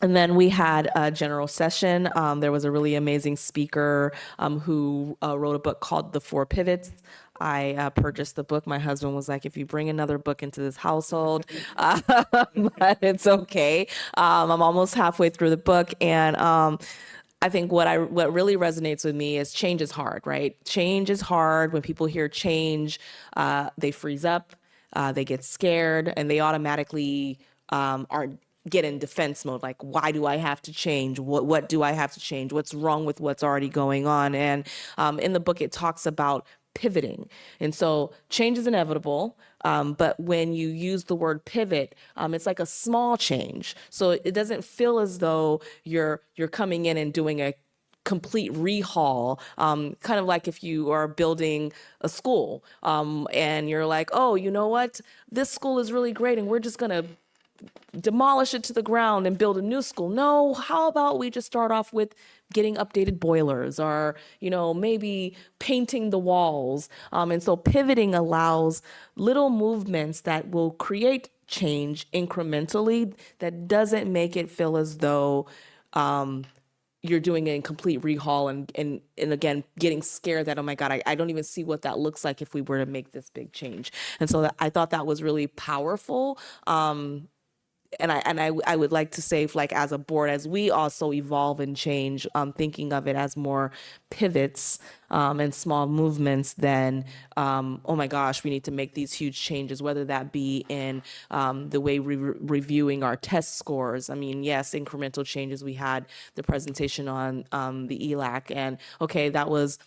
Speaker 1: then we had a general session. There was a really amazing speaker who wrote a book called The Four Pivots. I purchased the book. My husband was like, if you bring another book into this household, but it's okay. I'm almost halfway through the book. And I think what really resonates with me is change is hard, right? Change is hard. When people hear change, they freeze up, they get scared, and they automatically get in defense mode. Like, why do I have to change? What do I have to change? What's wrong with what's already going on? And in the book, it talks about pivoting. And so change is inevitable. But when you use the word pivot, it's like a small change. So it doesn't feel as though you're coming in and doing a complete rehaul, kind of like if you are building a school and you're like, oh, you know what? This school is really great and we're just going to demolish it to the ground and build a new school. No, how about we just start off with getting updated boilers or, you know, maybe painting the walls. And so pivoting allows little movements that will create change incrementally that doesn't make it feel as though you're doing a complete rehaul and again, getting scared that, oh my God, I don't even see what that looks like if we were to make this big change. And so I thought that was really powerful. And I would like to say, like, as a board, as we also evolve and change, thinking of it as more pivots and small movements than, oh my gosh, we need to make these huge changes, whether that be in the way we're reviewing our test scores. I mean, yes, incremental changes. We had the presentation on the ELAC, and okay, that was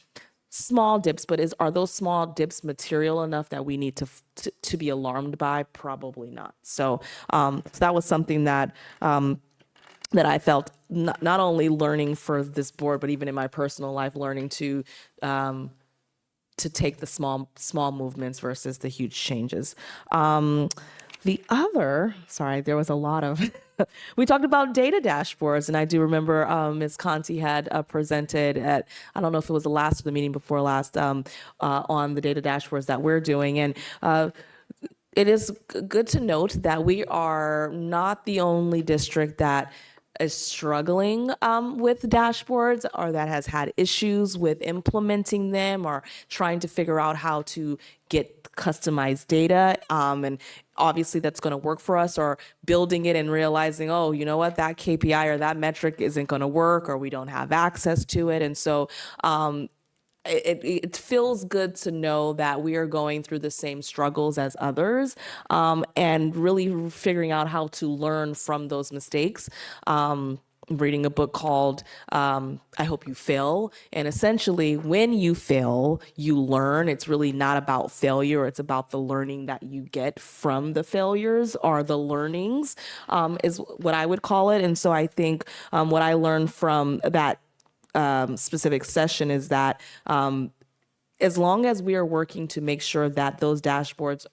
Speaker 1: small dips, but are those small dips material enough that we need to be alarmed by? Probably not. So, so that was something that that I felt not only learning for this board, but even in my personal life, learning to take the small movements versus the huge changes. The other, sorry, there was a lot of. We talked about data dashboards, and I do remember Ms. Conti had presented at, I don't know if it was the last or the meeting before last, on the data dashboards that we're doing. And it is good to note that we are not the only district that is struggling with dashboards or that has had issues with implementing them or trying to figure out how to get customized data. And obviously that's going to work for us, or building it and realizing, oh, you know what, that KPI or that metric isn't going to work, or we don't have access to it. And so it feels good to know that we are going through the same struggles as others, and really figuring out how to learn from those mistakes. I'm reading a book called I Hope You Fail. And essentially, when you fail, you learn. It's really not about failure. It's about the learning that you get from the failures, or the learnings, is what I would call it. And so I think what I learned from that specific session is that as long as we are working to make sure that those dashboards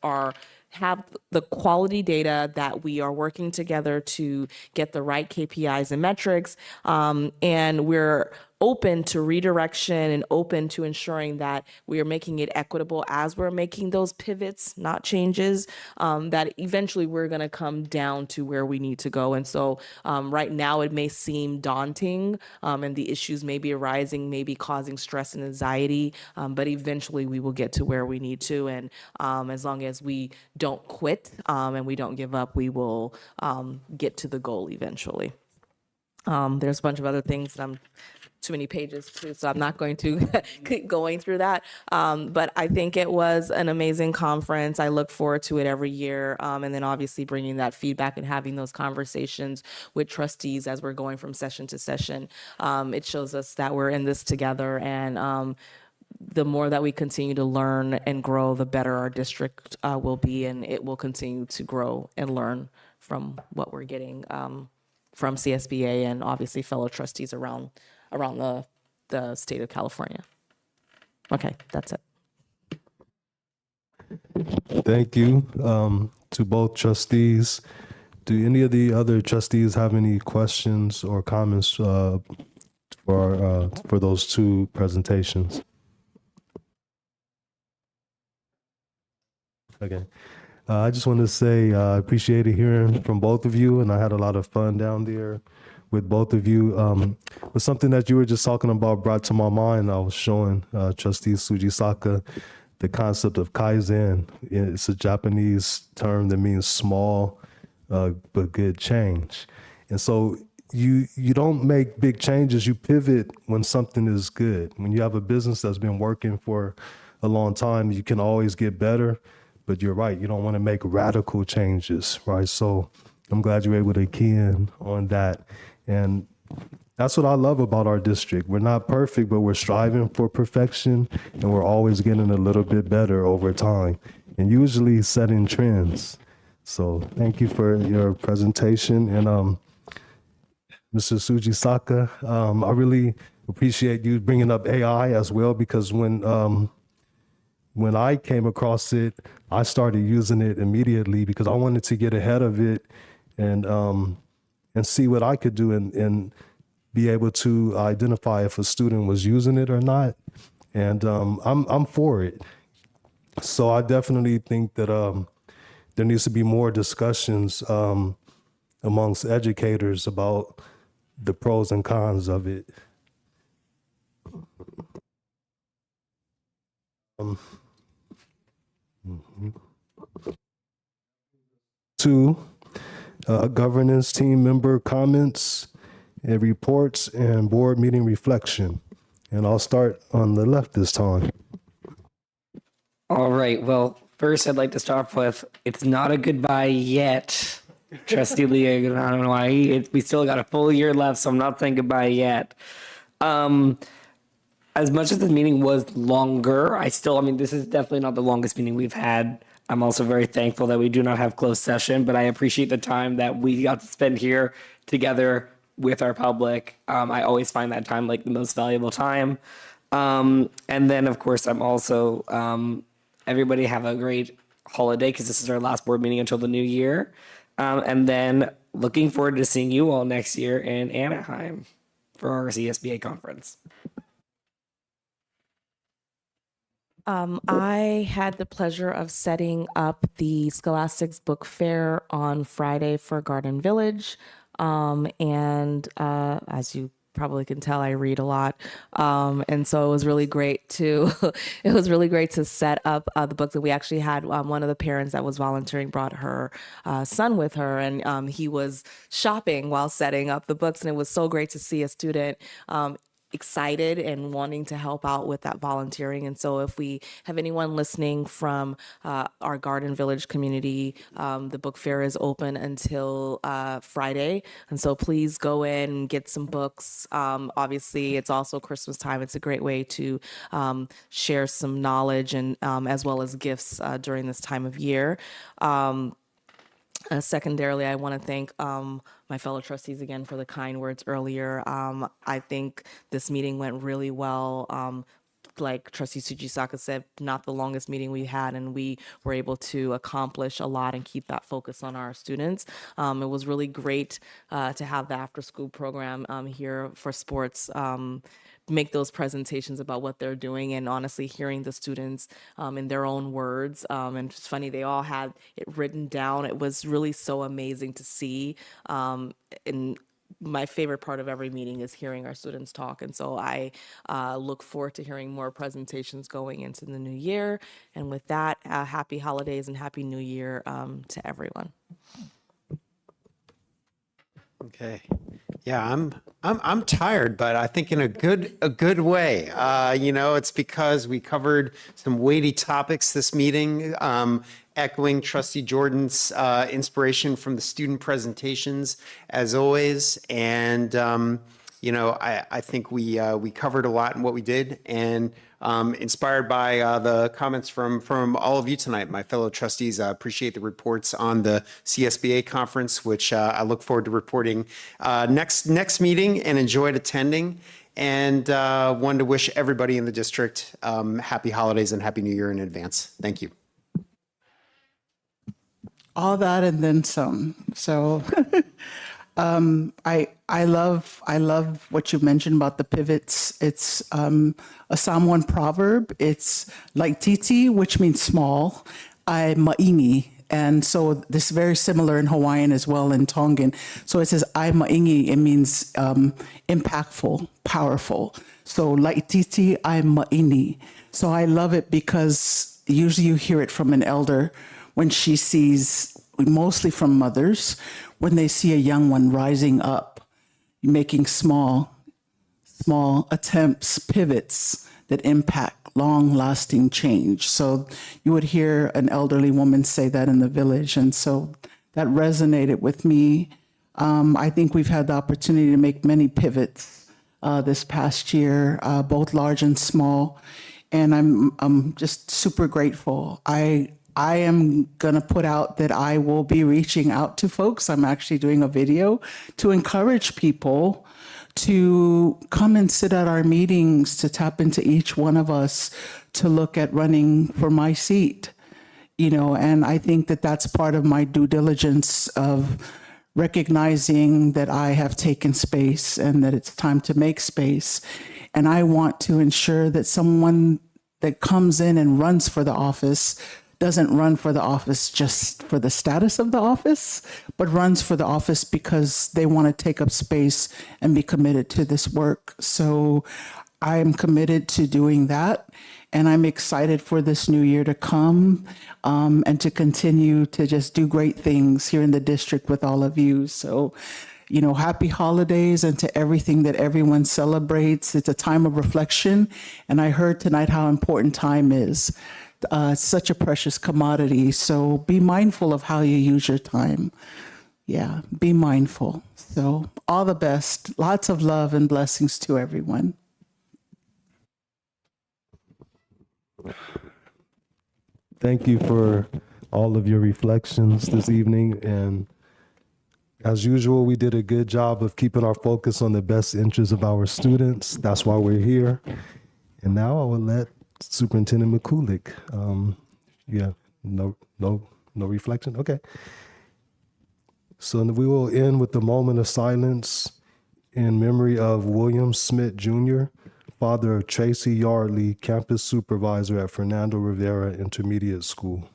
Speaker 1: have the quality data, that we are working together to get the right KPIs and metrics, and we're open to redirection and open to ensuring that we are making it equitable as we're making those pivots, not changes, that eventually we're going to come down to where we need to go. And so right now it may seem daunting, and the issues may be arising, maybe causing stress and anxiety, but eventually we will get to where we need to. And as long as we don't quit and we don't give up, we will get to the goal eventually. There's a bunch of other things that too many pages too, so I'm not going to keep going through that. But I think it was an amazing conference. I look forward to it every year. And then obviously bringing that feedback and having those conversations with trustees as we're going from session to session. It shows us that we're in this together, and the more that we continue to learn and grow, the better our district will be, and it will continue to grow and learn from what we're getting from CSBA and obviously fellow trustees around the state of California. Okay, that's it.
Speaker 12: Thank you to both trustees. Do any of the other trustees have any questions or comments for those two presentations? Okay. I just want to say I appreciated hearing from both of you, and I had a lot of fun down there with both of you. But something that you were just talking about brought to my mind. I was showing Trustee Sujisaka the concept of Kaizen. It's a Japanese term that means small but good change. And so you don't make big changes, you pivot when something is good. When you have a business that's been working for a long time, you can always get better. But you're right, you don't want to make radical changes, right? So I'm glad you were able to key in on that. And that's what I love about our district. We're not perfect, but we're striving for perfection, and we're always getting a little bit better over time, and usually setting trends. So thank you for your presentation. And Mr. Sujisaka, I really appreciate you bringing up AI as well, because when I came across it, I started using it immediately because I wanted to get ahead of it and see what I could do and be able to identify if a student was using it or not. And I'm for it. So I definitely think that there needs to be more discussions amongst educators about the pros and cons of it. Two, governance team member comments and reports and board meeting reflection. And I'll start on the left this time.
Speaker 11: All right. Well, first, I'd like to start off with it's not a goodbye yet, Trustee Lee. I don't know why. We still got a full year left, so I'm not saying goodbye yet. As much as the meeting was longer, this is definitely not the longest meeting we've had. I'm also very thankful that we do not have closed session, but I appreciate the time that we got to spend here together with our public. I always find that time like the most valuable time. And then, of course, I'm also, everybody have a great holiday because this is our last board meeting until the new year. And then looking forward to seeing you all next year in Anaheim for our CSBA conference.
Speaker 1: I had the pleasure of setting up the Scholastics Book Fair on Friday for Garden Village. And as you probably can tell, I read a lot. And so it was really great to it was really great to set up the books. And we actually had one of the parents that was volunteering brought her son with her, and he was shopping while setting up the books. And it was so great to see a student excited and wanting to help out with that volunteering. And so if we have anyone listening from our Garden Village community, the book fair is open until Friday. And so please go in and get some books. Obviously, it's also Christmas time. It's a great way to share some knowledge and as well as gifts during this time of year. Secondarily, I want to thank my fellow trustees again for the kind words earlier. I think this meeting went really well. Like Trustee Sujisaka said, not the longest meeting we had, and we were able to accomplish a lot and keep that focus on our students. It was really great to have the after-school program here for sports. Make those presentations about what they're doing, and honestly hearing the students in their own words. And it's funny, they all had it written down. It was really so amazing to see. And my favorite part of every meeting is hearing our students talk. And so I look forward to hearing more presentations going into the new year. And with that, happy holidays and happy new year to everyone.
Speaker 19: Okay. Yeah, I'm tired, but I think in a good way. It's because we covered some weighty topics this meeting, echoing Trustee Jordan's inspiration from the student presentations as always. And I think we covered a lot in what we did, and inspired by the comments from all of you tonight, my fellow trustees. I appreciate the reports on the CSBA conference, which I look forward to reporting next meeting, and enjoyed attending. And wanted to wish everybody in the district happy holidays and happy New Year in advance. Thank you.
Speaker 14: All that and then some. So I love what you mentioned about the pivots. It's a Psalm 1 proverb. It's like titi, which means small, ai ma'ingi. And so this is very similar in Hawaiian as well, in Tongan. So it says ai ma'ingi, it means impactful, powerful. So like titi, ai ma'ini. So I love it because usually you hear it from an elder when she sees, mostly from mothers, when they see a young one rising up, making small attempts, pivots that impact long-lasting change. So you would hear an elderly woman say that in the village. And so that resonated with me. I think we've had the opportunity to make many pivots this past year, both large and small. And I'm just super grateful. I am going to put out that I will be reaching out to folks. I'm actually doing a video to encourage people to come and sit at our meetings, to tap into each one of us, to look at running for my seat. And I think that that's part of my due diligence of recognizing that I have taken space and that it's time to make space. And I want to ensure that someone that comes in and runs for the office doesn't run for the office just for the status of the office, but runs for the office because they want to take up space and be committed to this work. So I'm committed to doing that. And I'm excited for this new year to come and to continue to just do great things here in the district with all of you. So, happy holidays, and to everything that everyone celebrates. It's a time of reflection. And I heard tonight how important time is. It's such a precious commodity. So be mindful of how you use your time. Yeah, be mindful. So all the best. Lots of love and blessings to everyone.
Speaker 12: Thank you for all of your reflections this evening. And as usual, we did a good job of keeping our focus on the best interests of our students. That's why we're here. And now I will let Superintendent McCulick. No reflection? Okay. So we will end with the moment of silence in memory of William Smith Jr., father of Tracy Yardley, campus supervisor at Fernando Rivera Intermediate School.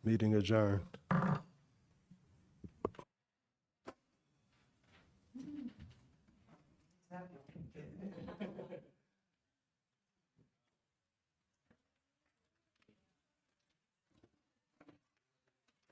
Speaker 12: Meeting adjourned.